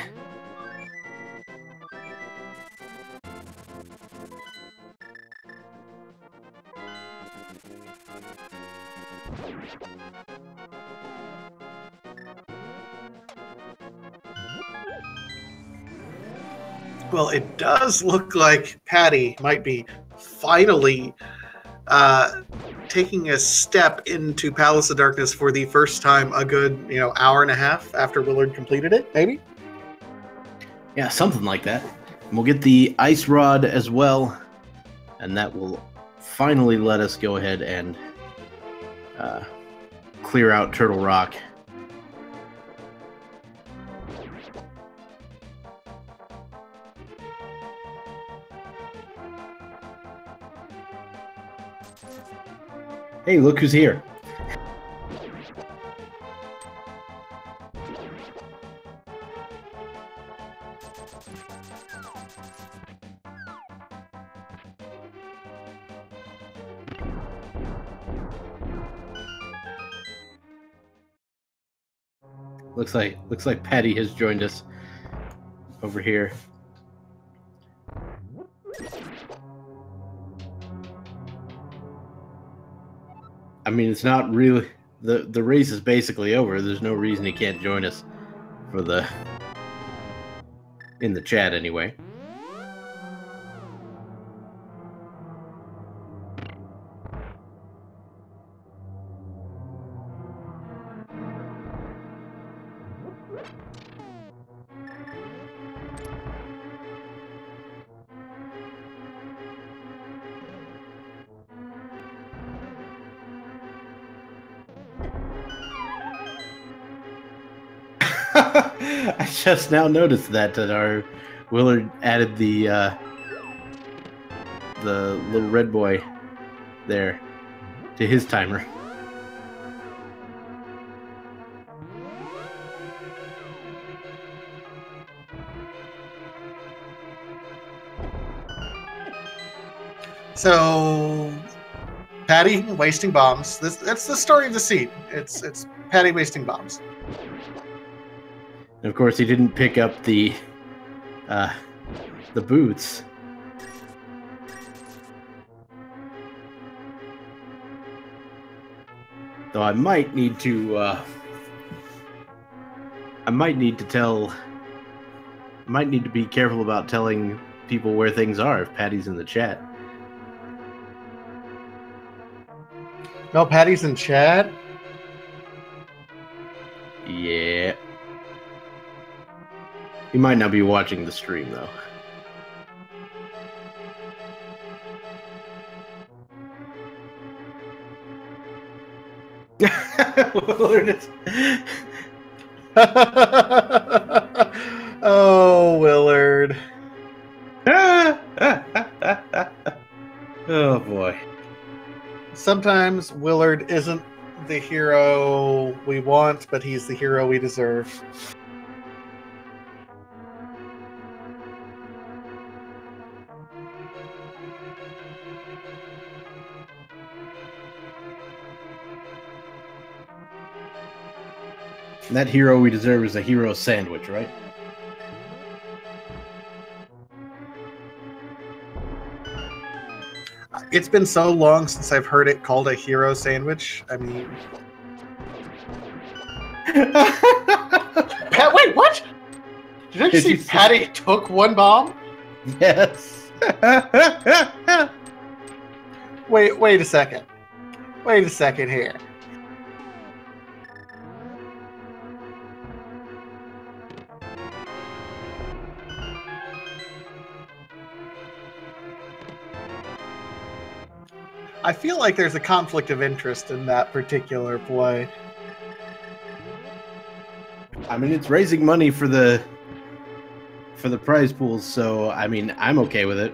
Well, it does look like Patty might be finally taking a step into Palace of Darkness for the first time a good, hour and a half after Willard completed it, maybe? Yeah, something like that. And we'll get the ice rod as well, and that will finally let us go ahead and clear out Turtle Rock. Hey, look who's here. Looks like Patty has joined us over here. I mean, it's not really the race is basically over. There's no reason he can't join us for in the chat anyway. I just now noticed that our Willard added the little red boy there to his timer. So, Patty wasting bombs. That's the story of the scene. It's Patty wasting bombs. And of course, he didn't pick up the boots. Though I might need to be careful about telling people where things are if Patty's in the chat. No, Patty's in chat? Yeah. He might not be watching the stream, though. Oh, Willard. Oh, boy. Sometimes Willard isn't the hero we want, but he's the hero we deserve. That hero we deserve is a hero sandwich, right? It's been so long since I've heard it called a hero sandwich. I mean... Wait, what? Did you see Patty took one bomb? Yes. Wait a second. Wait a second here. I feel like there's a conflict of interest in that particular play. I mean, it's raising money for the prize pools, so I mean, I'm okay with it.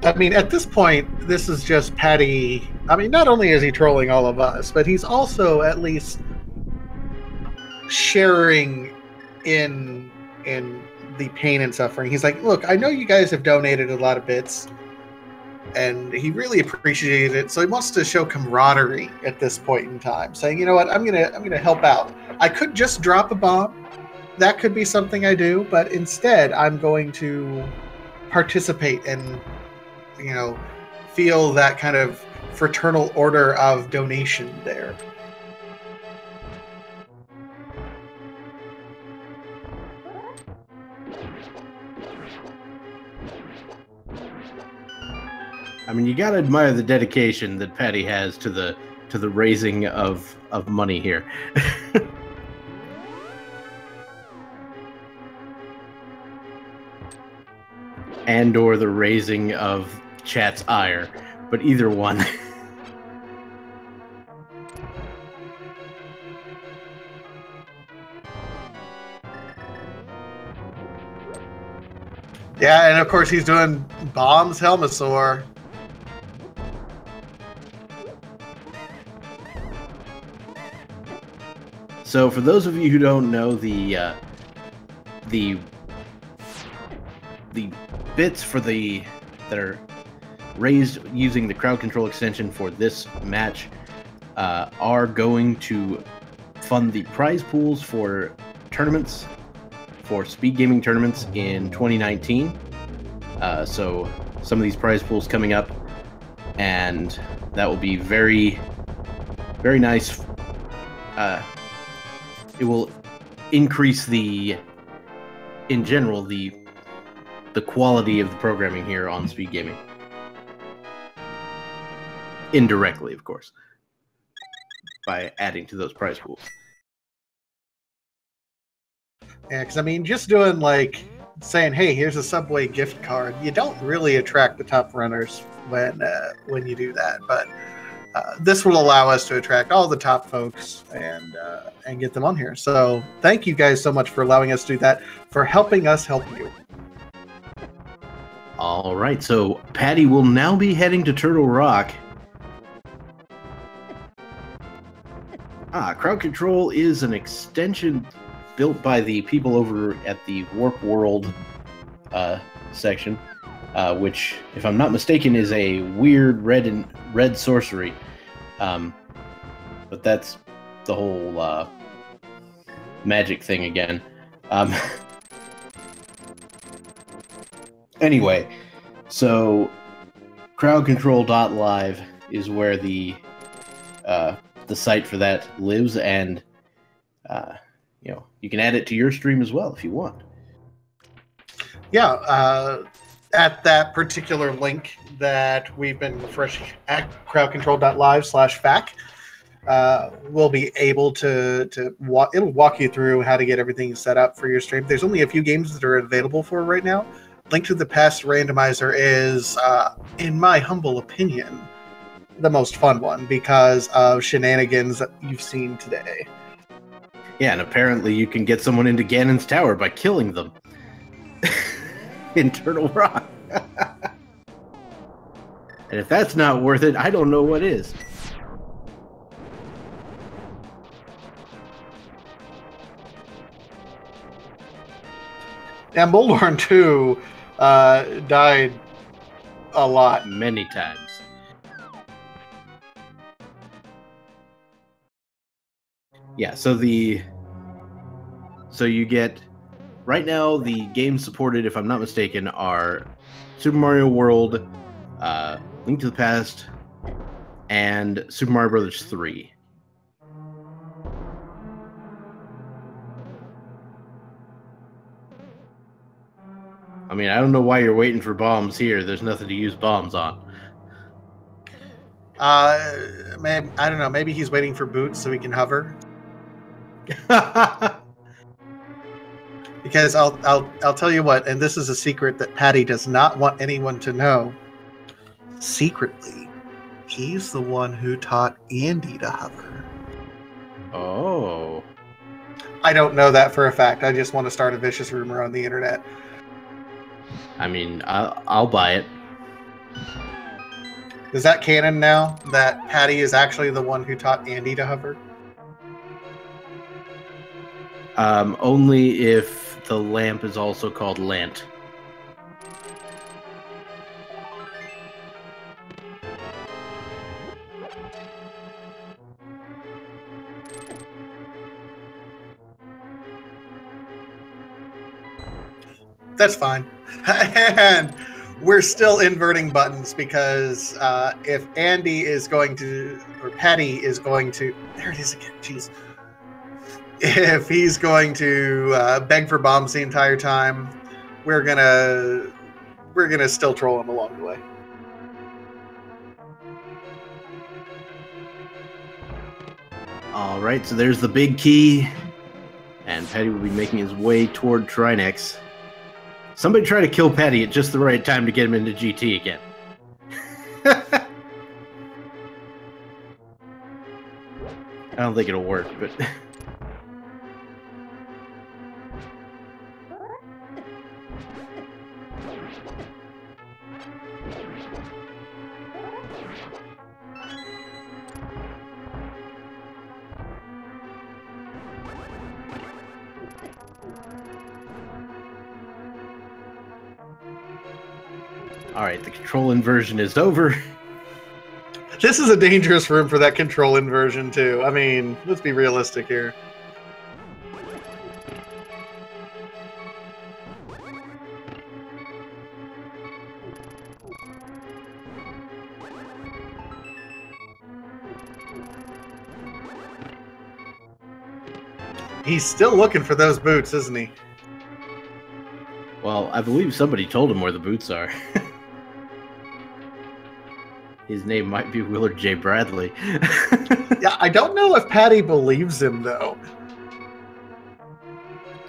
I mean, at this point, this is just Patty I mean, not only is he trolling all of us, but he's also at least sharing in the pain and suffering. He's like, look, I know you guys have donated a lot of bits, and he really appreciated it. So he wants to show camaraderie at this point in time, saying, you know what, I'm gonna help out. I could just drop a bomb. That could be something I do, but instead I'm going to participate and, you know, feel that kind of fraternal order of donation there. I mean, you gotta admire the dedication that Patty has to the raising of money here. And or the raising of chat's ire, but either one. Yeah, and of course he's doing bombs Helmasaur. So for those of you who don't know, the bits for that are raised using the crowd control extension for this match are going to fund the prize pools for tournaments, for speed gaming tournaments in 2019. So some of these prize pools coming up, and that will be very, very nice. It will increase in general, the quality of the programming here on speed gaming. Indirectly, of course, by adding to those prize pools. Yeah, because I mean, just doing like saying, "Hey, here's a Subway gift card," you don't really attract the top runners when you do that. But this will allow us to attract all the top folks and get them on here. So thank you guys so much for allowing us to do that, for helping us help you. All right, so Patty will now be heading to Turtle Rock. Crowd Control is an extension built by the people over at the Warp World section, which, if I'm not mistaken, is a weird red sorcery. But that's the whole magic thing again. Anyway, so crowdcontrol.live is where the site for that lives, and you know, you can add it to your stream as well if you want. Yeah, at that particular link that we've been refreshing at crowdcontrol.live/fac, we'll be able to it'll walk you through how to get everything set up for your stream. There's only a few games that are available for right now. Link to the Past randomizer is, in my humble opinion, the most fun one because of shenanigans that you've seen today. Yeah, and apparently you can get someone into Ganon's tower by killing them in Turtle Rock. And if that's not worth it, I don't know what is. And Bullhorn 2 died a lot. Many times. Yeah, so you get, right now the games supported, if I'm not mistaken, are Super Mario World, Link to the Past, and Super Mario Brothers 3. I mean, I don't know why you're waiting for bombs here. There's nothing to use bombs on. Man, I don't know. Maybe he's waiting for boots so he can hover. Because I'll tell you what, and this is a secret that Patty does not want anyone to know. Secretly, he's the one who taught Andy to hover. Oh. I don't know that for a fact. I just want to start a vicious rumor on the internet. I mean, I'll buy it. Is that canon now? That Patty is actually the one who taught Andy to hover? Only if the lamp is also called Lant. That's fine. And we're still inverting buttons because if Andy is going to, or Patty is going to, there it is again, jeez. If he's going to beg for bombs the entire time, we're gonna still troll him along the way. All right, so there's the big key, and Patty will be making his way toward Trinex. Somebody try to kill Patty at just the right time to get him into GT again. I don't think it'll work, but... Alright, the control inversion is over. This is a dangerous room for that control inversion, too. I mean, let's be realistic here. He's still looking for those boots, isn't he? Well, I believe somebody told him where the boots are. His name might be WillardJBradley. Yeah, I don't know if Patty believes him, though.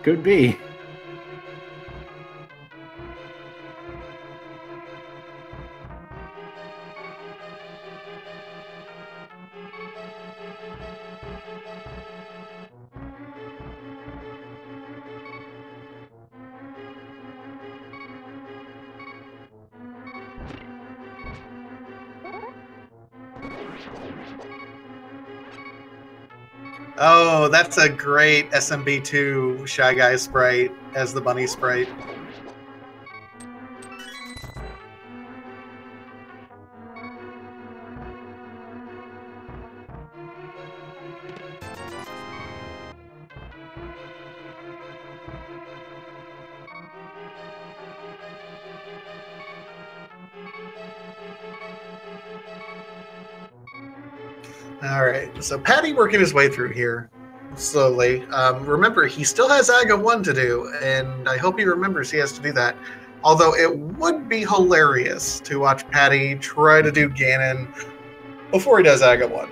Could be. Oh, that's a great SMB2 Shy Guy sprite as the bunny sprite. All right, so Patty working his way through here slowly. Remember, he still has AGA 1 to do, and I hope he remembers he has to do that. Although it would be hilarious to watch Patty try to do Ganon before he does AGA 1.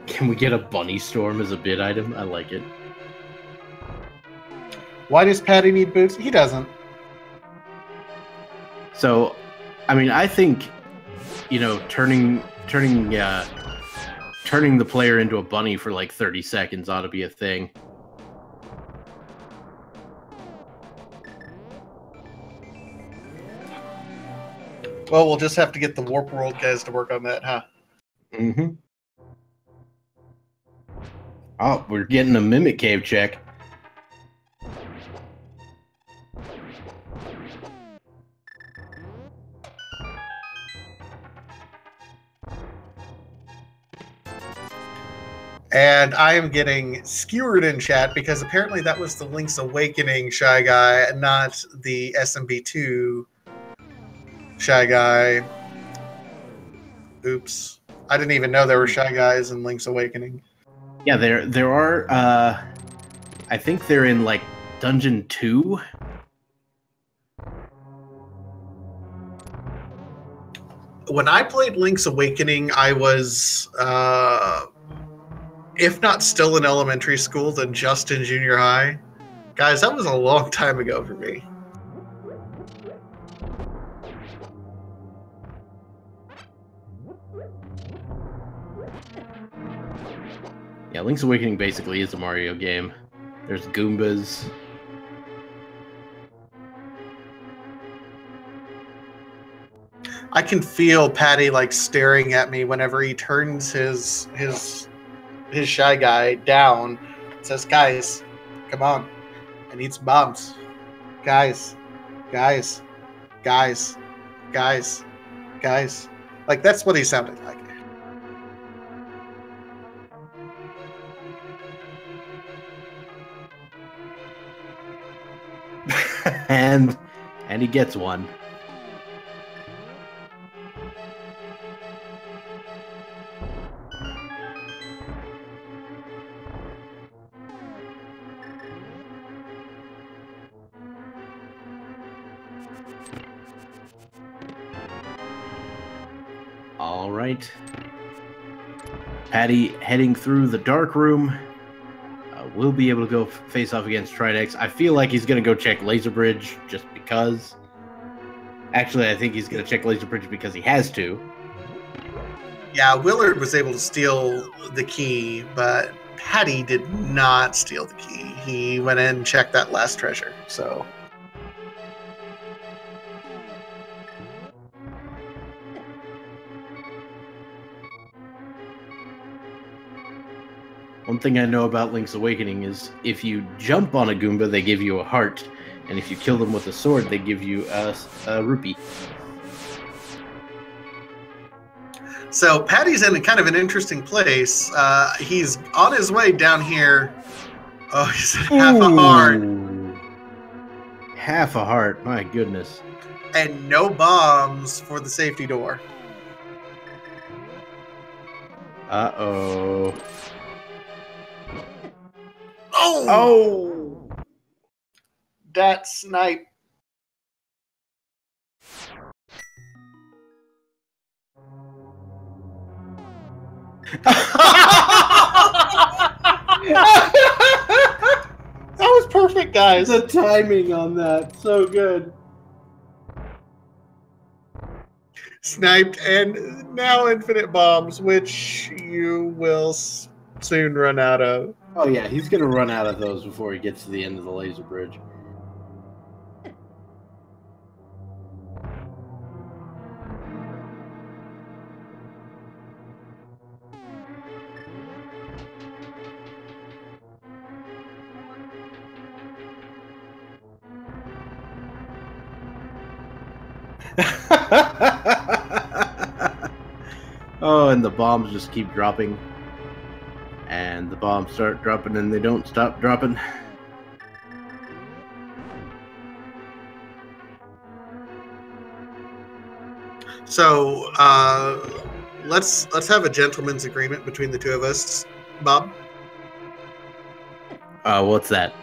Can we get a bunny storm as a bid item? I like it. Why does Patty need boots? He doesn't. So, I mean, I think, you know, turning the player into a bunny for like 30 seconds ought to be a thing. Well, we'll just have to get the Warp World guys to work on that, huh? Mm-hmm. Oh, we're getting a Mimic Cave check. And I am getting skewered in chat because apparently that was the Link's Awakening Shy Guy, not the SMB2 Shy Guy. Oops. I didn't even know there were Shy Guys in Link's Awakening. Yeah, there are, I think they're in, like, Dungeon 2. When I played Link's Awakening, I was, if not still in elementary school, then just in junior high. Guys, that was a long time ago for me. Yeah, Link's Awakening basically is a Mario game. There's Goombas. I can feel Patty like staring at me whenever he turns his Shy Guy down and says, "Guys, come on, I need some bombs. Guys, guys, guys, guys, guys." Like that's what he sounded like. and he gets one. All right. Patty heading through the dark room. We'll be able to go face off against Tridex. I feel like he's going to go check Laser Bridge just because. Actually, I think he's going to check Laser Bridge because he has to. Yeah, Willard was able to steal the key, but Patty did not steal the key. He went in and checked that last treasure, so... One thing I know about Link's Awakening is if you jump on a Goomba, they give you a heart. And if you kill them with a sword, they give you a rupee. So Patty's in kind of an interesting place. He's on his way down here. Oh, he's at half a heart. Half a heart, my goodness. And no bombs for the safety door. Uh-oh. Oh! That snipe. That was perfect, guys. The timing on that, so good. Sniped, and now infinite bombs, which you will soon run out of. Oh yeah, he's gonna run out of those before he gets to the end of the laser bridge. Oh, and the bombs just keep dropping. And the bombs start dropping and they don't stop dropping. So let's have a gentleman's agreement between the two of us, Bob. What's that?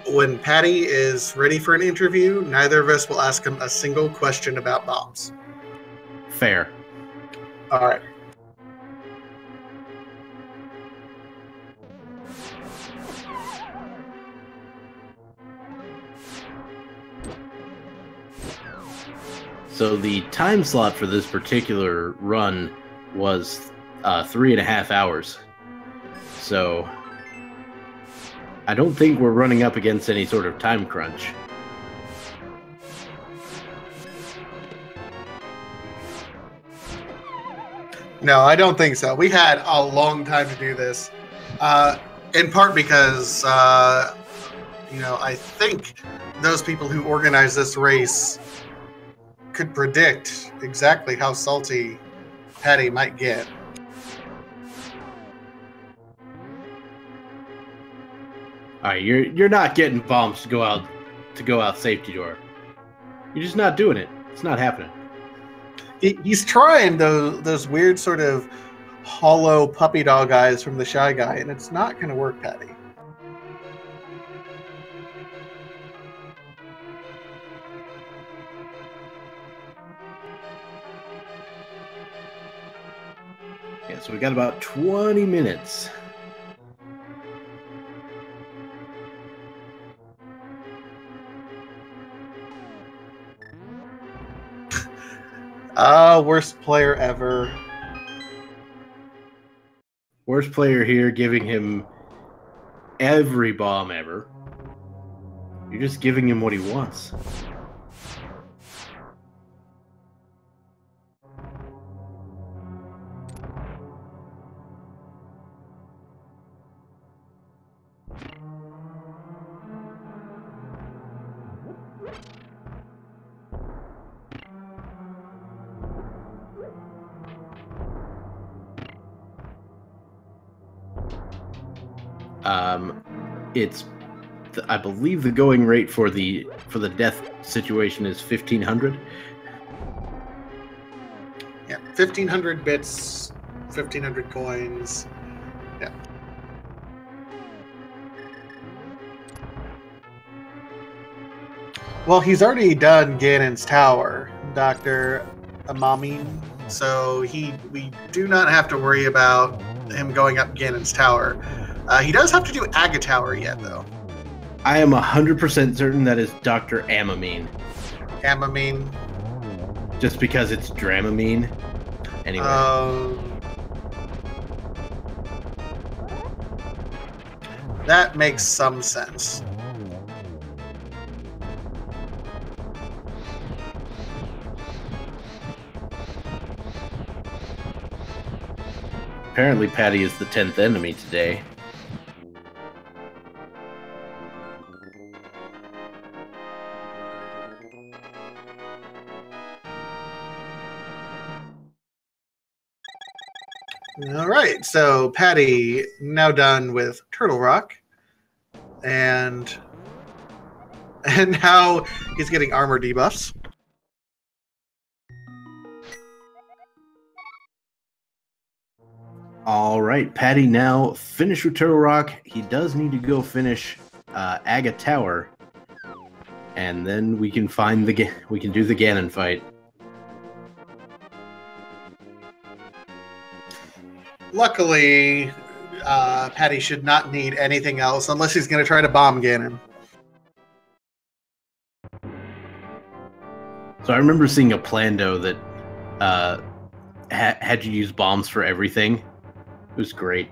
When Patty is ready for an interview, neither of us will ask him a single question about bombs. Fair. All right. So the time slot for this particular run was 3.5 hours. So I don't think we're running up against any sort of time crunch. No, I don't think so. We had a long time to do this, in part because, I think those people who organized this race could predict exactly how salty Patty might get. All right, you're not getting bombs to go out safety door. You're just not doing it. It's not happening. He's trying those weird sort of hollow puppy dog eyes from the Shy Guy, and it's not going to work, Patty. Yeah, so we got about 20 minutes. Worst player ever. Worst player here, giving him every bomb ever. You're just giving him what he wants. It's, I believe the going rate for the death situation is 1,500. Yeah, 1,500 bits, 1,500 coins. Yeah. Well, he's already done Ganon's Tower, Dr. Amami, so we do not have to worry about him going up Ganon's Tower. He does have to do Aga Tower yet, though. I am 100% certain that is Dr. Amamine. Amamine. Just because it's Dramamine. Anyway. That makes some sense. Apparently Patty is the 10th enemy today. All right, so Patty now done with Turtle Rock, and now he's getting armor debuffs. All right, Patty now finished with Turtle Rock. He does need to go finish Aga Tower, and then we can find we can do the Ganon fight. Luckily, Patty should not need anything else unless he's going to try to bomb Ganon. So I remember seeing a Plando that had you use bombs for everything. It was great.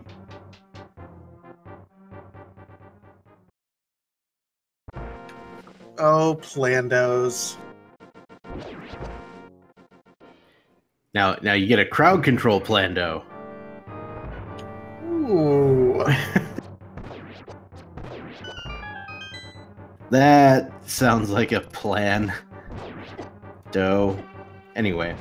Oh, Plandos. Now you get a crowd control Plando. Ooh. That sounds like a plan. Doe. Anyway.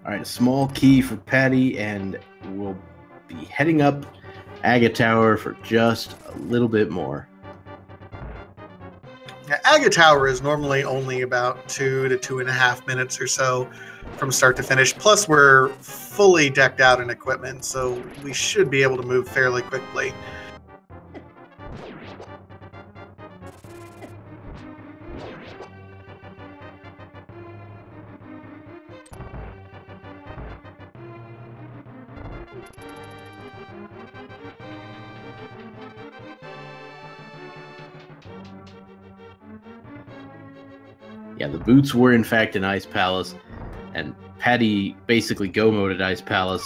Alright, small key for Patty, and we'll be heading up Aga Tower for just a little bit more. Yeah, Aga Tower is normally only about 2 to 2.5 minutes or so from start to finish. Plus, we're fully decked out in equipment, so we should be able to move fairly quickly. Yeah, the boots were in fact in Ice Palace, and Patty basically go-moded Ice Palace.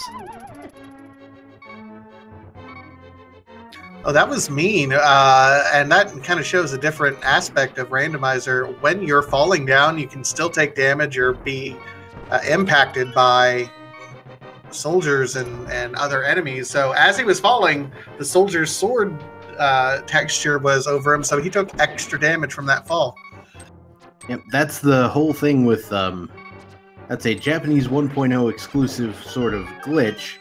Oh, that was mean, and that kind of shows a different aspect of Randomizer. When you're falling down, you can still take damage or be impacted by soldiers and other enemies. So as he was falling, the soldier's sword texture was over him, so he took extra damage from that fall. Yep, that's the whole thing with, that's a Japanese 1.0 exclusive sort of glitch.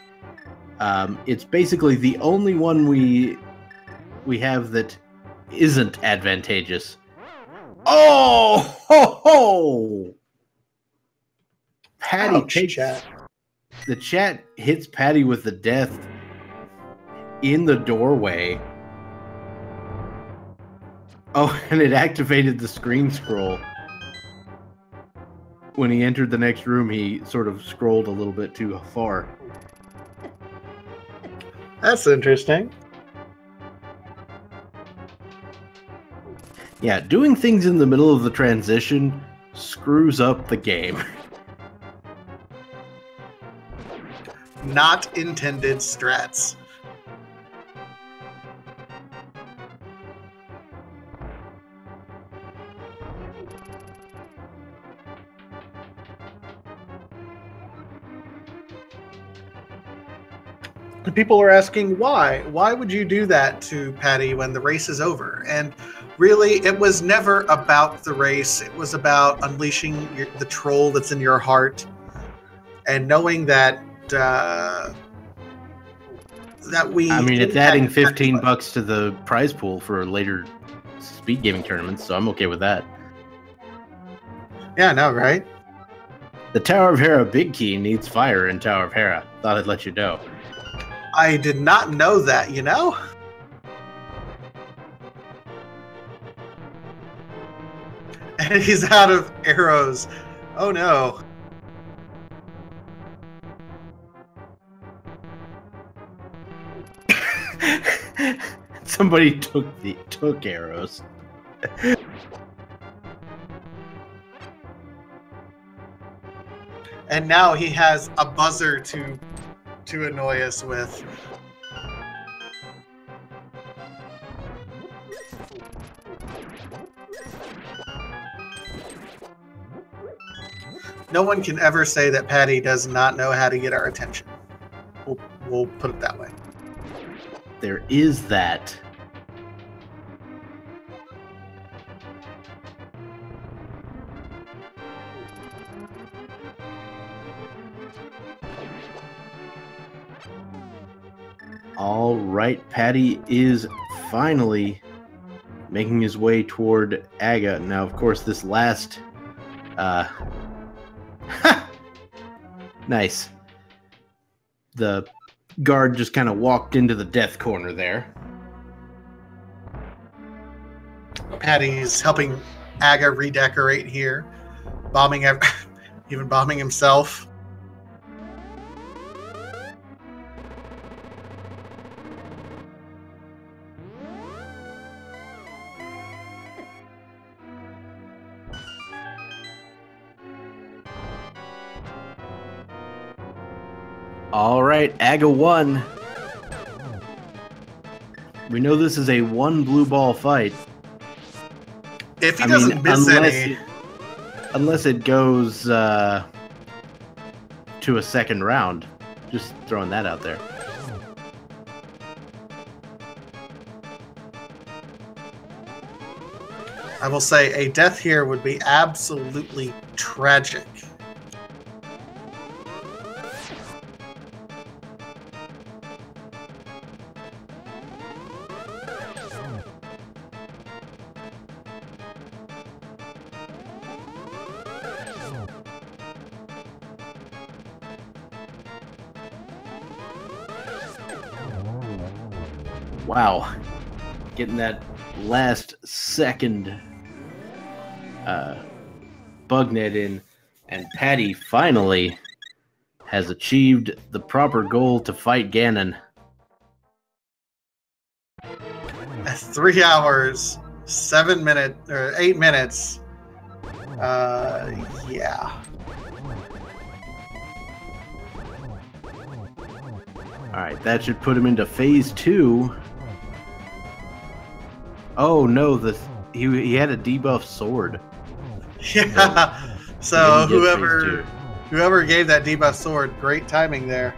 It's basically the only one we have that isn't advantageous. Oh! Ho, ho! Patty takes... Chat. The chat hits Patty with the death in the doorway. Oh, and it activated the screen scroll. When he entered the next room, he sort of scrolled a little bit too far. That's interesting. Yeah, doing things in the middle of the transition screws up the game. not intended strats. People are asking why. Why would you do that to Patty when the race is over? And really, it was never about the race. It was about unleashing the troll that's in your heart and knowing that we. I mean, it's adding $15 to the prize pool for later speed gaming tournaments, so I'm okay with that. Yeah, no, right? The Tower of Hera big key needs fire in Tower of Hera. Thought I'd let you know. I did not know that, you know? And he's out of arrows. Oh no. Somebody took arrows. And now he has a buzzer to annoy us with. No one can ever say that Patty does not know how to get our attention. We'll put it that way. There is that. All right, Patty is finally making his way toward Aga. Now, of course, this last... Nice. The guard just kind of walked into the death corner there. Patty's helping Aga redecorate here, even bombing himself. All right, Aga won. We know this is a one blue ball fight. If he doesn't miss any. Unless it goes to a second round. Just throwing that out there. I will say a death here would be absolutely tragic. Wow. Getting that last second bug net in, and Patty finally has achieved the proper goal to fight Ganon. 3 hours, 7 minutes, or 8 minutes. Yeah. Alright, that should put him into phase 2. Oh no, he had a debuff sword. Yeah. So whoever gave that debuff sword, great timing there.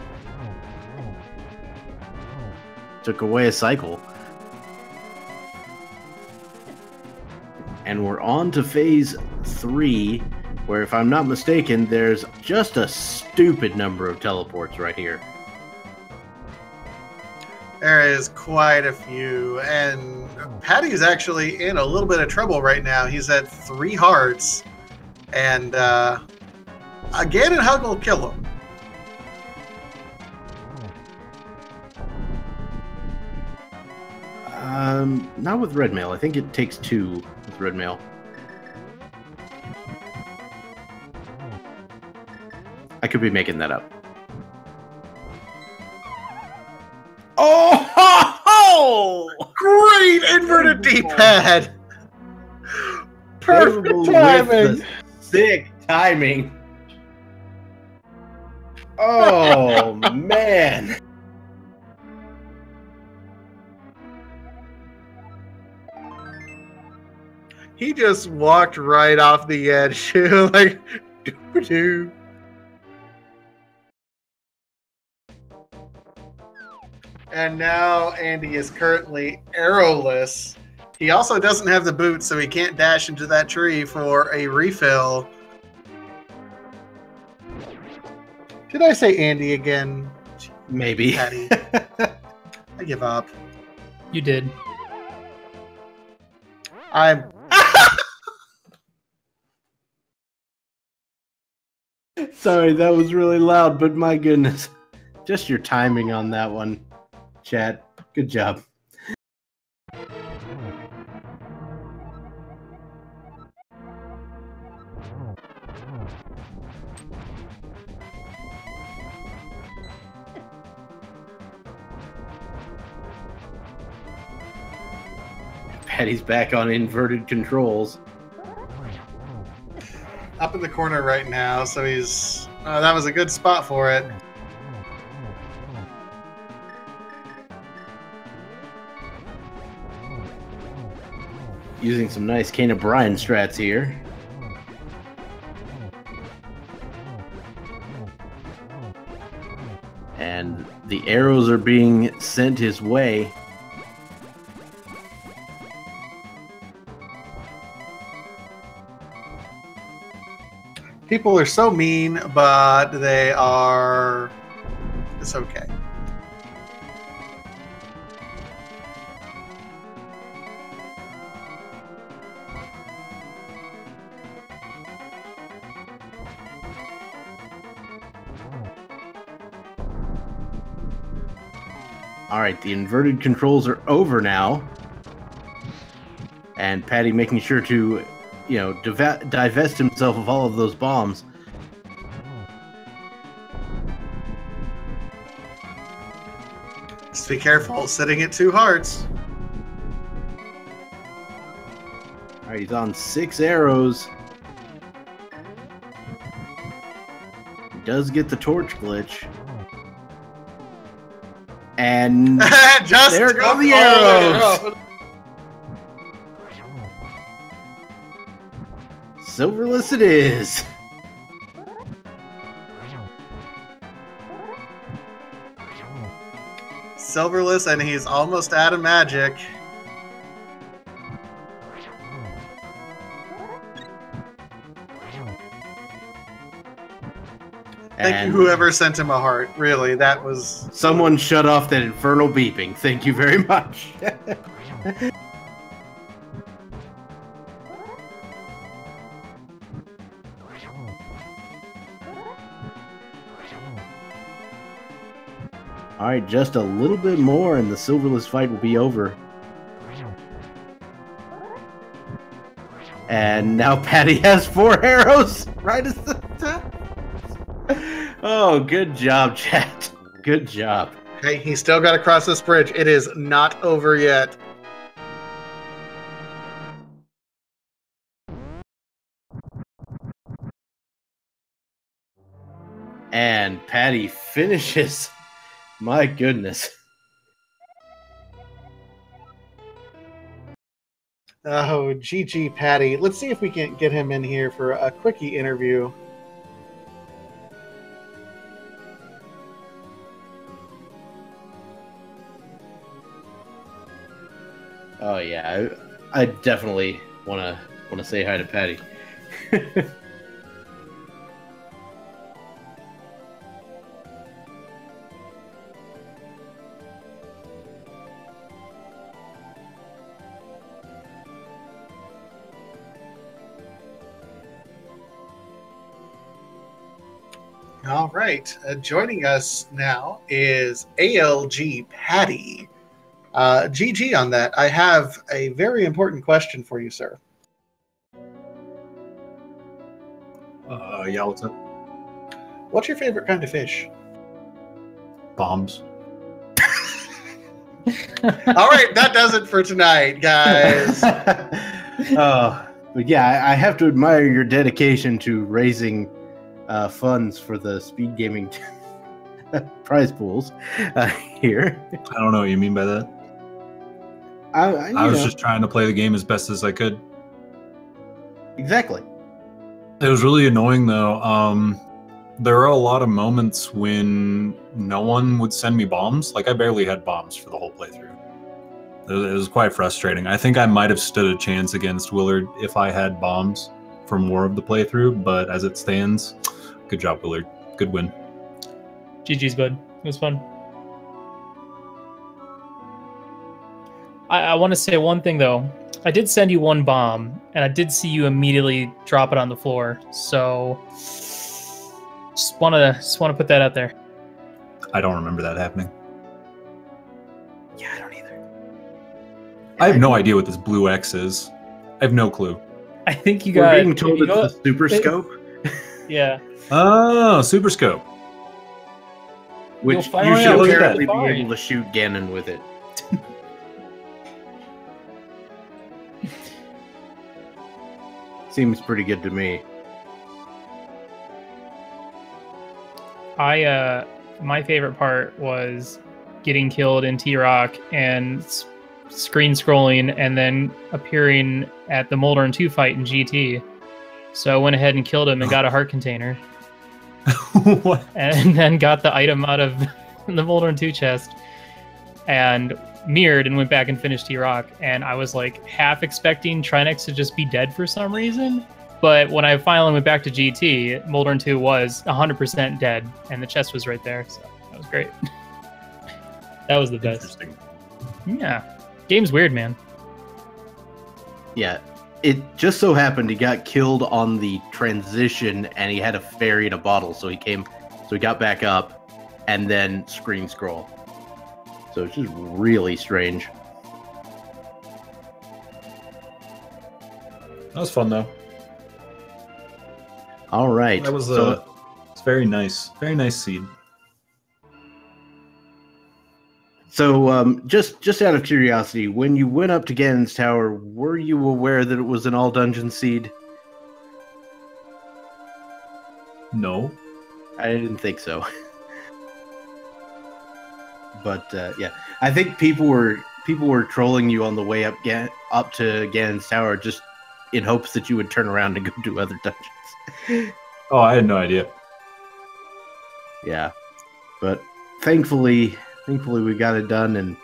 Took away a cycle. And we're on to phase 3, where if I'm not mistaken, there's just a stupid number of teleports right here. There is quite a few, and Patty's actually in a little bit of trouble right now. He's at 3 hearts, and a Ganon hug will kill him. Not with red mail. I think it takes 2 with red mail. I could be making that up. Oh! Great inverted D-pad! Perfect timing! Sick timing! Oh, man. He just walked right off the edge. Like, doo-doo. And now Andy is currently arrowless. He also doesn't have the boots, so he can't dash into that tree for a refill. Did I say Andy again? Maybe. Patty. I give up. You did. I'm... Sorry, that was really loud, but my goodness. Just your timing on that one, chat. Good job. Patty's back on inverted controls. up in the corner right now, so he's... Oh, that was a good spot for it. Using some nice Kane O'Brien strats here. And the arrows are being sent his way. People are so mean, but they are... It's okay. All right, the inverted controls are over now. And Patty making sure to, you know, divest himself of all of those bombs. Just be careful, sitting at 2 hearts. All right, he's on 6 arrows. He does get the torch glitch. And just there go the arrows. Silverless it is. Silverless, and he's almost out of magic. Thank you, whoever sent him a heart. Really, that was... Someone shut off that infernal beeping. Thank you very much. All right, just a little bit more and the Silverless fight will be over. And now Patty has 4 arrows right at the top. Oh, good job, chat. Good job. Hey, he's still got to cross this bridge. It is not over yet. And Patty finishes. My goodness. Oh, GG Patty. Let's see if we can get him in here for a quickie interview. Oh yeah, I definitely wanna say hi to Patty. All right, joining us now is ALG Patty. GG on that. I have a very important question for you, sir. Yeah, what's up? What's your favorite kind of fish? Bombs. All right, that does it for tonight, guys. But yeah, I have to admire your dedication to raising funds for the speed gaming prize pools here. I don't know what you mean by that. I was just trying to play the game as best as I could. Exactly. It was really annoying though. There were a lot of moments when no one would send me bombs. Like I barely had bombs for the whole playthrough. It was quite frustrating. I think I might have stood a chance against Willard if I had bombs for more of the playthrough, but as it stands, good job, Willard. Good win. GG's, bud. It was fun. I want to say one thing though. I did send you one bomb, and I did see you immediately drop it on the floor. So, just wanna put that out there. I don't remember that happening. Yeah, I don't either. I have no idea what this blue X is. I have no clue. I think you We're got. being told it's the super scope, Yeah. Oh, super scope. which you finally should look at apparently that. be able to shoot Ganon with it. Seems pretty good to me. My favorite part was getting killed in T-Rock and screen scrolling and then appearing at the Molder and 2 fight in GT. So I went ahead and killed him and got a heart container. What? And then got the item out of the Molder and 2 chest and mirrored and went back and finished T-Rock. And I was like half expecting Trinex to just be dead for some reason. But when I finally went back to GT, Molder and 2 was 100% dead and the chest was right there. So that was great. That was the best. Interesting. Yeah. Game's weird, man. Yeah. It just so happened he got killed on the transition and he had a fairy in a bottle, so he got back up and then screen scroll. So it's just really strange. That was fun though. All right. That was it's very nice. Very nice seed. So, just out of curiosity, when you went up to Ganon's tower, were you aware that it was an all dungeon seed? No. I didn't think so. But yeah, I think people were trolling you on the way up to Ganon's tower just in hopes that you would turn around and go do other dungeons. Oh, I had no idea. Yeah, but thankfully we got it done, and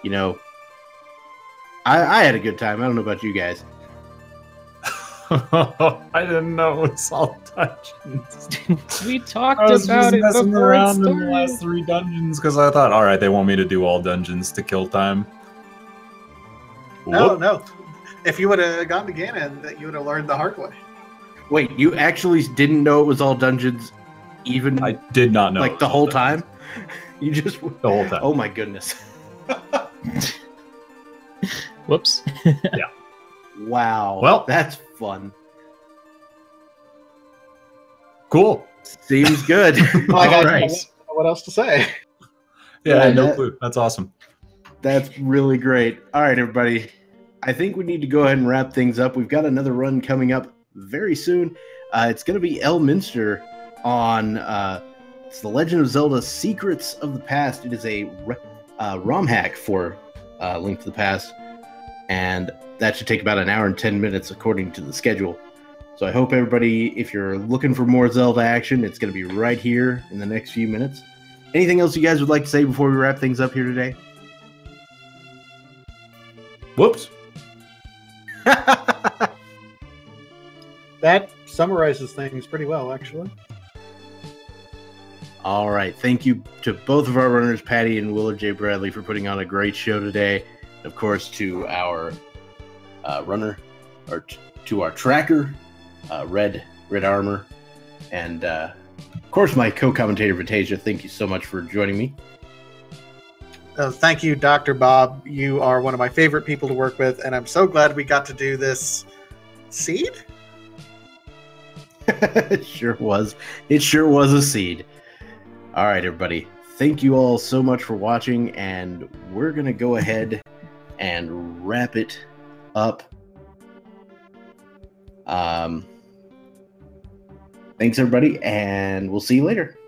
you know, I had a good time. I don't know about you guys. I didn't know it was all dungeons. We talked I was about just it messing before around it in the last started. 3 dungeons because I thought, all right, they want me to do all dungeons to kill time. No, Whoop. no. If you would have gone to Ganon, that you would have learned the hard way. Wait, you actually didn't know it was all dungeons, even I did not know. it like was the all whole dungeons. time? You just The whole time. Oh my goodness! Whoops. Wow. Well- that's fun. Cool. Seems good. Well, I All got right. what else to say? Yeah, I had no that- clue. That's awesome. That's really great. All right, everybody. I think we need to go ahead and wrap things up. We've got another run coming up very soon. It's going to be Elminster on it's The Legend of Zelda Secrets of the Past. It is a ROM hack for Link to the Past, and that should take about an hour and 10 minutes according to the schedule. So I hope everybody, if you're looking for more Zelda action, it's going to be right here in the next few minutes. Anything else you guys would like to say before we wrap things up here today? Whoops. That summarizes things pretty well, actually. All right. Thank you to both of our runners, Patty and WillardJBradley, for putting on a great show today. Of course, to our runner, or to our tracker, Red Armor, and of course, my co-commentator, Vitasia. Thank you so much for joining me. Thank you, Dr. Bob. You are one of my favorite people to work with, and I'm so glad we got to do this seed. It sure was. It sure was a seed. All right, everybody. Thank you all so much for watching, and we're going to go ahead and wrap it up. Thanks, everybody, and we'll see you later.